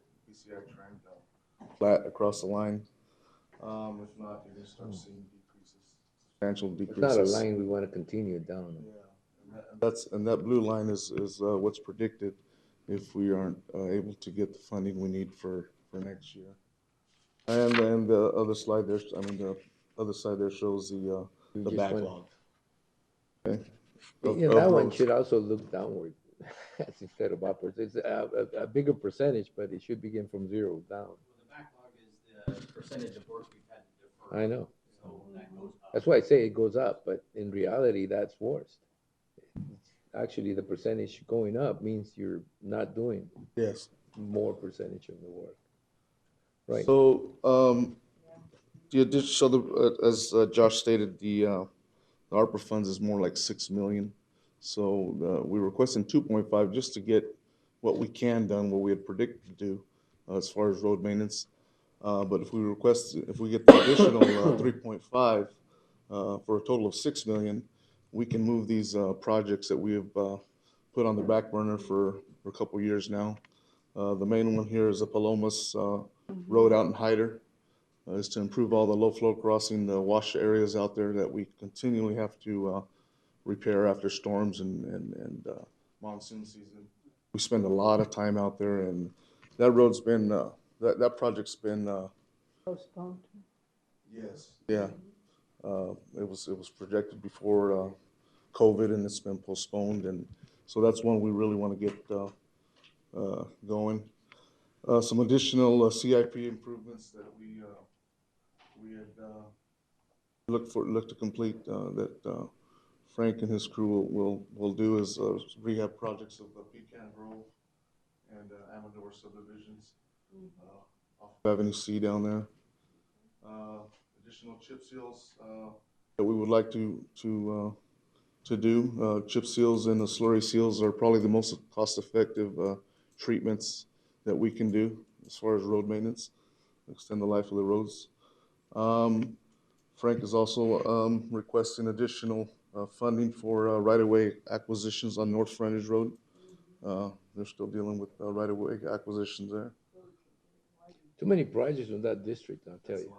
Speaker 12: trend flat across the line. If not, you're gonna start seeing decreases, substantial
Speaker 1: It's
Speaker 12: decreases.
Speaker 1: not a line we want to continue down.
Speaker 12: And that blue line is what's predicted if we aren't able to get the funding we need for next year. And then the other slide there, the other side there shows the backlog. Okay.
Speaker 1: That one should also look downward instead of upwards. It's a bigger percentage, but it should begin from zero down.
Speaker 10: The backlog is the percentage of work we've had to defer.
Speaker 1: I know.
Speaker 10: So that goes up.
Speaker 1: That's why I say it goes up, but in reality, that's worse. Actually, the percentage going up means you're not doing more percentage of the work. Right.
Speaker 12: So, yeah, just so as Josh stated, the ARPA funds is more like 6 million. So we're requesting 2.5 just to get what we can done, what we had predicted to do as far as road maintenance. But if we get the additional 3.5 for a total of 6 million, we can move these projects that we have put on the back burner for a couple years now. The main one here is the Palomas Road out in Hyder. Is to improve all the low flow crossing, the wash areas out there that we continually have to repair after storms and monsoon season. We spend a lot of time out there, and that road's been, that project's been
Speaker 6: Postponed.
Speaker 12: Yes. Yeah. It was projected before COVID, and it's been postponed, and so that's one we really want to get going. Some additional CIP improvements that we had looked to complete that Frank and his crew will do is rehab projects of Pecan Grove and Amador subdivisions off of Avenue C down there. Additional chip seals that we would like to do. Chip seals and the slurry seals are probably the most cost-effective treatments that we can do as far as road maintenance, extend the life of the roads. Frank is also requesting additional funding for right-of-way acquisitions on North Frontage Road. They're still dealing with right-of-way acquisitions there.
Speaker 1: Too many projects in that district, I'll tell you.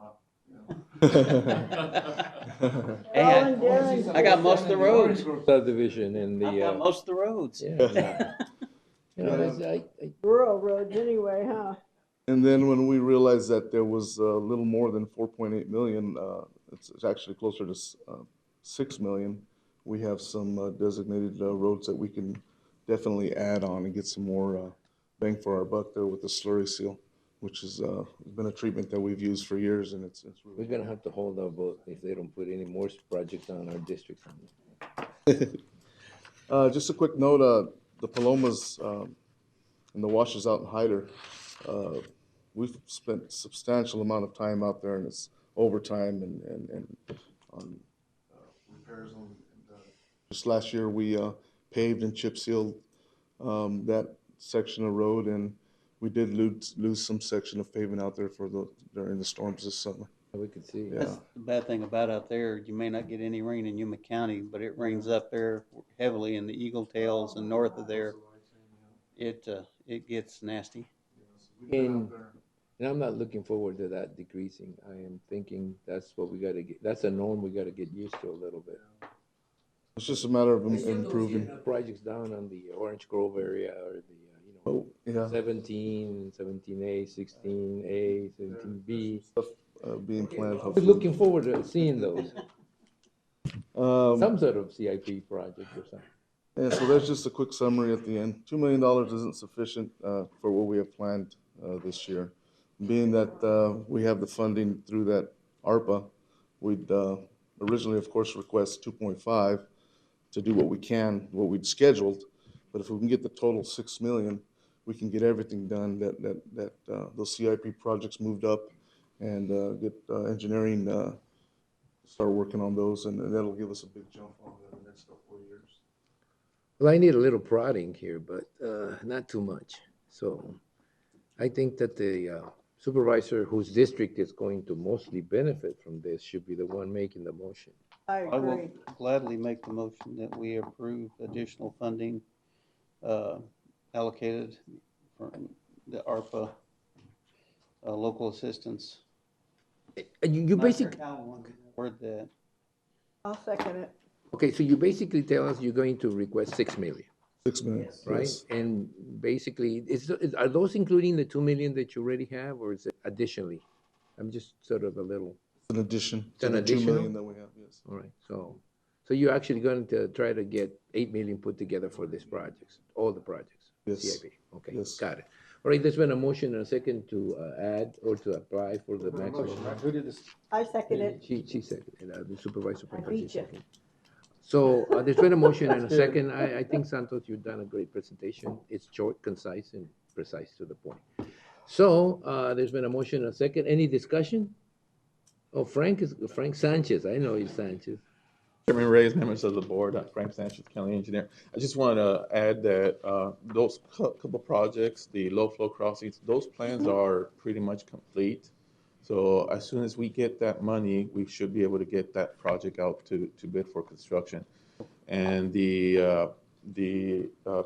Speaker 2: Hey, I got most of the roads.
Speaker 1: Subdivision and the.
Speaker 2: I got most of the roads.
Speaker 1: Yeah.
Speaker 6: Rural roads anyway, huh?
Speaker 12: And then when we realized that there was a little more than 4.8 million, it's actually closer to 6 million, we have some designated roads that we can definitely add on and get some more bang for our buck there with the slurry seal, which has been a treatment that we've used for years, and it's really.
Speaker 1: We're gonna have to hold our vote if they don't put any more projects on our district.
Speaker 12: Just a quick note, the Palomas and the washes out in Hyder, we've spent substantial amount of time out there, and it's overtime and on repairs. Just last year, we paved and chip sealed that section of road, and we did lose some section of pavement out there during the storms this summer.
Speaker 1: We could see.
Speaker 2: That's the bad thing about out there. You may not get any rain in Yuma County, but it rains up there heavily in the Eagle Tails and north of there. It gets nasty.
Speaker 1: And I'm not looking forward to that decreasing. I am thinking that's what we gotta get. That's a norm we gotta get used to a little bit.
Speaker 12: It's just a matter of improving.
Speaker 1: Projects down on the Orange Grove area or the 17, 17A, 16A, 17B.
Speaker 12: Stuff being planned.
Speaker 1: We're looking forward to seeing those. Some sort of CIP project or something.
Speaker 12: Yeah, so that's just a quick summary at the end. $2 million isn't sufficient for what we have planned this year. Being that we have the funding through that ARPA, we'd originally, of course, request 2.5 to do what we can, what we'd scheduled. But if we can get the total 6 million, we can get everything done that those CIP projects moved up and get engineering start working on those, and that'll give us a big jump on the next couple of years.
Speaker 1: Well, I need a little prodding here, but not too much. So I think that the supervisor whose district is going to mostly benefit from this should be the one making the motion.
Speaker 6: I
Speaker 2: I will
Speaker 6: agree.
Speaker 2: gladly make the motion that we approve additional funding allocated from the ARPA local assistance.
Speaker 1: You basically,
Speaker 2: Word that.
Speaker 6: I'll second it.
Speaker 1: okay, so you basically tell us you're going to request 6 million.
Speaker 12: 6 million.
Speaker 1: Right?
Speaker 12: Yes.
Speaker 1: And basically, are those including the 2 million that you already have, or is it additionally? I'm just sort of a little.
Speaker 12: In addition
Speaker 1: It's
Speaker 12: to
Speaker 1: an
Speaker 12: the 2
Speaker 1: additional?
Speaker 12: million that we have, yes.
Speaker 1: All right, so you're actually going to try to get 8 million put together for these projects, all the projects?
Speaker 12: Yes.
Speaker 1: CIP, okay,
Speaker 12: Yes.
Speaker 1: got it. All right, there's been a motion and a second to add or to apply for the maximum.
Speaker 19: Who did this?
Speaker 6: I second it.
Speaker 1: She seconded, the supervisor.
Speaker 6: I beat you.
Speaker 1: seconded. So there's been a motion and a second. I think, Santos, you've done a great presentation. It's short, concise, and precise to the point. So there's been a motion and a second. Any discussion? Oh, Frank Sanchez. I know he's Sanchez.
Speaker 8: Chairman Reyes, members of the board, I'm Frank Sanchez, county engineer. I just want to add that those couple projects, the low flow crossings, those plans are pretty much complete. So as soon as we get that money, we should be able to get that project out to bid for construction. And the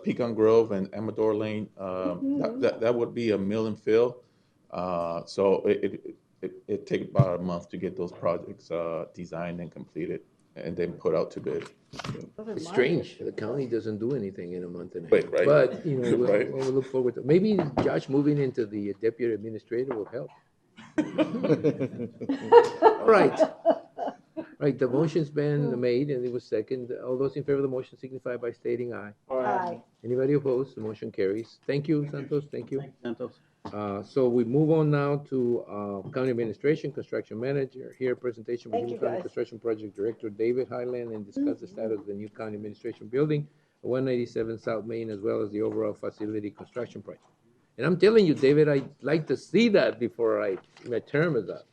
Speaker 8: Pecan Grove and Amador Lane, that would be a mill and fill. So it takes about a month to get those projects designed and completed and then put out to bid.
Speaker 1: It's strange. The county doesn't do anything in a month and a half.
Speaker 8: Wait, right.
Speaker 1: But, you know,
Speaker 8: Right.
Speaker 1: we'll look forward to, maybe Josh moving into the deputy administrator will help. All right. Right, the motion's been made and it was second. All those in favor of the motion signify by stating aye.
Speaker 6: Aye.
Speaker 1: Anybody opposed? The motion carries. Thank you, Santos. Thank you.
Speaker 2: Santos.
Speaker 1: So we move on now to County Administration, Construction Manager. Here, presentation with
Speaker 6: Thank
Speaker 1: new
Speaker 6: you,
Speaker 1: County
Speaker 6: guys.
Speaker 1: Construction Project Director David Highland, and discuss the status of the new County Administration Building, 187 South Main, as well as the overall facility construction project. And I'm telling you, David, I'd like to see that before my term is up.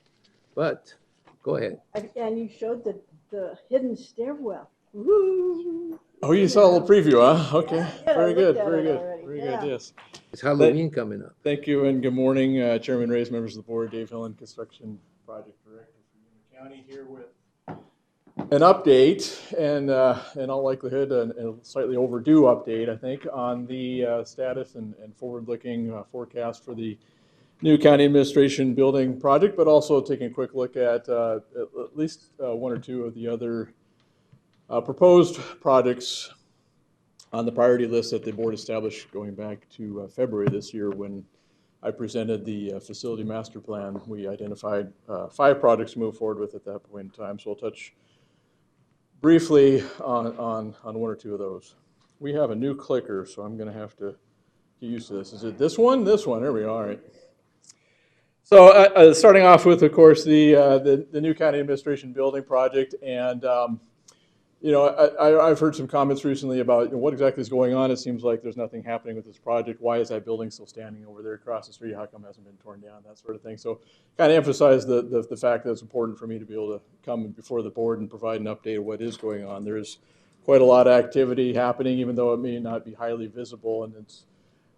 Speaker 1: But go ahead.
Speaker 6: And you showed the hidden stairwell. Woo!
Speaker 23: Oh, you saw a little preview, huh? Okay,
Speaker 6: Yeah, I
Speaker 23: very good,
Speaker 6: looked at
Speaker 23: very
Speaker 6: it
Speaker 23: good,
Speaker 6: already.
Speaker 23: very
Speaker 6: Yeah.
Speaker 23: good, yes.
Speaker 1: It's Halloween coming up.
Speaker 23: Thank you and good morning, Chairman Reyes, members of the board, Dave Hillen, Construction Project Director for Yuma County, here with an update and in all likelihood, a slightly overdue update, I think, on the status and forward-looking forecast for the new county administration building project, but also taking a quick look at least one or two of the other proposed projects on the priority list that the board established going back to February this year when I presented the facility master plan. We identified 5 projects to move forward with at that point in time. So I'll touch briefly on one or two of those. We have a new clicker, so I'm going to have to get used to this. Is it this one? This one. There we go. All right. So starting off with, of course, the new county administration building project, and you know, I've heard some comments recently about what exactly is going on. It seems like there's nothing happening with this project. Why is that building still standing over there across the street? How come it hasn't been torn down? That sort of thing. So kind of emphasize the fact that it's important for me to be able to come before the board and provide an update of what is going on. There's quite a lot of activity happening, even though it may not be highly visible, and it's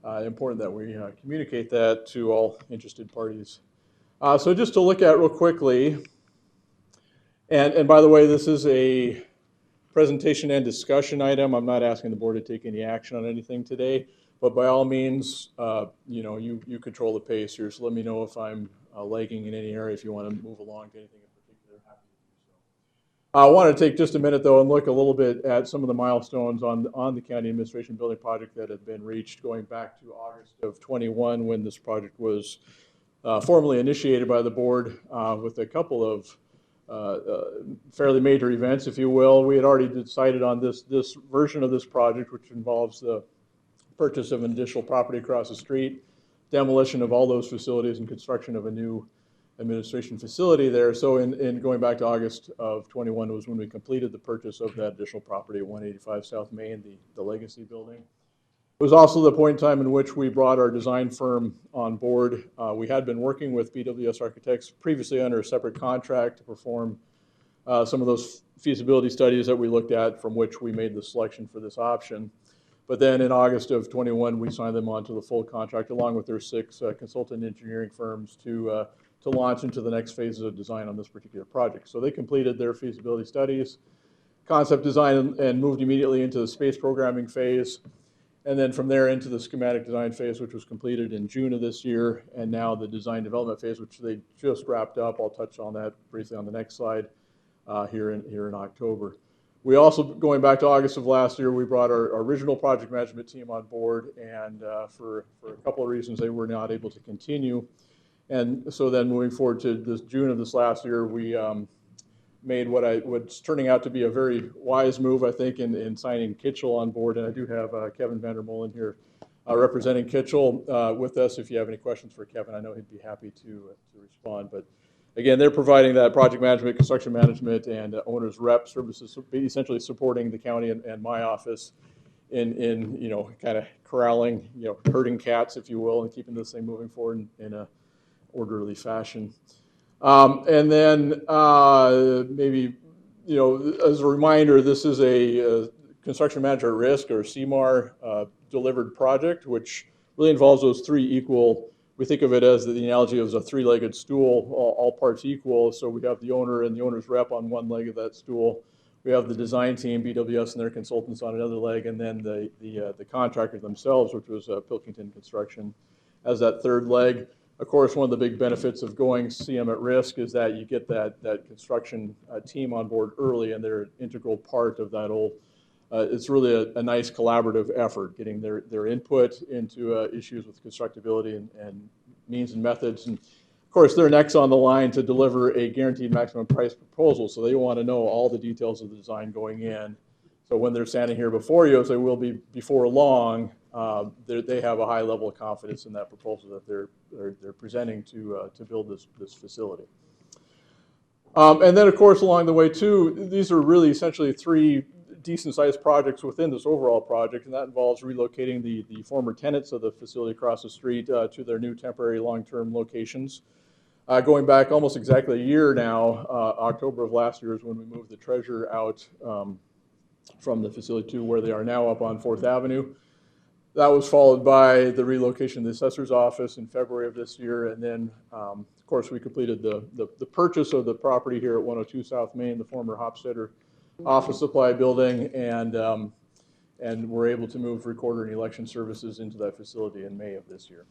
Speaker 23: important that we communicate that to all interested parties. So just to look at real quickly, and by the way, this is a presentation and discussion item. I'm not asking the board to take any action on anything today, but by all means, you know, you control the pace here. So let me know if I'm lagging in any area. If you want to move along to anything in particular, happy to do so. I want to take just a minute though and look a little bit at some of the milestones on the county administration building project that have been reached going back to August of 21 when this project was formally initiated by the board with a couple of fairly major events, if you will. We had already decided on this version of this project, which involves the purchase of an additional property across the street, demolition of all those facilities, and construction of a new administration facility there. So in going back to August of 21 was when we completed the purchase of that additional property at 185 South Main, the legacy building. It was also the point in time in which we brought our design firm on board. We had been working with BWS Architects previously under a separate contract to perform some of those feasibility studies that we looked at, from which we made the selection for this option.
Speaker 5: But then in August of 21, we signed them onto the full contract along with their 6 consultant engineering firms to launch into the next phases of design on this particular project. So they completed their feasibility studies, concept design, and moved immediately into the space programming phase. And then from there into the schematic design phase, which was completed in June of this year, and now the design development phase, which they just wrapped up. I'll touch on that briefly on the next slide here in October. We also, going back to August of last year, we brought our original project management team on board, and for a couple of reasons, they were not able to continue. And so then moving forward to this June of this last year, we made what's turning out to be a very wise move, I think, in signing Kitchell on board. And I do have Kevin Vandermolen here representing Kitchell with us. If you have any questions for Kevin, I know he'd be happy to respond. But again, they're providing that project management, construction management, and owner's rep services, essentially supporting the county and my office in kind of corralling, herding cats, if you will, and keeping this thing moving forward in a orderly fashion. And then maybe, as a reminder, this is a construction manager at risk, or CMAR, delivered project, which really involves those 3 equal. We think of it as the analogy of a 3-legged stool, all parts equal. So we have the owner and the owner's rep on one leg of that stool. We have the design team, BWS and their consultants, on another leg, and then the contractors themselves, which was Pilkington Construction, as that 3rd leg. Of course, one of the big benefits of going CM at risk is that you get that construction team on board early, and they're an integral part of that whole. It's really a nice collaborative effort, getting their input into issues with constructability and means and methods. And of course, they're next on the line to deliver a guaranteed maximum price proposal, so they want to know all the details of the design going in. So when they're standing here before you, as they will be before long, they have a high level of confidence in that proposal that they're presenting to build this facility. And then, of course, along the way too, these are really essentially 3 decent-sized projects within this overall project, and that involves relocating the former tenants of the facility across the street to their new temporary long-term locations. Going back almost exactly a year now, October of last year is when we moved the treasurer out from the facility to where they are now up on 4th Avenue. That was followed by the relocation of the assessor's office in February of this year, and then, of course, we completed the purchase of the property here at 102 South Main, the former Hofstadter office supply building, and we're able to move recorder and election services into that facility in May of this year.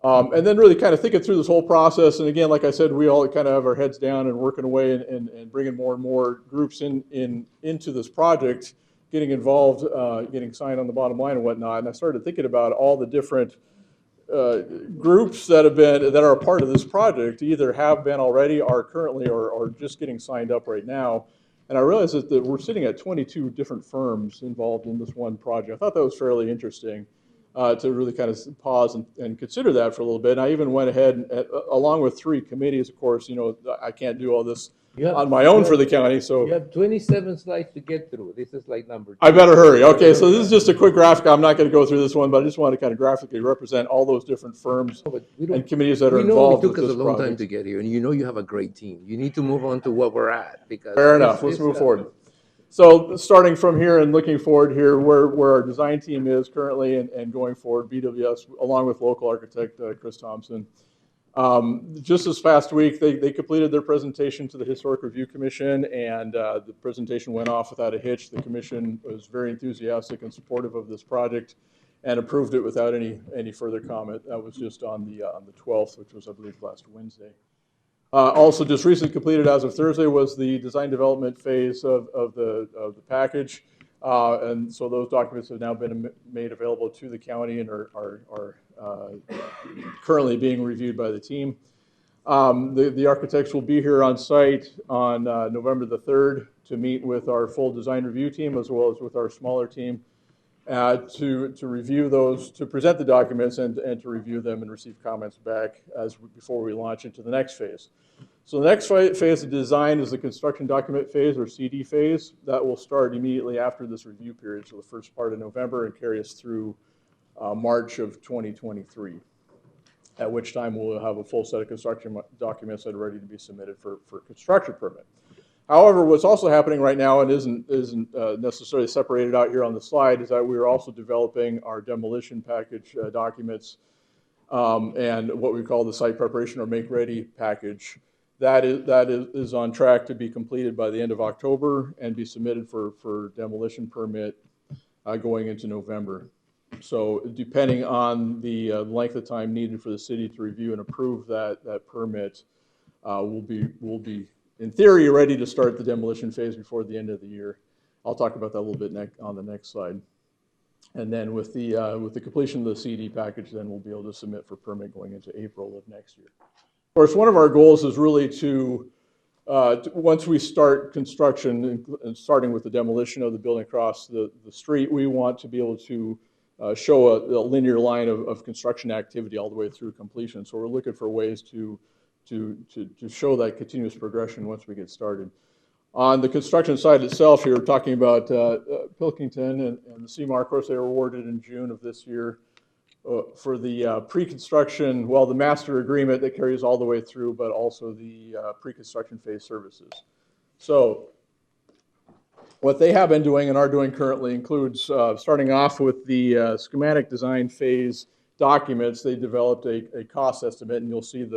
Speaker 5: And then really kind of thinking through this whole process, and again, like I said, we all kind of have our heads down and working away and bringing more and more groups into this project, getting involved, getting signed on the bottom line and whatnot. And I started thinking about all the different groups that are a part of this project, either have been already, are currently, or just getting signed up right now. And I realized that we're sitting at 22 different firms involved in this one project. I thought that was fairly interesting to really kind of pause and consider that for a little bit. And I even went ahead, along with 3 committees, of course, I can't do all this on my own for the county. So
Speaker 1: you have 27 slides to get through. This is like number 2.
Speaker 5: I better hurry. Okay, so this is just a quick graphic. I'm not going to go through this one, but I just want to kind of graphically represent all those different firms and committees that are involved with this project.
Speaker 1: We know it took us a long time to get here, and you have a great team. You need to move on to what we're at. Because
Speaker 5: fair enough. Let's move forward. So starting from here and looking forward here, where our design team is currently and going forward, BWS, along with local architect Chris Thompson. Just this past week, they completed their presentation to the Historic Review Commission, and the presentation went off without a hitch. The commission was very enthusiastic and supportive of this project and approved it without any further comment. That was just on the 12th, which was, I believe, last Wednesday. Also, just recently completed as of Thursday was the design development phase of the package, and so those documents have now been made available to the county and are currently being reviewed by the team. The architects will be here on site on November the 3rd to meet with our full design review team as well as with our smaller team to review those, to present the documents and to review them and receive comments back before we launch into the next phase. So the next phase of design is the construction document phase, or CD phase. That will start immediately after this review period, so the first part of November, and carry us through March of 2023, at which time we'll have a full set of construction documents that are ready to be submitted for construction permit.
Speaker 8: However, what's also happening right now and isn't necessarily separated out here on the slide is that we are also developing our demolition package documents and what we call the site preparation or make ready package. That is on track to be completed by the end of October and be submitted for demolition permit going into November. So depending on the length of time needed for the city to review and approve that permit, we'll be in theory ready to start the demolition phase before the end of the year. I'll talk about that a little bit on the next slide. And then with the completion of the CD package, then we'll be able to submit for permit going into April of next year. Of course, one of our goals is really to once we start construction and starting with the demolition of the building across the street, we want to be able to show a linear line of construction activity all the way through completion. So we're looking for ways to show that continuous progression once we get started. On the construction side itself, here we're talking about Pilkington and the CMAR. Of course, they were awarded in June of this year for the pre-construction, well, the master agreement that carries all the way through, but also the pre-construction phase services. So what they have been doing and are doing currently includes starting off with the schematic design phase documents. They developed a cost estimate, and you'll see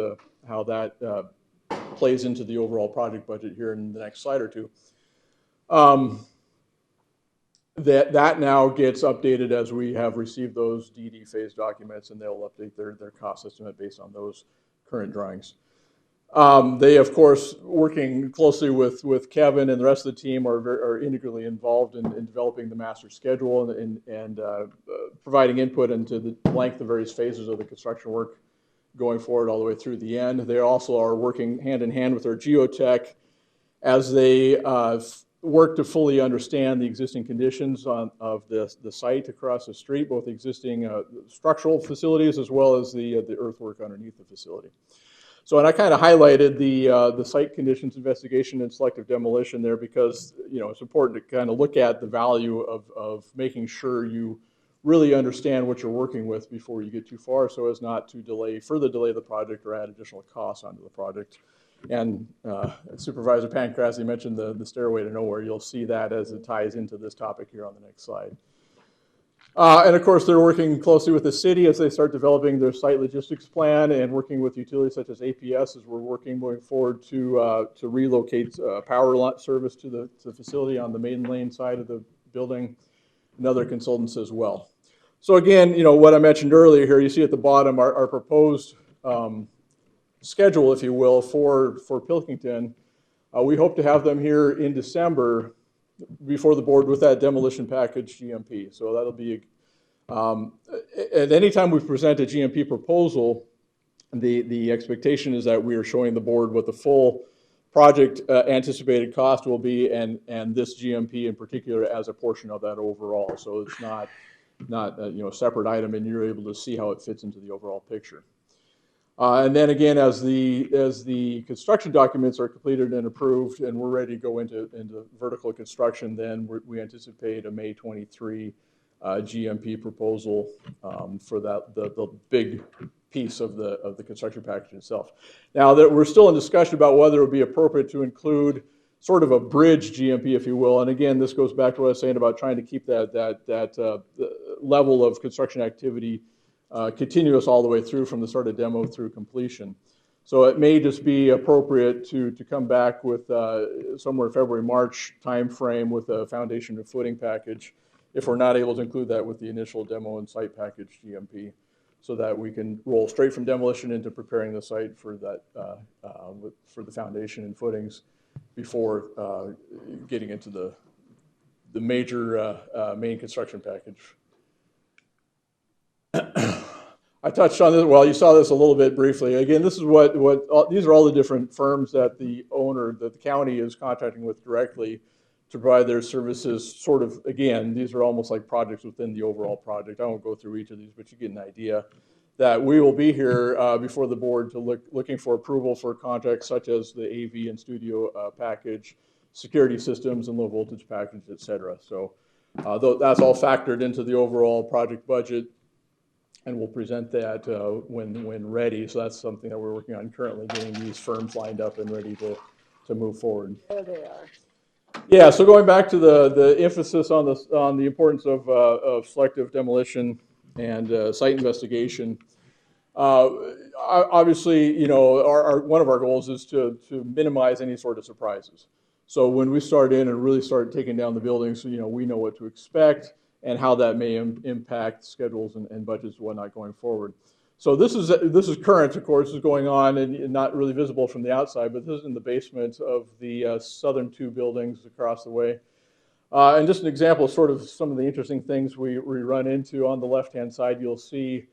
Speaker 8: how that plays into the overall project budget here in the next slide or two. That now gets updated as we have received those DD phase documents, and they'll update their cost estimate based on those current drawings. They, of course, working closely with Kevin and the rest of the team, are integrally involved in developing the master schedule and providing input into the length of various phases of the construction work going forward all the way through the end. They also are working hand in hand with our geotech as they work to fully understand the existing conditions of the site across the street, both existing structural facilities as well as the earthwork underneath the facility. So, and I kind of highlighted the site conditions investigation and selective demolition there because, you know, it's important to kind of look at the value of making sure you really understand what you're working with before you get too far, so as not to further delay the project or add additional costs onto the project. And Supervisor Pancrazzi mentioned the Stairway to Nowhere. You'll see that as it ties into this topic here on the next slide. And of course, they're working closely with the city as they start developing their site logistics plan and working with utilities such as APS as we're working moving forward to relocate power service to the facility on the main lane side of the building and other consultants as well. So again, you know, what I mentioned earlier here, you see at the bottom our proposed schedule, if you will, for Pilkington. We hope to have them here in December before the board with that demolition package GMP. So that'll be, at any time we present a GMP proposal, the expectation is that we are showing the board what the full project anticipated cost will be, and this GMP in particular as a portion of that overall. So it's not you know, a separate item, and you're able to see how it fits into the overall picture. And then again, as the construction documents are completed and approved, and we're ready to go into vertical construction, then we anticipate a May 23 GMP proposal for the big piece of the construction package itself. Now that we're still in discussion about whether it would be appropriate to include sort of a bridge GMP, if you will. And again, this goes back to what I was saying about trying to keep that level of construction activity continuous all the way through from the start of demo through completion. So it may just be appropriate to come back with somewhere February, March timeframe with a foundation and footing package if we're not able to include that with the initial demo and site package GMP, so that we can roll straight from demolition into preparing the site for that for the foundation and footings before getting into the major main construction package. I touched on this. Well, you saw this a little bit briefly. Again, this is these are all the different firms that the county is contracting with directly to provide their services. Sort of, again, these are almost like projects within the overall project. I won't go through each of these, but you get an idea that we will be here before the board to looking for approval for contracts such as the AV and studio package, security systems and low voltage package, et cetera. So that's all factored into the overall project budget, and we'll present that when ready. So that's something that we're working on currently, getting these firms lined up and ready to
Speaker 5: to move forward.
Speaker 6: There they are.
Speaker 5: Yeah, so going back to the emphasis on the importance of selective demolition and site investigation. Obviously, you know, one of our goals is to minimize any sort of surprises. So when we start in and really start taking down the buildings, you know, we know what to expect and how that may impact schedules and budgets and whatnot going forward. So this is current, of course, is going on and not really visible from the outside, but this is in the basement of the southern two buildings across the way. And just an example of sort of some of the interesting things we run into. On the left-hand side, you'll see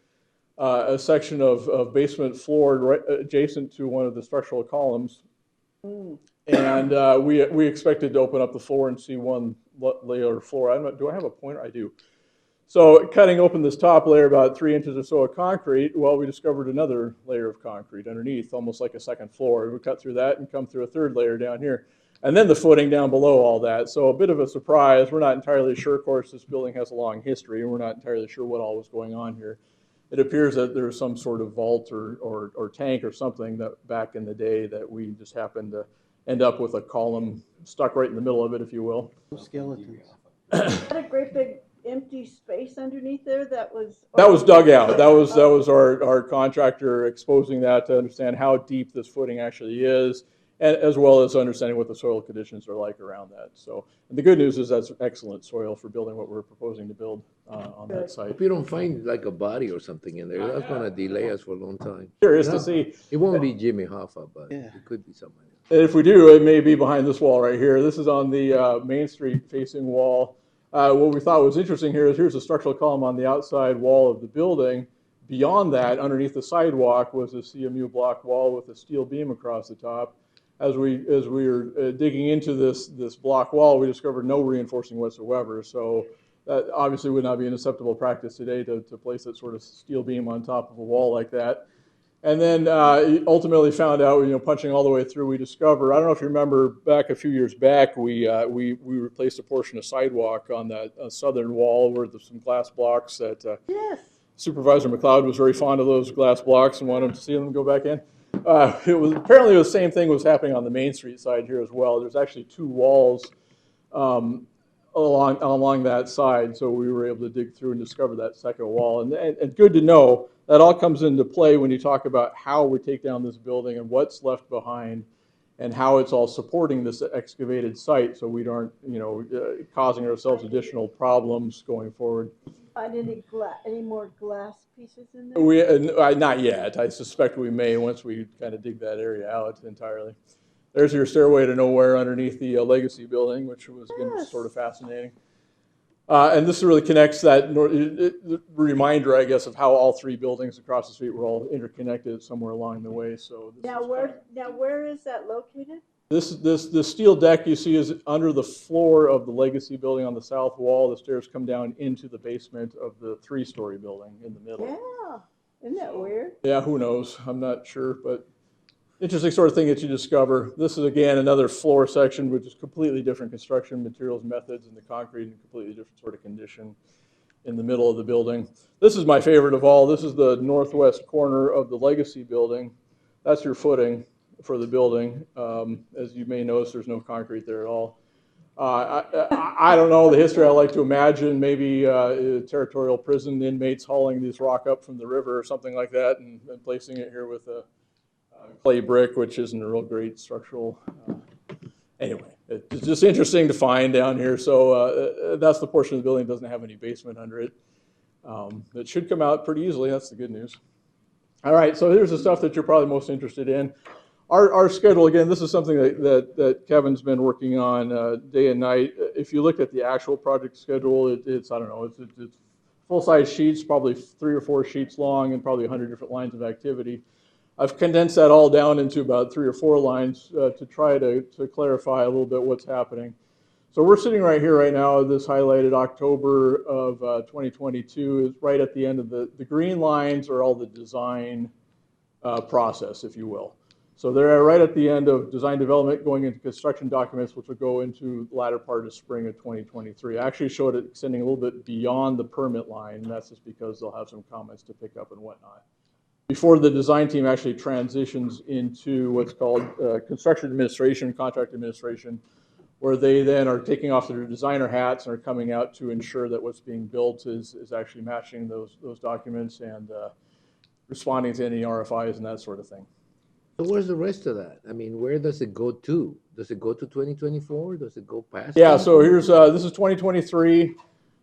Speaker 5: a section of basement floor right adjacent to one of the structural columns. And we expected to open up the floor and see one layer of floor. Do I have a pointer? I do. So cutting open this top layer, about 3 inches or so of concrete, well, we discovered another layer of concrete underneath, almost like a second floor. We cut through that and come through a third layer down here. And then the footing down below all that. So a bit of a surprise. We're not entirely sure. Of course, this building has a long history, and we're not entirely sure what all was going on here. It appears that there was some sort of vault or tank or something that back in the day that we just happened to end up with a column stuck right in the middle of it, if you will.
Speaker 2: Skeletons.
Speaker 6: Is that a great big empty space underneath there that was?
Speaker 5: That was dug out. That was our contractor exposing that to understand how deep this footing actually is, and as well as understanding what the soil conditions are like around that. So the good news is that's excellent soil for building what we're proposing to build on that site.
Speaker 1: If you don't find like a body or something in there, that's gonna delay us for a long time.
Speaker 5: Curious to see.
Speaker 1: It won't be Jimmy Hoffa, but it could be somebody.
Speaker 5: And if we do, it may be behind this wall right here. This is on the Main Street facing wall. What we thought was interesting here is here's a structural column on the outside wall of the building. Beyond that, underneath the sidewalk, was a CMU block wall with a steel beam across the top. As we were digging into this block wall, we discovered no reinforcing whatsoever. So that obviously would not be an acceptable practice today to place that sort of steel beam on top of a wall like that. And then ultimately found out, you know, punching all the way through, we discovered, I don't know if you remember back a few years back, we replaced a portion of sidewalk on that southern wall where there's some glass blocks that Supervisor McLeod was very fond of those glass blocks and wanted to see them go back in. It was apparently the same thing was happening on the Main Street side here as well. There's actually two walls along that side, so we were able to dig through and discover that second wall. And good to know that all comes into play when you talk about how we take down this building and what's left behind and how it's all supporting this excavated site, so we aren't, you know, causing ourselves additional problems going forward.
Speaker 6: Find any more glass pieces in there?
Speaker 5: Not yet. I suspect we may once we kind of dig that area out entirely. There's your stairway to nowhere underneath the Legacy building, which was again, sort of fascinating. And this really connects that reminder, I guess, of how all three buildings across the street were all interconnected somewhere along the way. So
Speaker 6: where is that located?
Speaker 5: This steel deck you see is under the floor of the Legacy building on the south wall. The stairs come down into the basement of the three-story building in the middle.
Speaker 6: Yeah, isn't that weird?
Speaker 5: Yeah, who knows? I'm not sure, but interesting sort of thing that you discover. This is, again, another floor section, which is completely different construction materials, methods, and the concrete in a completely different sort of condition in the middle of the building. This is my favorite of all. This is the northwest corner of the Legacy building. That's your footing for the building. As you may notice, there's no concrete there at all. I don't know the history. I like to imagine maybe territorial prison inmates hauling this rock up from the river or something like that and placing it here with a clay brick, which isn't a real great structural. Anyway, it's just interesting to find down here. So that's the portion of the building that doesn't have any basement under it. It should come out pretty easily. That's the good news. All right, so here's the stuff that you're probably most interested in. Our schedule, again, this is something that Kevin's been working on day and night. If you look at the actual project schedule, it's I don't know, it's full-size sheets, probably 3 or 4 sheets long and probably 100 different lines of activity. I've condensed that all down into about 3 or 4 lines to try to clarify a little bit what's happening. So we're sitting right here right now, this highlighted October of 2022 is right at the end of the green lines are all the design process, if you will. So they're right at the end of design development going into construction documents, which will go into the latter part of spring of 2023. I actually showed it extending a little bit beyond the permit line, and that's just because they'll have some comments to pick up and whatnot.
Speaker 8: before the design team actually transitions into what's called construction administration, contract administration, where they then are taking off their designer hats and are coming out to ensure that what's being built is actually matching those documents and responding to any RFIs and that sort of thing.
Speaker 1: So where's the rest of that? I mean, where does it go to? Does it go to 2024? Does it go past?
Speaker 8: Yeah, so here's, this is 2023.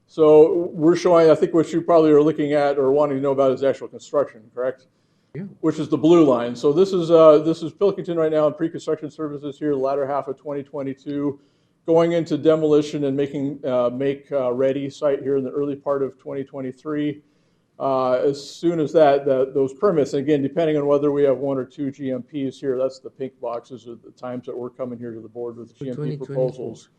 Speaker 8: So we're showing, I think what you probably are looking at or wanting to know about is actual construction, correct?
Speaker 1: Yeah.
Speaker 8: Which is the blue line. So this is Pilkington right now in pre-construction services here, the latter half of 2022, going into demolition and making make-ready site here in the early part of 2023. As soon as those permits, and again, depending on whether we have 1 or 2 GMPs here, that's the pink boxes are the times that we're coming here to the board with GMP proposals.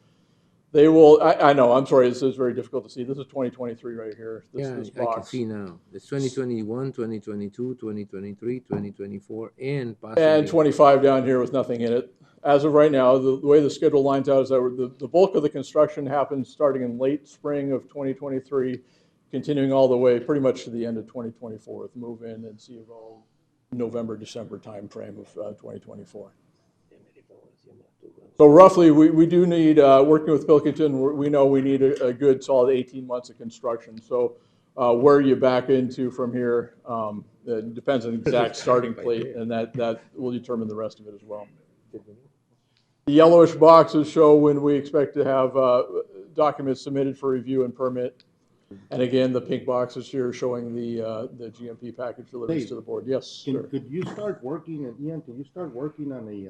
Speaker 8: They will, I know, I'm sorry, this is very difficult to see. This is 2023 right here, this box.
Speaker 1: I can see now. It's 2021, 2022, 2023, 2024, and possibly.
Speaker 8: And 25 down here with nothing in it. As of right now, the way the schedule lines out is that the bulk of the construction happens starting in late spring of 2023, continuing all the way pretty much to the end of 2024 with move-in and see all November, December timeframe of 2024. So roughly, we do need, working with Pilkington, we know we need a good solid 18 months of construction. So where you back into from here, it depends on the exact starting plate, and that will determine the rest of it as well. The yellowish boxes show when we expect to have documents submitted for review and permit. And again, the pink boxes here showing the GMP package deliveries to the board. Yes, sir.
Speaker 18: Could you start working, and Ian, can you start working on a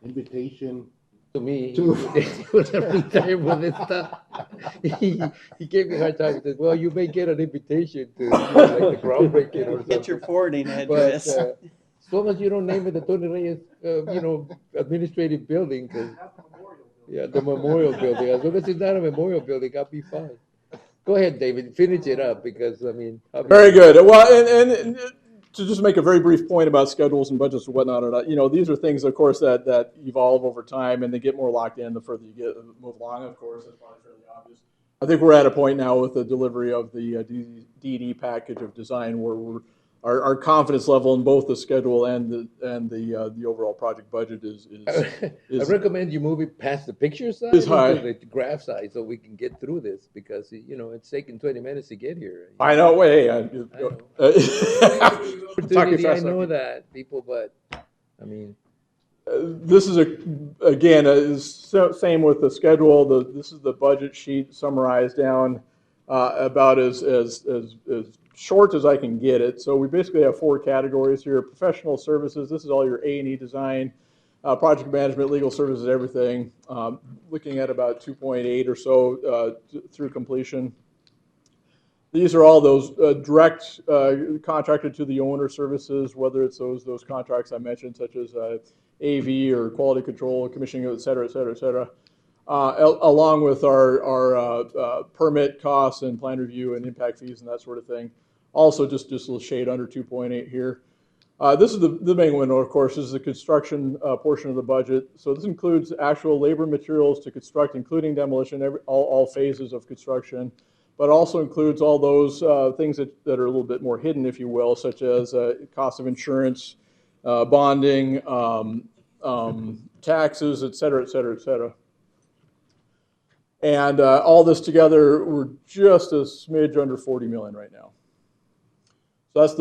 Speaker 18: invitation
Speaker 1: to me with every time with this stuff? He gave me a hard time. He said, well, you may get an invitation to like the groundbreaking or something.
Speaker 2: Get your forwarding address.
Speaker 1: But, as long as you don't name it the Tony Reyes, administrative building, the memorial building. As long as it's not a memorial building, I'll be fine. Go ahead, David. Finish it up because I mean.
Speaker 8: Very good. Well, and to just make a very brief point about schedules and budgets and whatnot, these are things, of course, that evolve over time and they get more locked in the further you move along. Of course, that's probably fairly obvious. I think we're at a point now with the delivery of the DD package of design where our confidence level in both the schedule and the overall project budget is
Speaker 1: I recommend you move it past the picture side
Speaker 8: is high.
Speaker 1: to the graph side so we can get through this because it's taking 20 minutes to get here.
Speaker 8: I know. Way. I
Speaker 1: know that people, but I mean.
Speaker 8: This is same with the schedule. This is the budget sheet summarized down about as short as I can get it. So we basically have 4 categories here. Professional services, this is all your A&E design, project management, legal services, everything. Looking at about 2.8 or so through completion. These are all those direct contracted to the owner services, whether it's those contracts I mentioned, such as AV or quality control, commissioning, et cetera, et cetera, et cetera. Along with our permit costs and plan review and impact fees and that sort of thing. Also, just a little shade under 2.8 here. This is the main window, of course, is the construction portion of the budget. So this includes actual labor materials to construct, including demolition, all phases of construction, but also includes all those things that are a little bit more hidden, if you will, such as cost of insurance, bonding, taxes, et cetera, et cetera, et cetera. And all this together, we're just a smidge under 40 million right now. So that's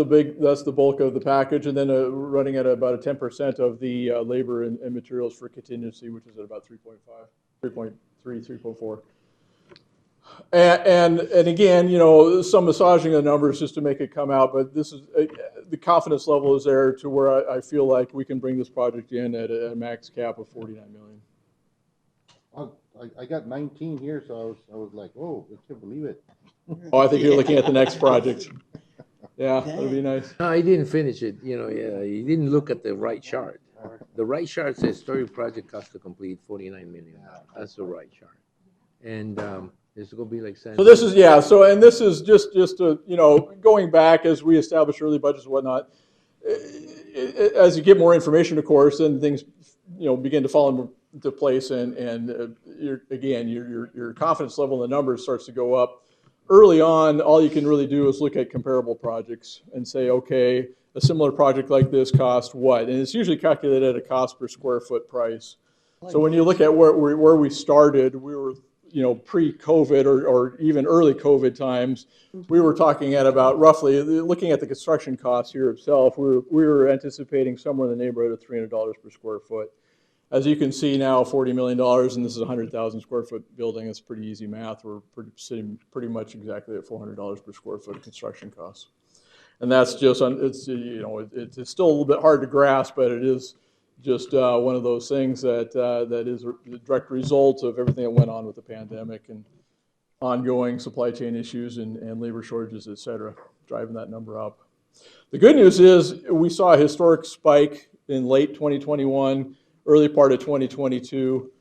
Speaker 8: the bulk of the package, and then running at about a 10% of the labor and materials for contingency, which is at about 3.5, 3.3, 3.4. And again, some massaging of the numbers just to make it come out, but this is the confidence level is there to where I feel like we can bring this project in at a max cap of 49 million.
Speaker 18: I got 19 here, so I was like, oh, I can't believe it.
Speaker 8: Oh, I think you're looking at the next project. Yeah, that'd be nice.
Speaker 1: No, he didn't finish it. He didn't look at the right chart. The right chart says story project cost to complete 49 million. That's the right chart. And it's going to be like San
Speaker 8: So this is, and this is just going back as we establish early budgets and whatnot. As you get more information, of course, and things, begin to fall into place, and your confidence level in the numbers starts to go up.
Speaker 5: early on, all you can really do is look at comparable projects and say, okay, a similar project like this cost what? And it's usually calculated at a cost per square foot price. So when you look at where we started, we were, pre-COVID or even early COVID times, we were talking at about roughly, looking at the construction costs here itself, we were anticipating somewhere in the neighborhood of $300 per square foot. As you can see now, $40 million, and this is a 100,000 square foot building. It's pretty easy math. We're sitting pretty much exactly at $400 per square foot of construction costs. And that's just, it's still a little bit hard to grasp, but it is just one of those things that is a direct result of everything that went on with the pandemic and ongoing supply chain issues and labor shortages, et cetera, driving that number up. The good news is we saw a historic spike in late 2021, early part of 2022.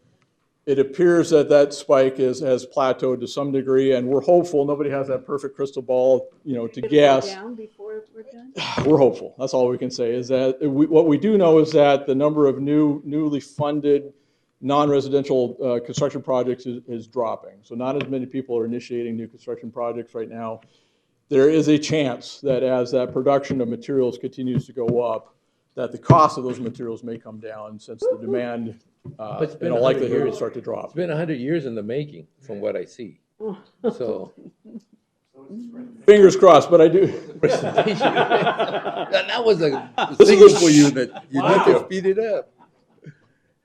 Speaker 5: It appears that spike has plateaued to some degree, and we're hopeful. Nobody has that perfect crystal ball, to guess.
Speaker 6: Down before we're done?
Speaker 5: We're hopeful. That's all we can say. Is that what we do know is that the number of newly funded non-residential construction projects is dropping. So not as many people are initiating new construction projects right now. There is a chance that as that production of materials continues to go up, that the cost of those materials may come down since the demand in all likelihood will start to drop.
Speaker 1: It's been 100 years in the making, from what I see. So,
Speaker 5: fingers crossed, but I do.
Speaker 1: that was a signal for you that you need to speed it up.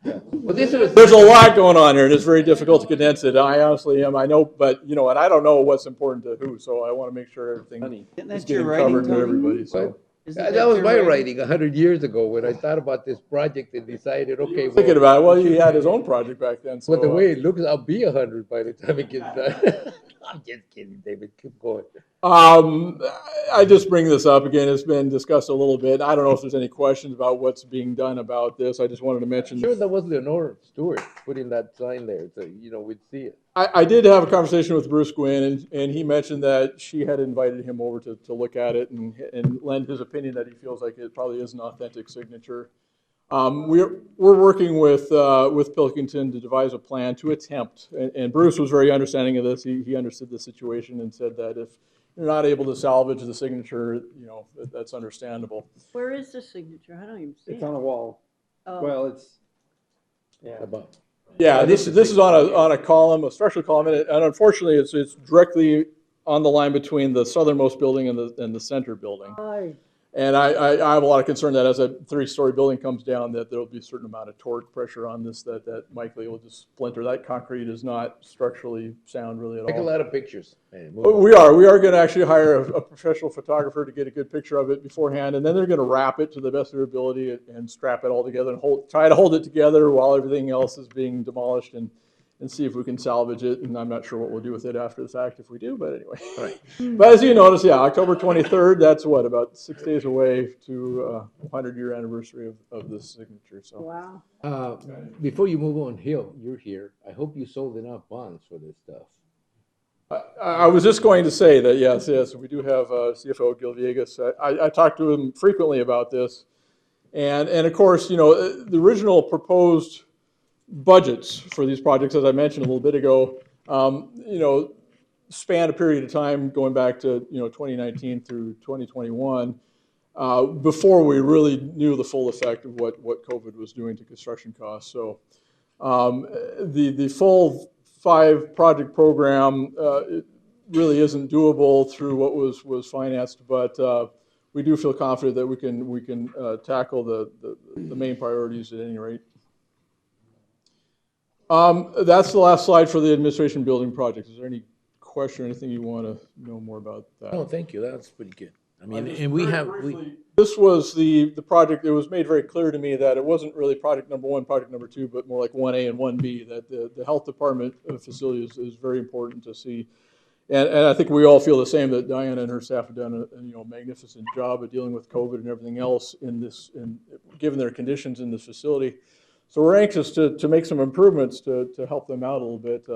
Speaker 1: Yeah. Well,
Speaker 5: There's a lot going on here, and it's very difficult to condense it. I honestly am. I know, but and I don't know what's important to who, so I want to make sure everything is getting covered to everybody. So.
Speaker 1: That was my writing 100 years ago when I thought about this project and decided, okay,
Speaker 5: thinking about it. Well, he had his own project back then. So,
Speaker 1: but the way it looks, I'll be 100 by the time it gets done. I'm just kidding, David. Keep going.
Speaker 5: I just bring this up again. It's been discussed a little bit. I don't know if there's any questions about what's being done about this. I just wanted to mention.
Speaker 1: Sure, that was Lenore Stewart putting that sign there, so we'd see it.
Speaker 5: I did have a conversation with Bruce Gwynn, and he mentioned that she had invited him over to look at it and lend his opinion that he feels like it probably is an authentic signature. We're working with Pilkington to devise a plan to attempt, and Bruce was very understanding of this. He understood the situation and said that if you're not able to salvage the signature, that's understandable.
Speaker 6: Where is the signature? I don't even see it.
Speaker 19: It's on a wall.
Speaker 6: Oh.
Speaker 19: Well, it's, yeah.
Speaker 5: Yeah, this is on a column, a structural column, and unfortunately, it's directly on the line between the southernmost building and the center building. And I have a lot of concern that as a 3-story building comes down, that there will be a certain amount of torque pressure on this that likely will just splinter. That concrete is not structurally sound really at all.
Speaker 1: Take a lot of pictures.
Speaker 5: We are going to actually hire a professional photographer to get a good picture of it beforehand, and then they're going to wrap it to the best of their ability and strap it all together and try to hold it together while everything else is being demolished and see if we can salvage it. And I'm not sure what we'll do with it after the fact if we do, but anyway.
Speaker 1: Right.
Speaker 5: But as you notice, yeah, October 23rd, that's what, about 6 days away to 100-year anniversary of this signature. So.
Speaker 6: Wow.
Speaker 1: Before you move on, Hill, you're here. I hope you sold enough bonds for this stuff.
Speaker 5: I was just going to say that, yes, we do have CFO Gil Villegas. I talked to him frequently about this. And of course, the original proposed budgets for these projects, as I mentioned a little bit ago, span a period of time going back to 2019 through 2021 before we really knew the full effect of what COVID was doing to construction costs. So the full 5-project program it really isn't doable through what was financed, but we do feel confident that we can tackle the main priorities at any rate. That's the last slide for the administration building project. Is there any question or anything you want to know more about that?
Speaker 1: Oh, thank you. That's pretty good. I mean,
Speaker 5: this was the project. It was made very clear to me that it wasn't really project number 1, project number 2, but more like 1A and 1B, that the health department facility is very important to see. And I think we all feel the same, that Diana and her staff have done a magnificent job of dealing with COVID and everything else given their conditions in this facility. So we're anxious to make some improvements to help them out a little bit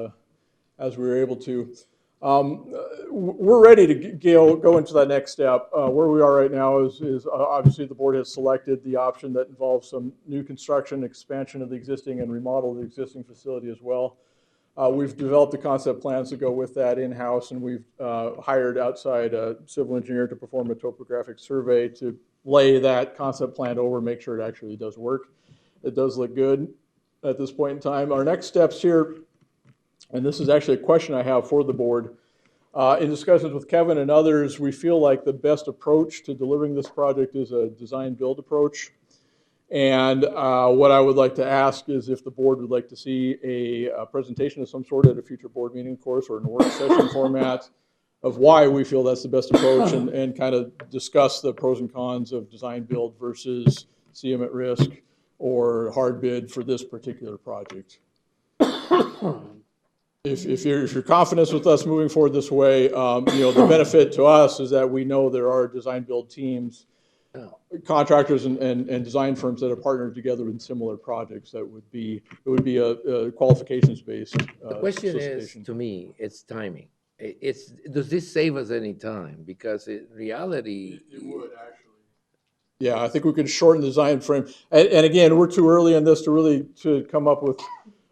Speaker 5: as we were able to. We're ready to go into that next step. Where we are right now is obviously the board has selected the option that involves some new construction, expansion of the existing, and remodel of the existing facility as well. We've developed the concept plans to go with that in-house, and we've hired outside a civil engineer to perform a topographic survey to lay that concept plan over, make sure it actually does work. It does look good at this point in time. Our next steps here, and this is actually a question I have for the board, in discussions with Kevin and others, we feel like the best approach to delivering this project is a design-build approach. And what I would like to ask is if the board would like to see a presentation of some sort at a future board meeting, of course, or in a work session format of why we feel that's the best approach, and kind of discuss the pros and cons of design-build versus CM at risk or hard bid for this particular project. If you're confident with us moving forward this way, the benefit to us is that we know there are design-build teams, contractors and design firms that have partnered together in similar projects. It would be a qualifications-based
Speaker 1: The question is, to me, it's timing. Does this save us any time? Because in reality,
Speaker 5: it would actually. Yeah, I think we could shorten the design frame. And again, we're too early in this to come up with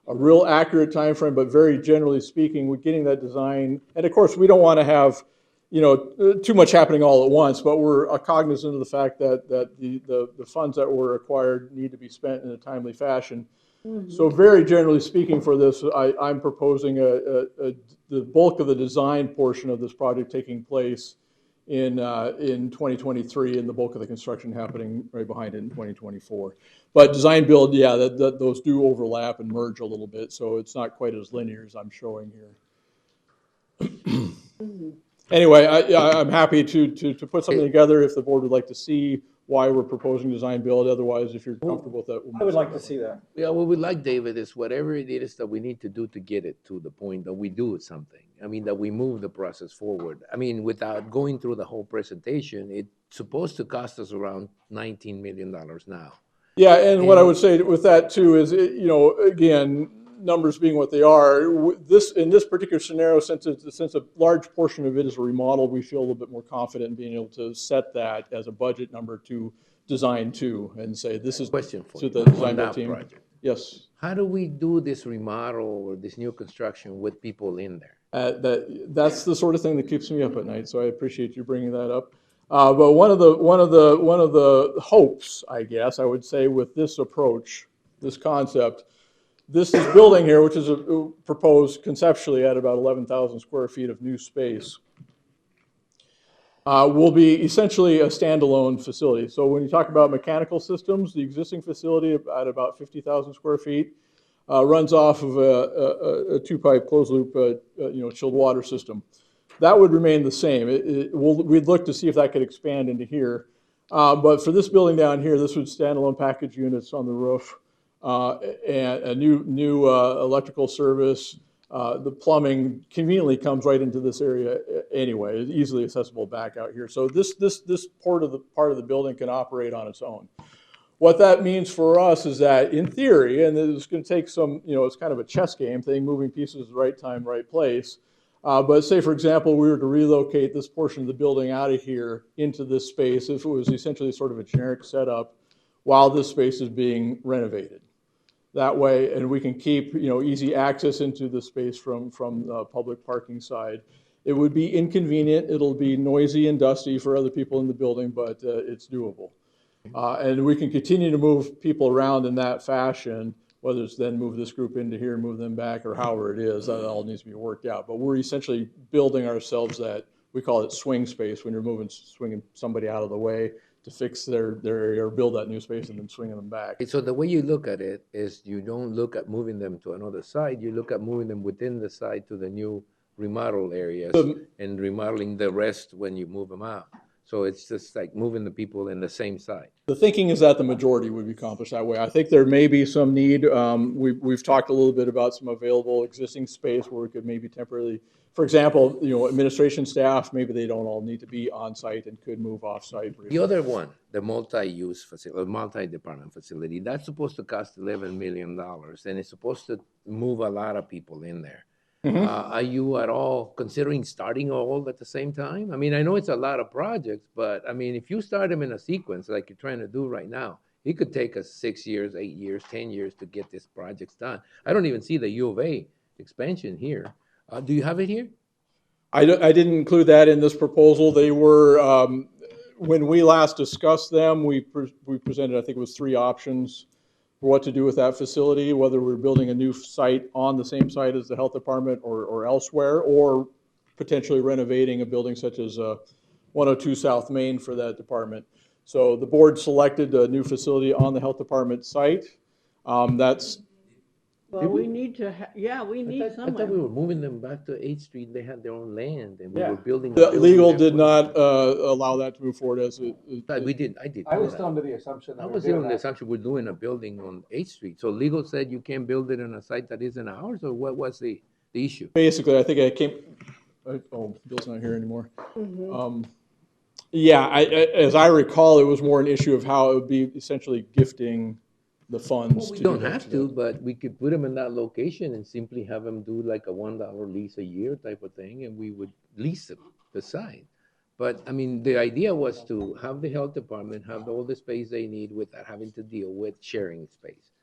Speaker 5: a real accurate time frame, but very generally speaking, we're getting that design. And of course, we don't want to have too much happening all at once, but we're cognizant of the fact that the funds that were acquired need to be spent in a timely fashion. Mm-hmm. So very generally speaking for this, I'm proposing the bulk of the design portion of this project taking place in 2023, and the bulk of the construction happening right behind it in 2024. But design build, yeah, those do overlap and merge a little bit, so it's not quite as linear as I'm showing here. Mm-hmm. Anyway, I'm happy to put something together if the board would like to see why we're proposing design build. Otherwise, if you're comfortable with that,
Speaker 19: I would like to see that.
Speaker 1: Yeah, what we like, David, is whatever it is that we need to do to get it to the point that we do something. I mean, that we move the process forward. I mean, without going through the whole presentation, it's supposed to cost us around $19 million now.
Speaker 5: Yeah, and what I would say with that too is, again, numbers being what they are, in this particular scenario, since a large portion of it is a remodel, we feel a little bit more confident in being able to set that as a budget number to design to, and say this is
Speaker 1: question for
Speaker 5: to
Speaker 1: you
Speaker 5: the design build team.
Speaker 1: Project.
Speaker 5: Yes.
Speaker 1: How do we do this remodel or this new construction with people in there?
Speaker 5: That's the sort of thing that keeps me up at night. So I appreciate you bringing that up. But one of the hopes, I guess, I would say, with this approach, this concept. This is building here, which is proposed conceptually at about 11,000 square feet of new space, will be essentially a standalone facility. So when you talk about mechanical systems, the existing facility at about 50,000 square feet runs off of a two-pipe closed-loop chilled water system. That would remain the same. We'd look to see if that could expand into here. But for this building down here, this would standalone package units on the roof. And a new electrical service. The plumbing conveniently comes right into this area anyway. It's easily accessible back out here. So this part of the building can operate on its own. What that means for us is that, in theory, and it's going to take some, it's kind of a chess game thing, moving pieces, right time, right place. But say, for example, we were to relocate this portion of the building out of here into this space, if it was essentially sort of a generic setup while this space is being renovated. That way, and we can keep easy access into the space from the public parking side. It would be inconvenient. It'll be noisy and dusty for other people in the building, but it's doable. And we can continue to move people around in that fashion, whether it's then move this group into here, move them back, or however it is. That all needs to be worked out. But we're essentially building ourselves that, we call it swing space, when you're swinging somebody out of the way to fix their area or build that new space and then swinging them back.
Speaker 1: So the way you look at it is you don't look at moving them to another site, you look at moving them within the site to the new remodel areas and remodeling the rest when you move them out. So it's just like moving the people in the same site.
Speaker 5: The thinking is that the majority would be accomplished that way. I think there may be some need. We've talked a little bit about some available existing space where we could maybe temporarily, for example, administration staff, maybe they don't all need to be on site and could move off site.
Speaker 1: The other one, the multi-use facility, multi-department facility, that's supposed to cost $11 million, and it's supposed to move a lot of people in there. Mm-hmm. Are you at all considering starting all at the same time? I mean, I know it's a lot of projects, but I mean, if you start them in a sequence like you're trying to do right now, it could take us 6 years, 8 years, 10 years to get these projects done. I don't even see the U of A expansion here. Do you have it here?
Speaker 5: I didn't include that in this proposal. They were, when we last discussed them, we presented, I think it was 3 options for what to do with that facility, whether we're building a new site on the same site as the health department or elsewhere, or potentially renovating a building such as 102 South Main for that department. So the board selected a new facility on the health department site. That's
Speaker 6: Well, we need to, we need
Speaker 1: I
Speaker 6: somewhere.
Speaker 1: thought we were moving them back to 8th Street. They had their own land and we
Speaker 5: Yeah.
Speaker 1: were building.
Speaker 5: The legal did not allow that to move forward as it.
Speaker 1: We did, I did.
Speaker 19: I was
Speaker 1: that.
Speaker 19: still under the assumption that
Speaker 1: I
Speaker 19: we
Speaker 1: was
Speaker 19: were
Speaker 1: under
Speaker 19: doing
Speaker 1: the
Speaker 19: that.
Speaker 1: assumption we're doing a building on 8th Street. So legal said you can't build it on a site that isn't ours, or what was the issue?
Speaker 5: Basically, I think Bill's not here anymore. Yeah, as I recall, it was more an issue of how it would be essentially gifting the funds.
Speaker 1: Well, we
Speaker 5: to
Speaker 1: don't
Speaker 5: do that
Speaker 1: have to, but we could put them in that location and simply have them do like a $1 lease a year type of thing, and we would lease them the site. But I mean, the idea was to have the health department have all the space they need without having to deal with sharing space.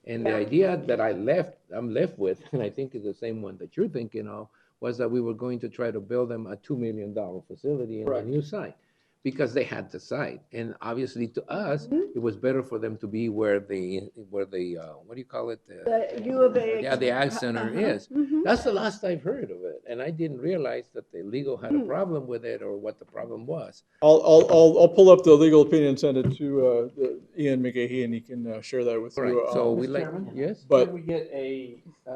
Speaker 1: And the idea that I'm left with, and I think is the same one that you're thinking of, was that we were going to try to build them a $2 million facility in a new site, because they had the site. And obviously to us, it was better for them to be where the what do you call it?
Speaker 6: The U of A.
Speaker 1: Yeah, the Ag Center is. That's the last I've heard of it. And I didn't realize that the legal had a problem with it or what the problem was.
Speaker 5: I'll pull up the legal opinion and send it to Ian McGahee, and he can share that with you.
Speaker 1: Right, so we
Speaker 19: Mr. Chairman,
Speaker 1: yes?
Speaker 19: Can we get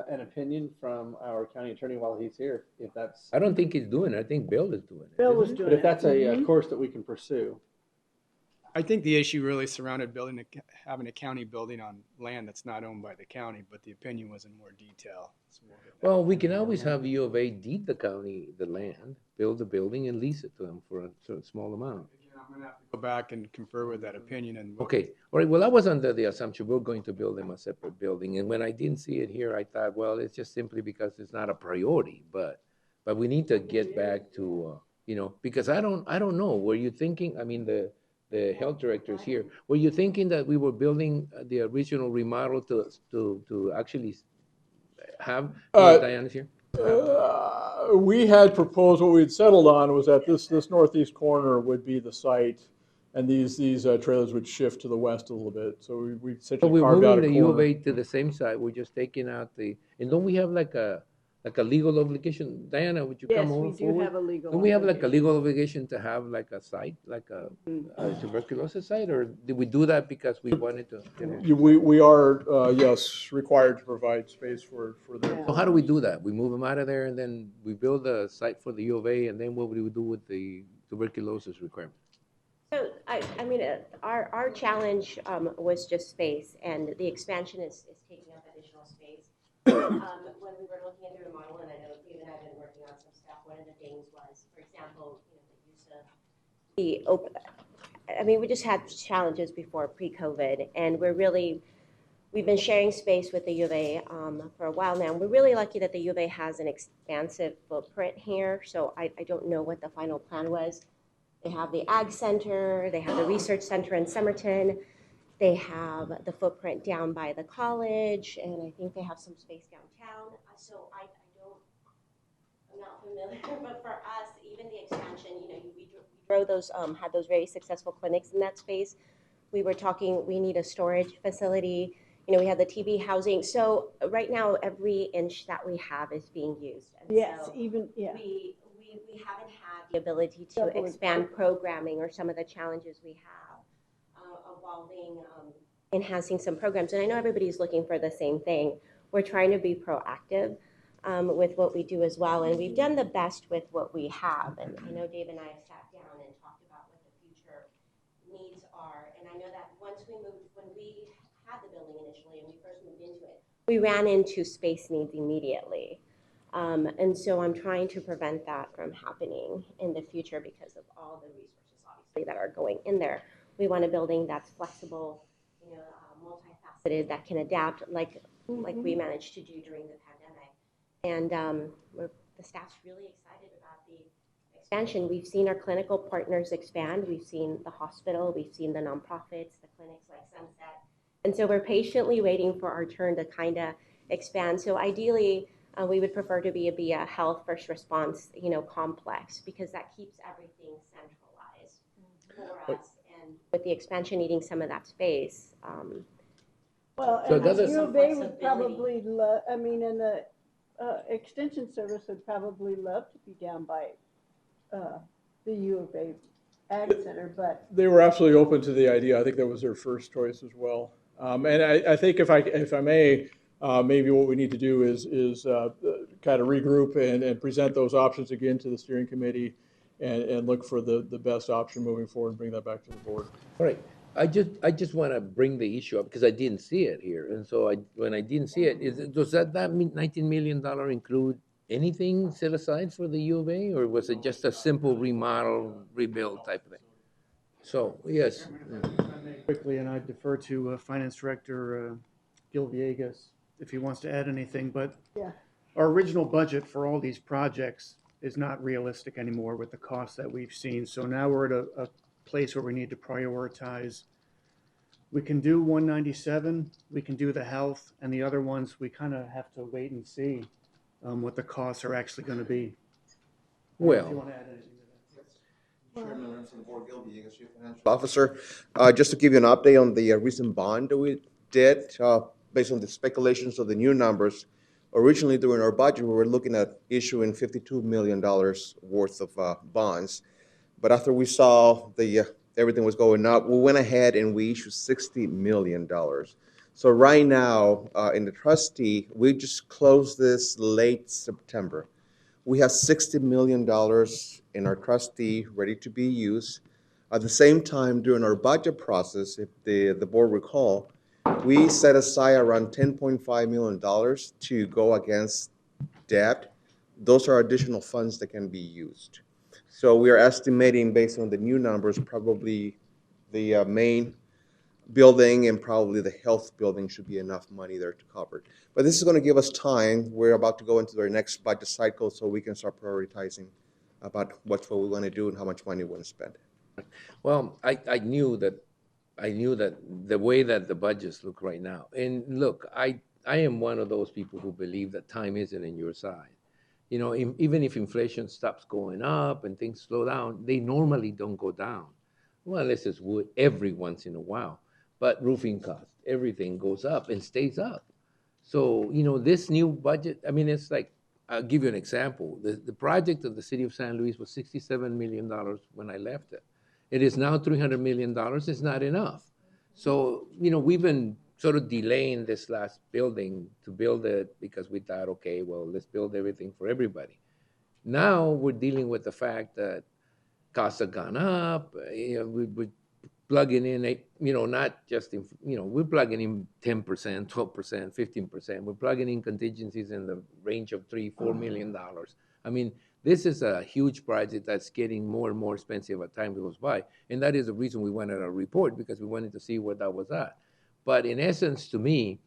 Speaker 19: an opinion from our county attorney while he's here, if that's?
Speaker 1: I don't think he's doing it. I think Bill is doing it.
Speaker 6: Bill was
Speaker 1: isn't
Speaker 6: doing
Speaker 19: But if
Speaker 6: it.
Speaker 19: that's a course that we can pursue.
Speaker 22: I think the issue really surrounded having a county building on land that's not owned by the county, but the opinion was in more detail. So we'll get that.
Speaker 1: Well, we can always have U of A deed the county the land, build the building and lease it to them for a sort of small amount.
Speaker 22: Again, I'm gonna have to go back and confer with that opinion and.
Speaker 1: Okay, all right, well, I was under the assumption we're going to build them a separate building, and when I didn't see it here, I thought, well, it's just simply because it's not a priority, but we need to get back to, because I don't know, were you thinking, I mean, the health director is here, were you thinking that we were building the original remodel to actually have, Diana's here?
Speaker 5: We had proposed, what we had settled on was that this northeast corner would be the site, and these trailers would shift to the west a little bit. So we
Speaker 1: So
Speaker 5: essentially
Speaker 1: we're
Speaker 5: carved out a
Speaker 1: moving the U of
Speaker 5: corner.
Speaker 1: A to the same side, we're just taking out and don't we have like a legal obligation? Diana, would you
Speaker 6: Yes,
Speaker 1: come over
Speaker 6: we do
Speaker 1: forward?
Speaker 6: have a legal.
Speaker 1: Don't we have like a
Speaker 6: obligation.
Speaker 1: legal obligation to have like a site, like a tuberculosis site, or did we do that because we wanted to?
Speaker 5: We are, yes, required to provide space for them.
Speaker 1: So how do we do that? We move them out of there and then we build a site for the U of A, and then what would we do with the tuberculosis requirement?
Speaker 11: So, I mean, our challenge was just space, and the expansion is taking up additional space. When we were looking into the model, and I know Steve and I have been working on some stuff, one of the things was, for example, the use of the open, I mean, we just had challenges before pre-COVID, and we've been sharing space with the U of A for a while now. We're really lucky that the U of A has an expansive footprint here, so I don't know what the final plan was. They have the Ag Center, they have the Research Center in Somerton, they have the footprint down by the college, and I think they have some space downtown. So I'm not familiar, but for us, even the expansion, we drove those, had those very successful clinics in that space. We were talking, we need a storage facility, we have the TB housing. So right now, every inch that we have is being used. And
Speaker 6: Yes,
Speaker 11: so
Speaker 6: even, yeah.
Speaker 11: we haven't had the ability to expand programming or some of the challenges we have evolving, enhancing some programs. And I know everybody's looking for the same thing. We're trying to be proactive with what we do as well. And we've done the best with what we have. And I know Dave and I have sat down and talked about what the future needs are. And I know that when we had the building initially and we first moved into it, we ran into space needs immediately. And so I'm trying to prevent that from happening in the future because of all the resources, obviously, that are going in there. We want a building that's flexible, multifaceted, that can adapt like we managed to do during the pandemic. And the staff's really excited about the expansion. We've seen our clinical partners expand. We've seen the hospital. We've seen the nonprofits, the clinics like Sunset. And so we're patiently waiting for our turn to kind of expand. So ideally, We would prefer to be a health first response, complex, because that keeps everything centralized for us. And with the expansion needing some of that space.
Speaker 6: Well,
Speaker 1: So
Speaker 6: and
Speaker 1: does
Speaker 6: the
Speaker 1: it-
Speaker 6: U of A would probably, and the Extension Service would probably love to be down by the U of A Ag Center, but
Speaker 13: They were absolutely open to the idea. I think that was their first choice as well. And I think if I may, maybe what we need to do is kind of regroup and present those options again to the steering committee and look for the best option moving forward and bring that back to the board.
Speaker 1: All right, I just want to bring the issue up because I didn't see it here, and so when I didn't see it, does that mean $19 million include anything set aside for the U of A, or was it just a simple remodel, rebuild type of thing? So, yes.
Speaker 15: Quickly, and I defer to Finance Director Gil Villegas if he wants to add anything, but
Speaker 6: yeah.
Speaker 15: our original budget for all these projects is not realistic anymore with the costs that we've seen. So now we're at a place where we need to prioritize. We can do 197, we can do the health, and the other ones, we kind of have to wait and see what the costs are actually going to be.
Speaker 1: Well,
Speaker 15: if you want to add anything.
Speaker 12: Chairman, members of the board, Gil Villegas, Chief Financial Officer. Just to give you an update on the recent bond that we did, based on the speculations of the new numbers. Originally, during our budget, we were looking at issuing $52 million worth of bonds. But after we saw everything was going up, we went ahead and we issued $60 million. So right now, in the trustee, we just closed this late September. We have $60 million in our trustee ready to be used. At the same time, during our budget process, if the board recall, we set aside around $10.5 million to go against debt. Those are additional funds that can be used. So we are estimating, based on the new numbers, probably the main building and probably the health building should be enough money there to cover it. But this is going to give us time. We're about to go into our next budget cycle, so we can start prioritizing about what we want to do and how much money we want to spend.
Speaker 1: well, I knew that the way that the budgets look right now, and look, I am one of those people who believe that time isn't in your side. Even if inflation stops going up and things slow down, they normally don't go down. Well, unless it's wood every once in a while. But roofing costs, everything goes up and stays up. So, this new budget, it's like, I'll give you an example. The project of the city of San Luis was $67 million when I left it. It is now $300 million. It's not enough. So, we've been sort of delaying this last building to build it because we thought, okay, well, let's build everything for everybody. Now we're dealing with the fact that costs have gone up. We're plugging in, not just in, we're plugging in 10%, 12%, 15%. We're plugging in contingencies in the range of $3-4 million. This is a huge project that's getting more and more expensive as time goes by. And that is the reason we wanted a report, because we wanted to see where that was at. But in essence, to me,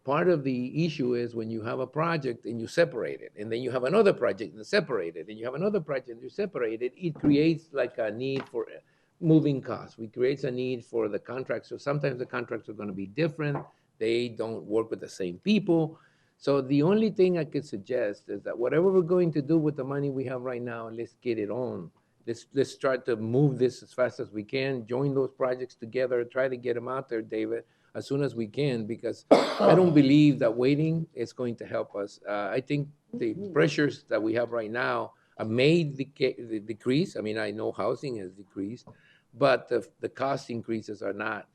Speaker 1: part of the issue is when you have a project and you separate it, and then you have another project and separate it, and you have another project and you separate it, it creates like a need for moving costs. It creates a need for the contracts. So sometimes the contracts are going to be different. They don't work with the same people. So the only thing I could suggest is that whatever we're going to do with the money we have right now, let's get it on. Let's try to move this as fast as we can, join those projects together, try to get them out there, David, as soon as we can, because I don't believe that waiting is going to help us. I think the pressures that we have right now may decrease. I know housing has decreased, but the cost increases are not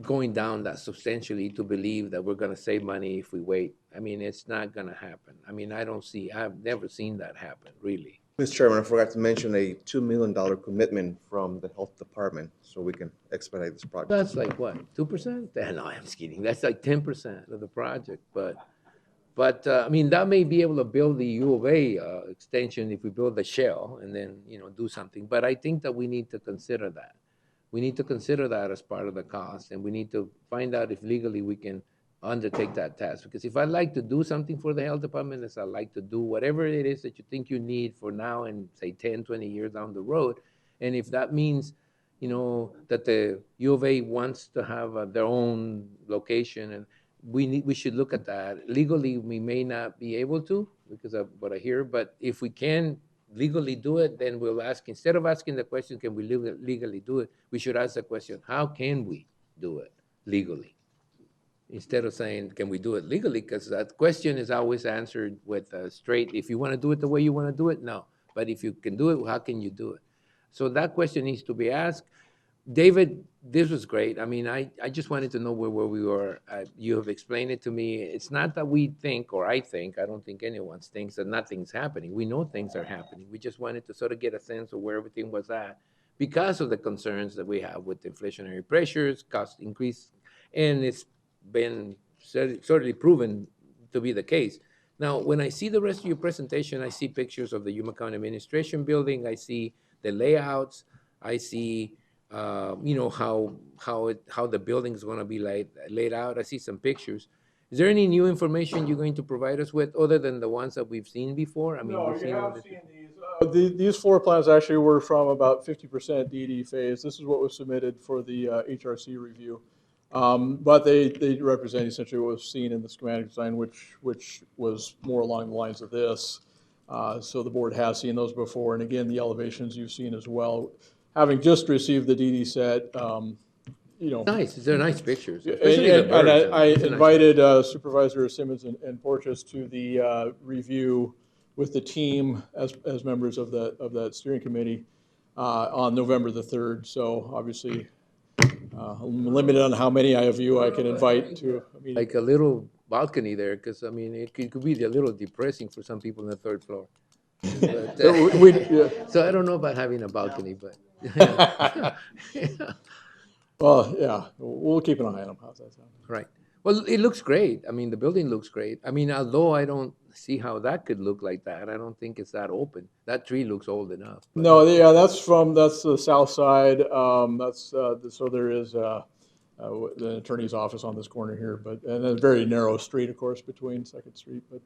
Speaker 1: going down that substantially to believe that we're going to save money if we wait. It's not going to happen. I've never seen that happen, really.
Speaker 12: Mr. Chairman, I forgot to mention a $2 million commitment from the health department so we can expedite this project.
Speaker 1: That's like what, 2%? No, I'm just kidding. That's like 10% of the project. But that may be able to build the U of A extension if we build the shell and then, do something. But I think that we need to consider that. We need to consider that as part of the cost, and we need to find out if legally we can undertake that task. Because if I'd like to do something for the health department, I'd like to do whatever it is that you think you need for now and say 10, 20 years down the road. And if that means, that the U of A wants to have their own location, and we should look at that. Legally, we may not be able to because of what I hear, but if we can legally do it, then we'll ask, instead of asking the question, can we legally do it? We should ask the question, how can we do it legally? Instead of saying, can we do it legally? Because that question is always answered with a straight, if you want to do it the way you want to do it, no. But if you can do it, how can you do it? So that question needs to be asked. David, this was great. I mean, I just wanted to know where we were. You have explained it to me. It's not that we think, or I don't think anyone thinks that nothing's happening. We know things are happening. We just wanted to sort of get a sense of where everything was at because of the concerns that we have with inflationary pressures, cost increase, and it's been certainly proven to be the case. Now, when I see the rest of your presentation, I see pictures of the Yuma County Administration Building. I see the layouts. I see how the building is going to be laid out. I see some pictures. Is there any new information you're going to provide us with other than the ones that we've seen before? I mean,
Speaker 13: No,
Speaker 1: we've
Speaker 13: you
Speaker 1: seen all
Speaker 13: have
Speaker 1: this.
Speaker 13: seen these. These floor plans actually were from about 50% DD phase. This is what was submitted for the HRC review. But they represent essentially what was seen in the schematic design, which was more along the lines of this. So the board has seen those before. And again, the elevations you've seen as well. Having just received the DD set,
Speaker 1: Nice. They're nice pictures.
Speaker 13: And
Speaker 1: Especially the birds.
Speaker 13: I
Speaker 1: It's a nice
Speaker 13: invited Supervisor Simmons and Porteous to the review with the team as members of that steering committee on November the 3rd. So obviously, I'm limited on how many of you I can invite to a meeting.
Speaker 1: like a little balcony there, because I mean, it could be a little depressing for some people on the third floor. But, so I don't know about having a balcony, but.
Speaker 13: Well, yeah, we'll keep an eye on them. How's that sound?
Speaker 1: Right. Well, it looks great. I mean, the building looks great. I mean, although I don't see how that could look like that, I don't think it's that open. That tree looks old enough.
Speaker 13: No, yeah, that's the south side. So there is the attorney's office on this corner here, and a very narrow street, of course, between Second Street. But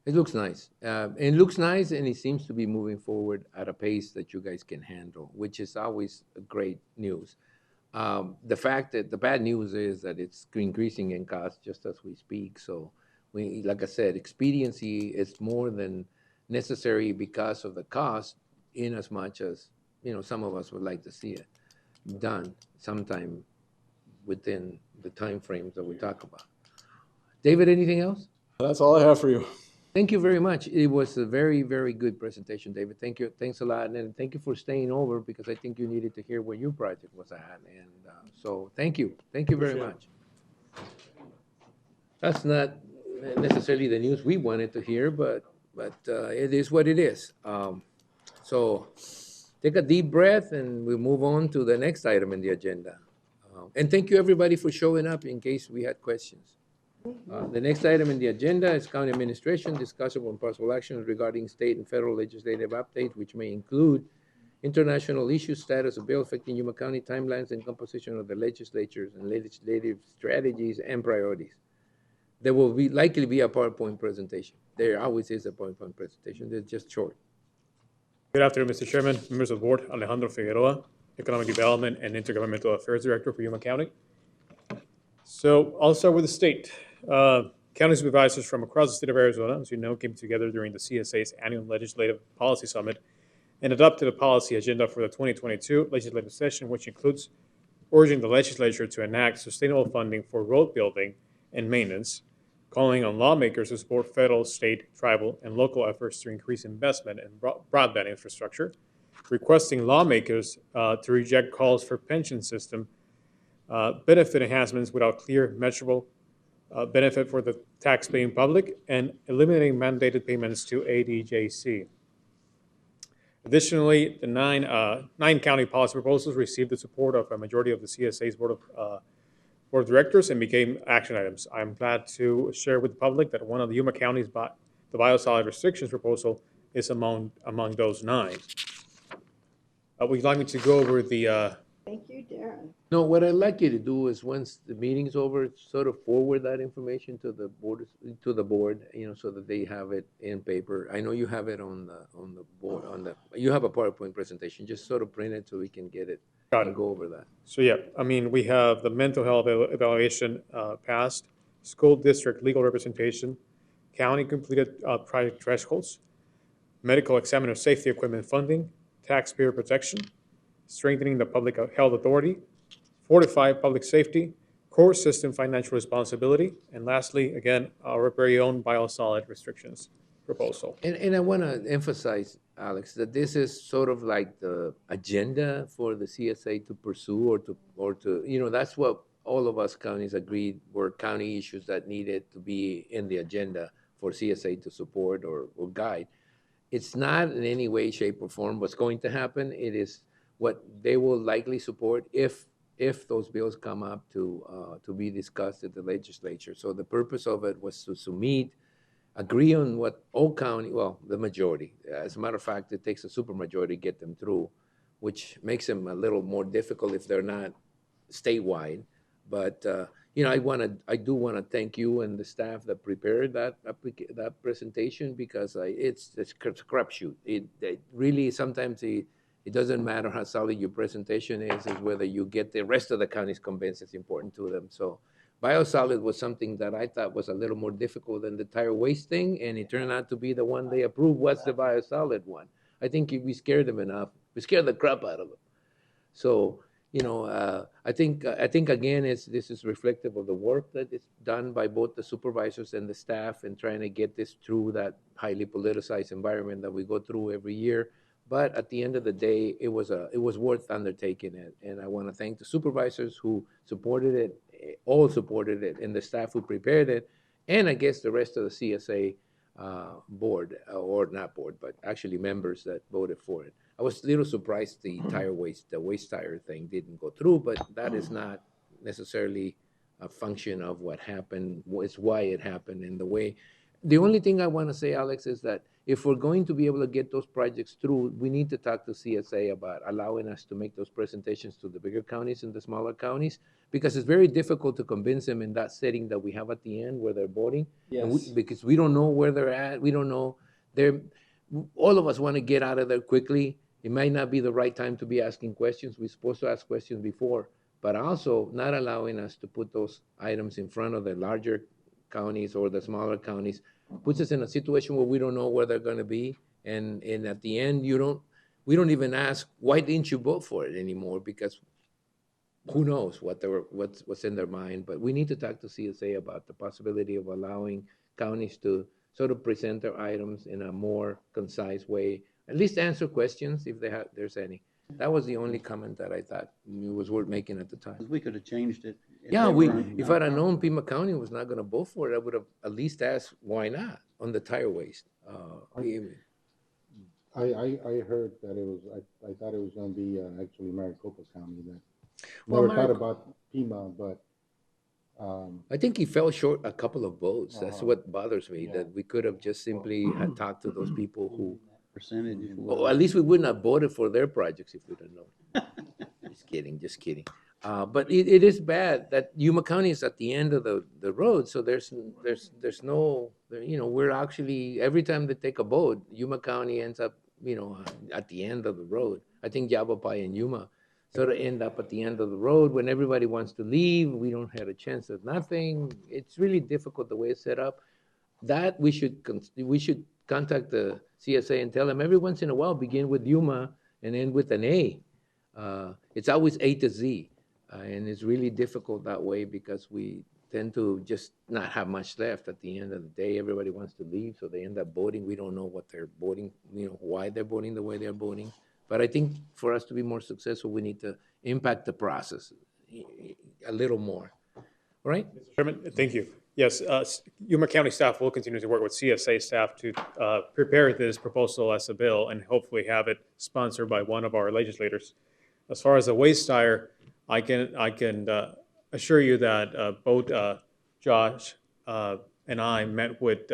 Speaker 1: it looks nice. It looks nice, and it seems to be moving forward at a pace that you guys can handle, which is always great news. The bad news is that it's increasing in cost just as we speak. So, like I said, expediency is more than necessary because of the cost, in as much as some of us would like to see it done sometime within the time frames that we talk about. David, anything else?
Speaker 13: That's all I have for you.
Speaker 1: Thank you very much. It was a very, very good presentation, David. Thank you. Thanks a lot. And thank you for staying over because I think you needed to hear where your project was at. And so thank you. Thank you very much. That's not necessarily the news we wanted to hear, but it is what it is. So take a deep breath and we'll move on to the next item in the agenda. And thank you, everybody, for showing up in case we had questions. The next item in the agenda is County Administration discussion on possible actions regarding state and federal legislative updates, which may include international issues, status of bill affecting Yuma County, timelines and composition of the legislatures and legislative strategies and priorities. There will likely be a PowerPoint presentation. There always is a PowerPoint presentation. They're just short.
Speaker 14: Good afternoon, Mr. Chairman, members of the board. Alejandro Figueroa, Economic Development and Intergovernmental Affairs Director for Yuma County. So I'll start with the state. County supervisors from across the state of Arizona, as you know, came together during the CSA's annual Legislative Policy Summit and adopted a policy agenda for the 2022 legislative session, which includes urging the legislature to enact sustainable funding for road building and maintenance, calling on lawmakers to support federal, state, tribal, and local efforts to increase investment in broadband infrastructure, requesting lawmakers to reject calls for pension system benefit enhancements without clear, measurable benefit for the tax-paying public, and eliminating mandated payments to ADJC. Additionally, the nine county policy proposals received the support of a majority of the CSA's board of directors and became action items. I'm glad to share with the public that one of the Yuma County's the biosolid restrictions proposal is among those 9. Would you like me to go over the
Speaker 6: Thank you, Darren.
Speaker 1: No, what I'd like you to do is once the meeting's over, sort of forward that information to the board, so that they have it in paper. I know you have it on the board, you have a PowerPoint presentation. Just sort of print it so we can get it
Speaker 14: Got
Speaker 1: and
Speaker 14: it.
Speaker 1: go over that.
Speaker 14: So yeah, I mean, we have the mental health evaluation passed, school district legal representation, county completed project thresholds, medical examiner safety equipment funding, taxpayer protection, strengthening the public health authority, fortify public safety, core system financial responsibility, and lastly, again, our very own biosolid restrictions proposal.
Speaker 1: And I want to emphasize, Alex, that this is sort of like the agenda for the CSA to pursue or to, you know, that's what all of us counties agreed were county issues that needed to be in the agenda for CSA to support or guide. It's not in any way, shape, or form what's going to happen. It is what they will likely support if those bills come up to be discussed at the legislature. So the purpose of it was to meet, agree on what all county, well, the majority. As a matter of fact, it takes a supermajority to get them through, which makes them a little more difficult if they're not statewide. But you know, I do want to thank you and the staff that prepared that presentation, because it's a crapshoot. It really sometimes it doesn't matter how solid your presentation is whether you get the rest of the counties convinced it's important to them. So biosolid was something that I thought was a little more difficult than the tire waste thing, and it turned out to be the one they approved was the biosolid one. I think we scared them enough. We scared the crap out of them. So, you know, I think again, this is reflective of the work that is done by both the supervisors and the staff in trying to get this through that highly politicized environment that we go through every year. But at the end of the day, it was worth undertaking it, and I want to thank the supervisors who supported it, all supported it, and the staff who prepared it, and I guess the rest of the CSA board, or not board, but actually members that voted for it. I was a little surprised the waste tire thing didn't go through, but that is not necessarily a function of what happened. It's why it happened and the way. The only thing I want to say, Alex, is that if we're going to be able to get those projects through, we need to talk to CSA about allowing us to make those presentations to the bigger counties and the smaller counties, because it's very difficult to convince them in that setting that we have at the end where they're voting.
Speaker 19: Yes.
Speaker 1: Because we don't know where they're at. We don't know. All of us want to get out of there quickly. It might not be the right time to be asking questions. We're supposed to ask questions before, but also not allowing us to put those items in front of the larger counties or the smaller counties puts us in a situation where we don't know where they're going to be, and at the end we don't even ask, why didn't you vote for it anymore, because who knows what's in their mind. But we need to talk to CSA about the possibility of allowing counties to sort of present their items in a more concise way, at least answer questions if there's any. That was the only comment that I thought it was worth making at the time.
Speaker 2: We could have changed it.
Speaker 1: Yeah, if I'd have known Pima County was not going to vote for it, I would have at least asked why not on the tire waste.
Speaker 18: I heard that it was, I thought it was going to be actually Maricopa County that never thought about Pima, but.
Speaker 1: I think he fell short a couple of votes. That's what bothers me, that we could have just simply had talked to those people who.
Speaker 2: Percentage.
Speaker 1: Well, at least we wouldn't have voted for their projects if we'd have known. Just kidding. But it is bad that Yuma County is at the end of the road, so there's no, you know, we're actually, every time they take a vote, Yuma County ends up, you know, at the end of the road. I think Yavapai and Yuma sort of end up at the end of the road when everybody wants to leave. We don't have a chance of nothing. It's really difficult the way it's set up. That we should contact the CSA and tell them every once in a while begin with Yuma and end with an A. It's always A to Z, and it's really difficult that way because we tend to just not have much left at the end of the day. Everybody wants to leave, so they end up voting. We don't know what they're voting, you know, why they're voting the way they're voting. But I think for us to be more successful, we need to impact the process a little more. All right?
Speaker 14: Mr. Chairman, thank you. Yes, Yuma County staff will continue to work with CSA staff to prepare this proposal as a bill and hopefully have it sponsored by one of our legislators. As far as the waste tire, I can assure you that both Josh and I met with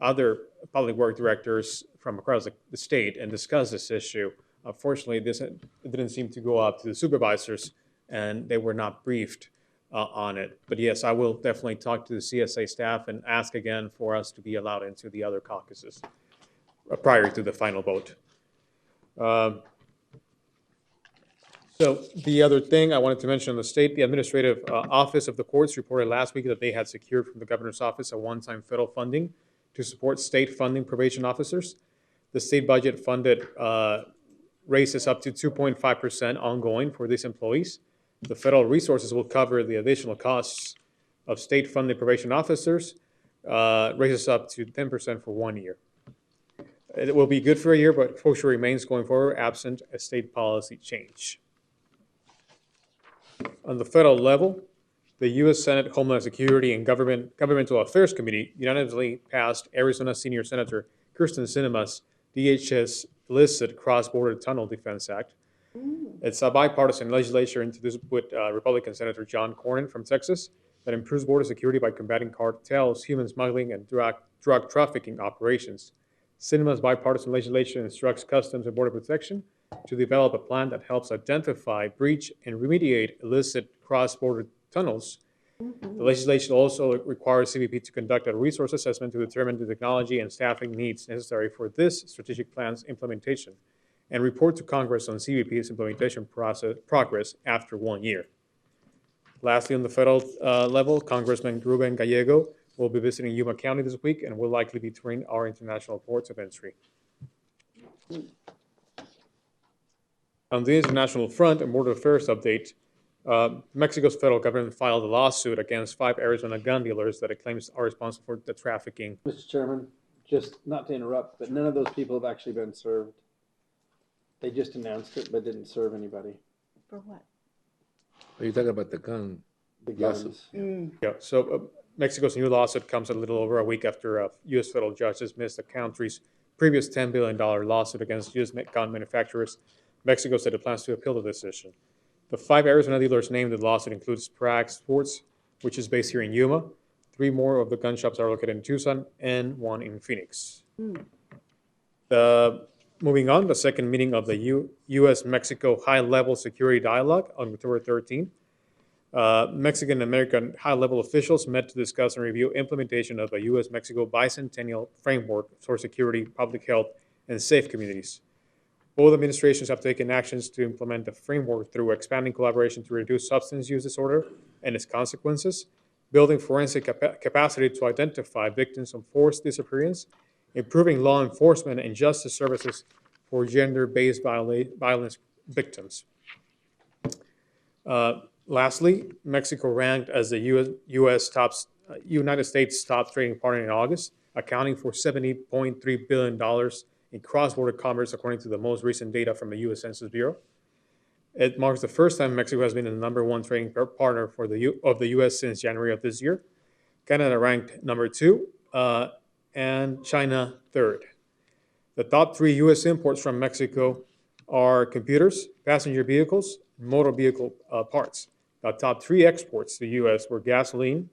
Speaker 14: other public work directors from across the state and discussed this issue. Unfortunately, it didn't seem to go up to the supervisors, and they were not briefed on it. But yes, I will definitely talk to the CSA staff and ask again for us to be allowed into the other caucuses prior to the final vote. So the other thing I wanted to mention on the state, the Administrative Office of the Courts reported last week that they had secured from the governor's office a one-time federal funding to support state funding probation officers. The state budget funded raises up to 2.5% ongoing for these employees. The federal resources will cover the additional costs of state-funded probation officers, raises up to 10% for 1 year. It will be good for a year, but exposure remains going forward absent a state policy change. On the federal level, the U.S. Senate Homeland Security and Governmental Affairs Committee unanimously passed Arizona Senior Senator Kirsten Sinema's DHS illicit cross-border tunnel defense act. It's a bipartisan legislation introduced with Republican Senator John Cornyn from Texas that improves border security by combating cartels, human smuggling, and drug trafficking operations. Sinema's bipartisan legislation instructs Customs and Border Protection to develop a plan that helps identify, breach, and remediate illicit cross-border tunnels. The legislation also requires CBP to conduct a resource assessment to determine the technology and staffing needs necessary for this strategic plan's implementation and report to Congress on CBP's implementation progress after 1 year. Lastly, on the federal level, Congressman Ruben Gallego will be visiting Yuma County this week and will likely be touring our international ports of entry. On the international front, a border affairs update, Mexico's federal government filed a lawsuit against 5 Arizona gun dealers that it claims are responsible for the trafficking.
Speaker 19: Mr. Chairman, just not to interrupt, but none of those people have actually been served. They just announced it, but didn't serve anybody.
Speaker 6: For what?
Speaker 1: Are you talking about the gun?
Speaker 19: The
Speaker 1: lawsuit?
Speaker 19: guns.
Speaker 14: Yeah, so Mexico's new lawsuit comes a little over a week after a U.S. federal judge dismissed the country's previous $10 billion lawsuit against U.S. gun manufacturers. Mexico said it plans to appeal the decision. The 5 Arizona dealers named in the lawsuit include Sprague Sports, which is based here in Yuma. 3 more of the gun shops are located in Tucson and 1 in Phoenix. Moving on, the second meeting of the U.S.-Mexico High-Level Security Dialogue on October 13. Mexican and American high-level officials met to discuss and review implementation of a U.S.-Mexico bicentennial framework for security, public health, and safe communities. Both administrations have taken actions to implement the framework through expanding collaboration to reduce substance use disorder and its consequences, building forensic capacity to identify victims of forced disappearance, improving law enforcement and justice services for gender-based violence victims. Lastly, Mexico ranked as the United States top trading partner in August, accounting for $70.3 billion in cross-border commerce, according to the most recent data from the U.S. Census Bureau. It marks the first time Mexico has been the #1 trading partner of the U.S. since January of this year. Canada ranked #2, and China 3rd. The top 3 U.S. imports from Mexico are computers, passenger vehicles, and motor vehicle parts. The top 3 exports to the U.S. were gasoline,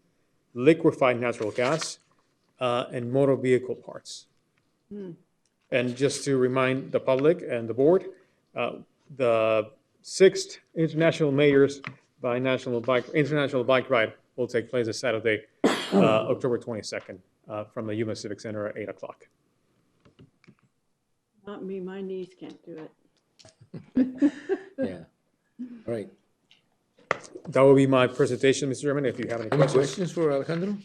Speaker 14: liquefied natural gas, and motor vehicle parts. And just to remind the public and the board, the 6th International Mayors by International Bike Ride will take place this Saturday, October 22nd, from the Yuma Civic Center at 8 o'clock.
Speaker 6: Not me, my knees can't do it.
Speaker 1: Yeah. All right.
Speaker 14: That will be my presentation, Mr. Chairman, if you have any
Speaker 1: Any
Speaker 14: questions.
Speaker 1: questions for Alejandro?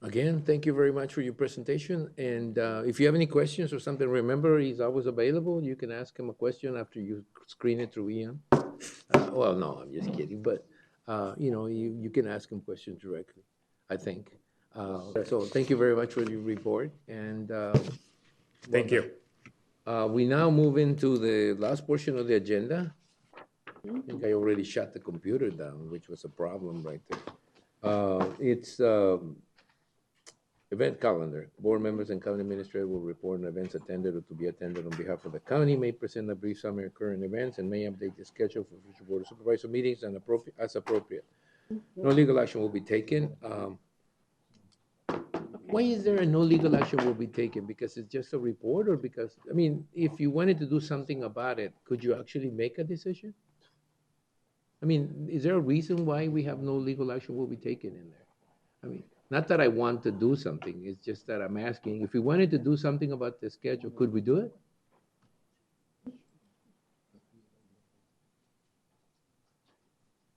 Speaker 1: Again, thank you very much for your presentation. And if you have any questions or something, remember, he's always available. You can ask him a question after you screen it through Ian. Well, no, I'm just kidding. But, you can ask him questions directly, I think. So thank you very much for your report. And
Speaker 14: thank you.
Speaker 1: We now move into the last portion of the agenda. I think I already shut the computer down, which was a problem right there. It's event calendar. Board members and county administrator will report on events attended or to be attended on behalf of the county, may present a brief summary of current events, and may update the schedule for future board of supervisor meetings and as appropriate. No legal action will be taken. Why is there a no legal action will be taken? Because it's just a report, or because, I mean, if you wanted to do something about it, could you actually make a decision? I mean, is there a reason why we have no legal action will be taken in there? I mean, not that I want to do something, it's just that I'm asking, if we wanted to do something about the schedule, could we do it?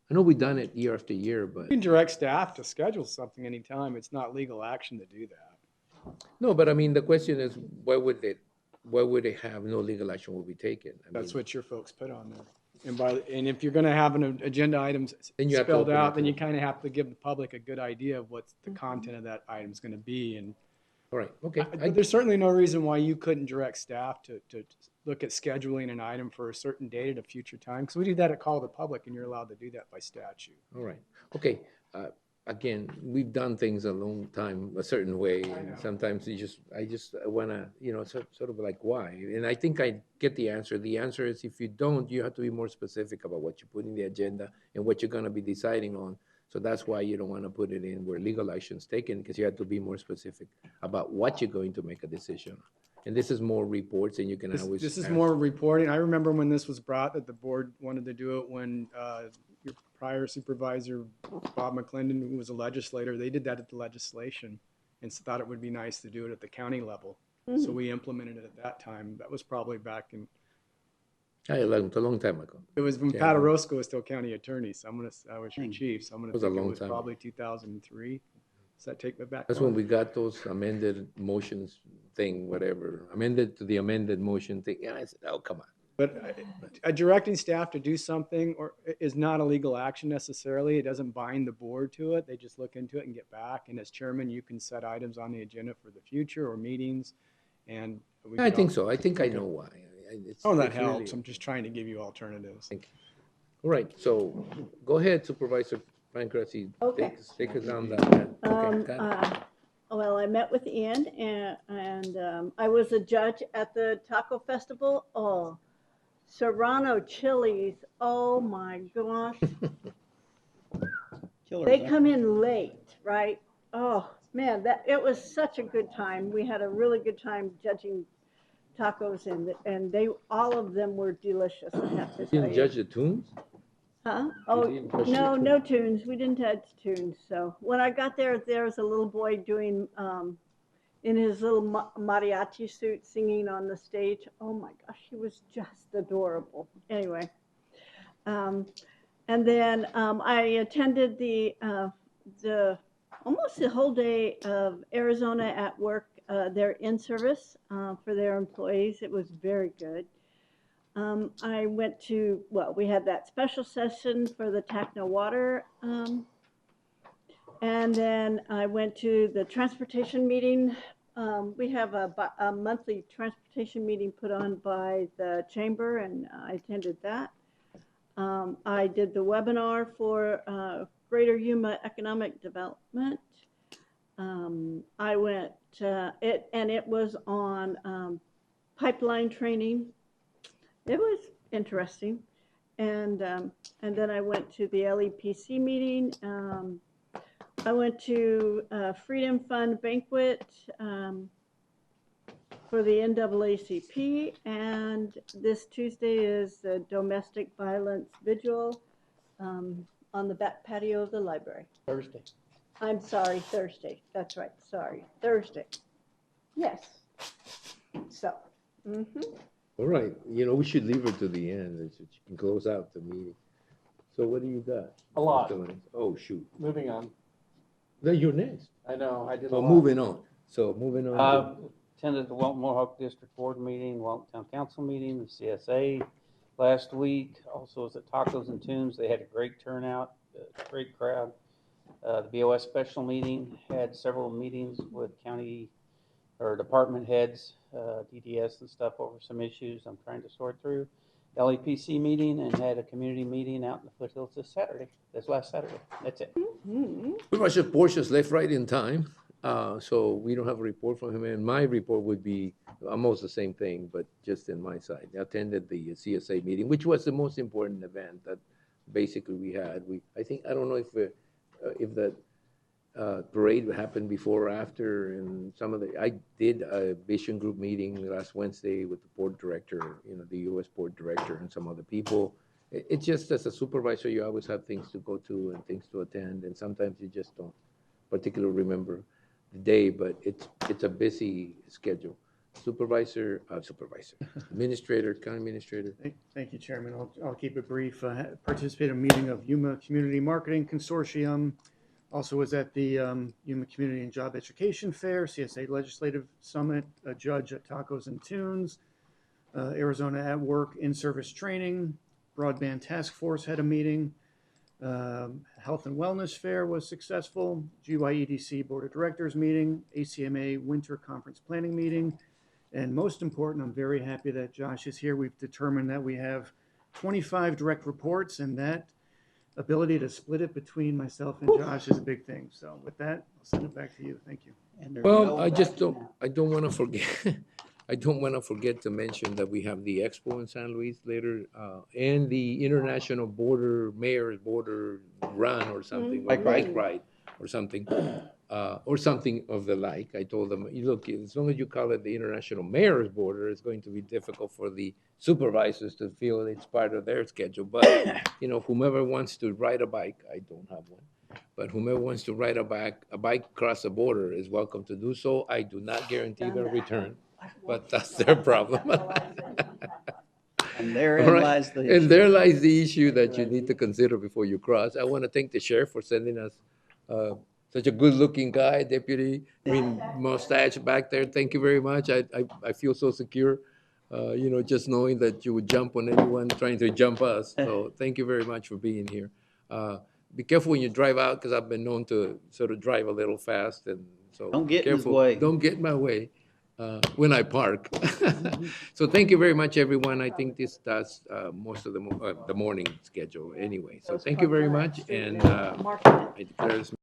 Speaker 1: I know we've done it year after year, but
Speaker 22: You can direct staff to schedule something anytime. It's not legal action to do that.
Speaker 1: no, but I mean, the question is, why would they have no legal action will be taken? I
Speaker 22: That's
Speaker 1: mean,
Speaker 22: what your folks put on there. And if you're gonna have an agenda items
Speaker 1: Then you have to
Speaker 22: spelled
Speaker 1: open it
Speaker 22: out,
Speaker 1: to
Speaker 22: then you
Speaker 1: the-
Speaker 22: kind of have to give the public a good idea of what the content of that item is gonna be. And
Speaker 1: all right, okay.
Speaker 22: but there's certainly no reason why you couldn't direct staff to look at scheduling an item for a certain date at a future time. Because we do that at call of the public, and you're allowed to do that by statute.
Speaker 1: All right, okay. Again, we've done things a long time, a certain way, and sometimes I just wanna, sort of like, why? And I think I get the answer. The answer is if you don't, you have to be more specific about what you put in the agenda and what you're gonna be deciding on. So that's why you don't wanna put it in where legal action's taken, because you have to be more specific about what you're going to make a decision on. And this is more reports, and you can always.
Speaker 22: This is
Speaker 1: ask.
Speaker 22: more reporting. I remember when this was brought that the board wanted to do it when your prior supervisor, Bob McClendon, who was a legislator, they did that at the legislation and thought it would be nice to do it at the county level. So we implemented it at that time. That was probably back in.
Speaker 1: It's a long time ago.
Speaker 22: It was when
Speaker 1: Yeah.
Speaker 22: Pat Orozco was still county attorney. So I was your chief. So I'm gonna
Speaker 1: It was a
Speaker 22: think it
Speaker 1: long
Speaker 22: was
Speaker 1: time.
Speaker 22: probably 2003. Does that take me back?
Speaker 1: That's when we got those amended motions thing, whatever, amended to the amended motion thing. Yeah, I said, oh, come on.
Speaker 22: But directing staff to do something is not a legal action necessarily. It doesn't bind the board to it. They just look into it and get back. And as chairman, you can set items on the agenda for the future or meetings. And
Speaker 1: I think so. I think I know why.
Speaker 22: That
Speaker 1: it's really-
Speaker 22: helps. I'm just trying to give you alternatives.
Speaker 1: Thank you. All right, so go ahead, Supervisor Pancrazi.
Speaker 6: Okay.
Speaker 1: Take us down that path. Okay, got it.
Speaker 6: Well, I met with Ian and I was a judge at the Taco Festival. Oh, Serrano chilies. Oh my gosh. They come in late, right? Oh man, it was such a good time. We had a really good time judging tacos and they all of them were delicious. I have to
Speaker 1: You
Speaker 6: tell
Speaker 1: didn't
Speaker 6: you.
Speaker 1: judge the tunes?
Speaker 6: Huh? Oh,
Speaker 1: didn't touch
Speaker 6: no,
Speaker 1: the
Speaker 6: no tunes. We didn't touch tunes. So when I got there, there was a little boy doing, in his little mariachi suit singing on the stage. Oh my gosh, he was just adorable. Anyway, and then I attended the almost the whole day of Arizona at Work, their in-service for their employees. It was very good. I went to, we had that special session for the Tacna Water. And then I went to the transportation meeting. We have a monthly transportation meeting put on by the chamber, and I attended that. I did the webinar for Greater Yuma Economic Development. I went, it was on pipeline training. It was interesting. And then I went to the LEPC meeting. I went to Freedom Fund banquet for the NAACP. And this Tuesday is the domestic violence vigil on the back patio of the library.
Speaker 19: Thursday.
Speaker 6: I'm sorry, Thursday. That's right. Sorry, Thursday. Yes. So.
Speaker 1: All right, we should leave her to the end, so she can close out the meeting. So what do you got?
Speaker 19: A lot.
Speaker 1: Oh, shoot.
Speaker 19: Moving on.
Speaker 1: Then you're next.
Speaker 19: I know, I did a
Speaker 1: So
Speaker 19: lot.
Speaker 1: moving on.
Speaker 17: Attended the Walton Mohawk District Board meeting, Walton Town Council meeting, the CSA last week. Also was at Tacos and Tunes. They had a great turnout, a great crowd. The BOS special meeting had several meetings with county or department heads, DDS and stuff over some issues I'm trying to sort through. LEPC meeting and had a community meeting out in the Foothills this last Saturday. That's it.
Speaker 1: Pretty much just Portia's left right in time, so we don't have a report from him. And my report would be almost the same thing, but just in my side. I attended the CSA meeting, which was the most important event that basically we had. I don't know if the parade happened before or after, and I did a vision group meeting last Wednesday with the board director, the U.S. board director and some other people. It's just as a supervisor, you always have things to go to and things to attend, and sometimes you just don't particularly remember the day, but it's a busy schedule. Administrator, County Administrator.
Speaker 15: Thank you, Chairman. I'll keep it brief. Participated in a meeting of Yuma Community Marketing Consortium. Also was at the Yuma Community and Job Education Fair, CSA Legislative Summit, a judge at Tacos and Tunes, Arizona at Work in-service training, Broadband Task Force had a meeting, Health and Wellness Fair was successful, GYEDC Board of Directors meeting, ACMA Winter Conference Planning meeting, and most important, I'm very happy that Josh is here. We've determined that we have 25 direct reports, and that ability to split it between myself and Josh is a big thing. So with that, I'll send it back to you. Thank you.
Speaker 1: Well, I don't want to forget, I don't want to forget to mention that we have the expo in San Luis later, and the International Mayor's Border Run or something, or bike ride or something of the like. I told them, look, as long as you call it the International Mayor's Border, it's going to be difficult for the supervisors to feel it's part of their schedule. But, whomever wants to ride a bike, I don't have one, but whomever wants to ride a bike across the border is welcome to do so. I do not guarantee their return, but that's their problem.
Speaker 2: And therein lies the issue.
Speaker 1: And there lies the issue that you need to consider before you cross. I want to thank the sheriff for sending us such a good-looking guy, deputy, mustache back there. Thank you very much. I feel so secure, just knowing that you would jump on anyone trying to jump us. So thank you very much for being here. Be careful when you drive out, because I've been known to sort of drive a little fast, and so
Speaker 2: Don't get in his
Speaker 1: careful.
Speaker 2: way.
Speaker 1: Don't get in my way when I park. So thank you very much, everyone. I think this does most of the morning schedule anyway. So thank you very much, and I declare this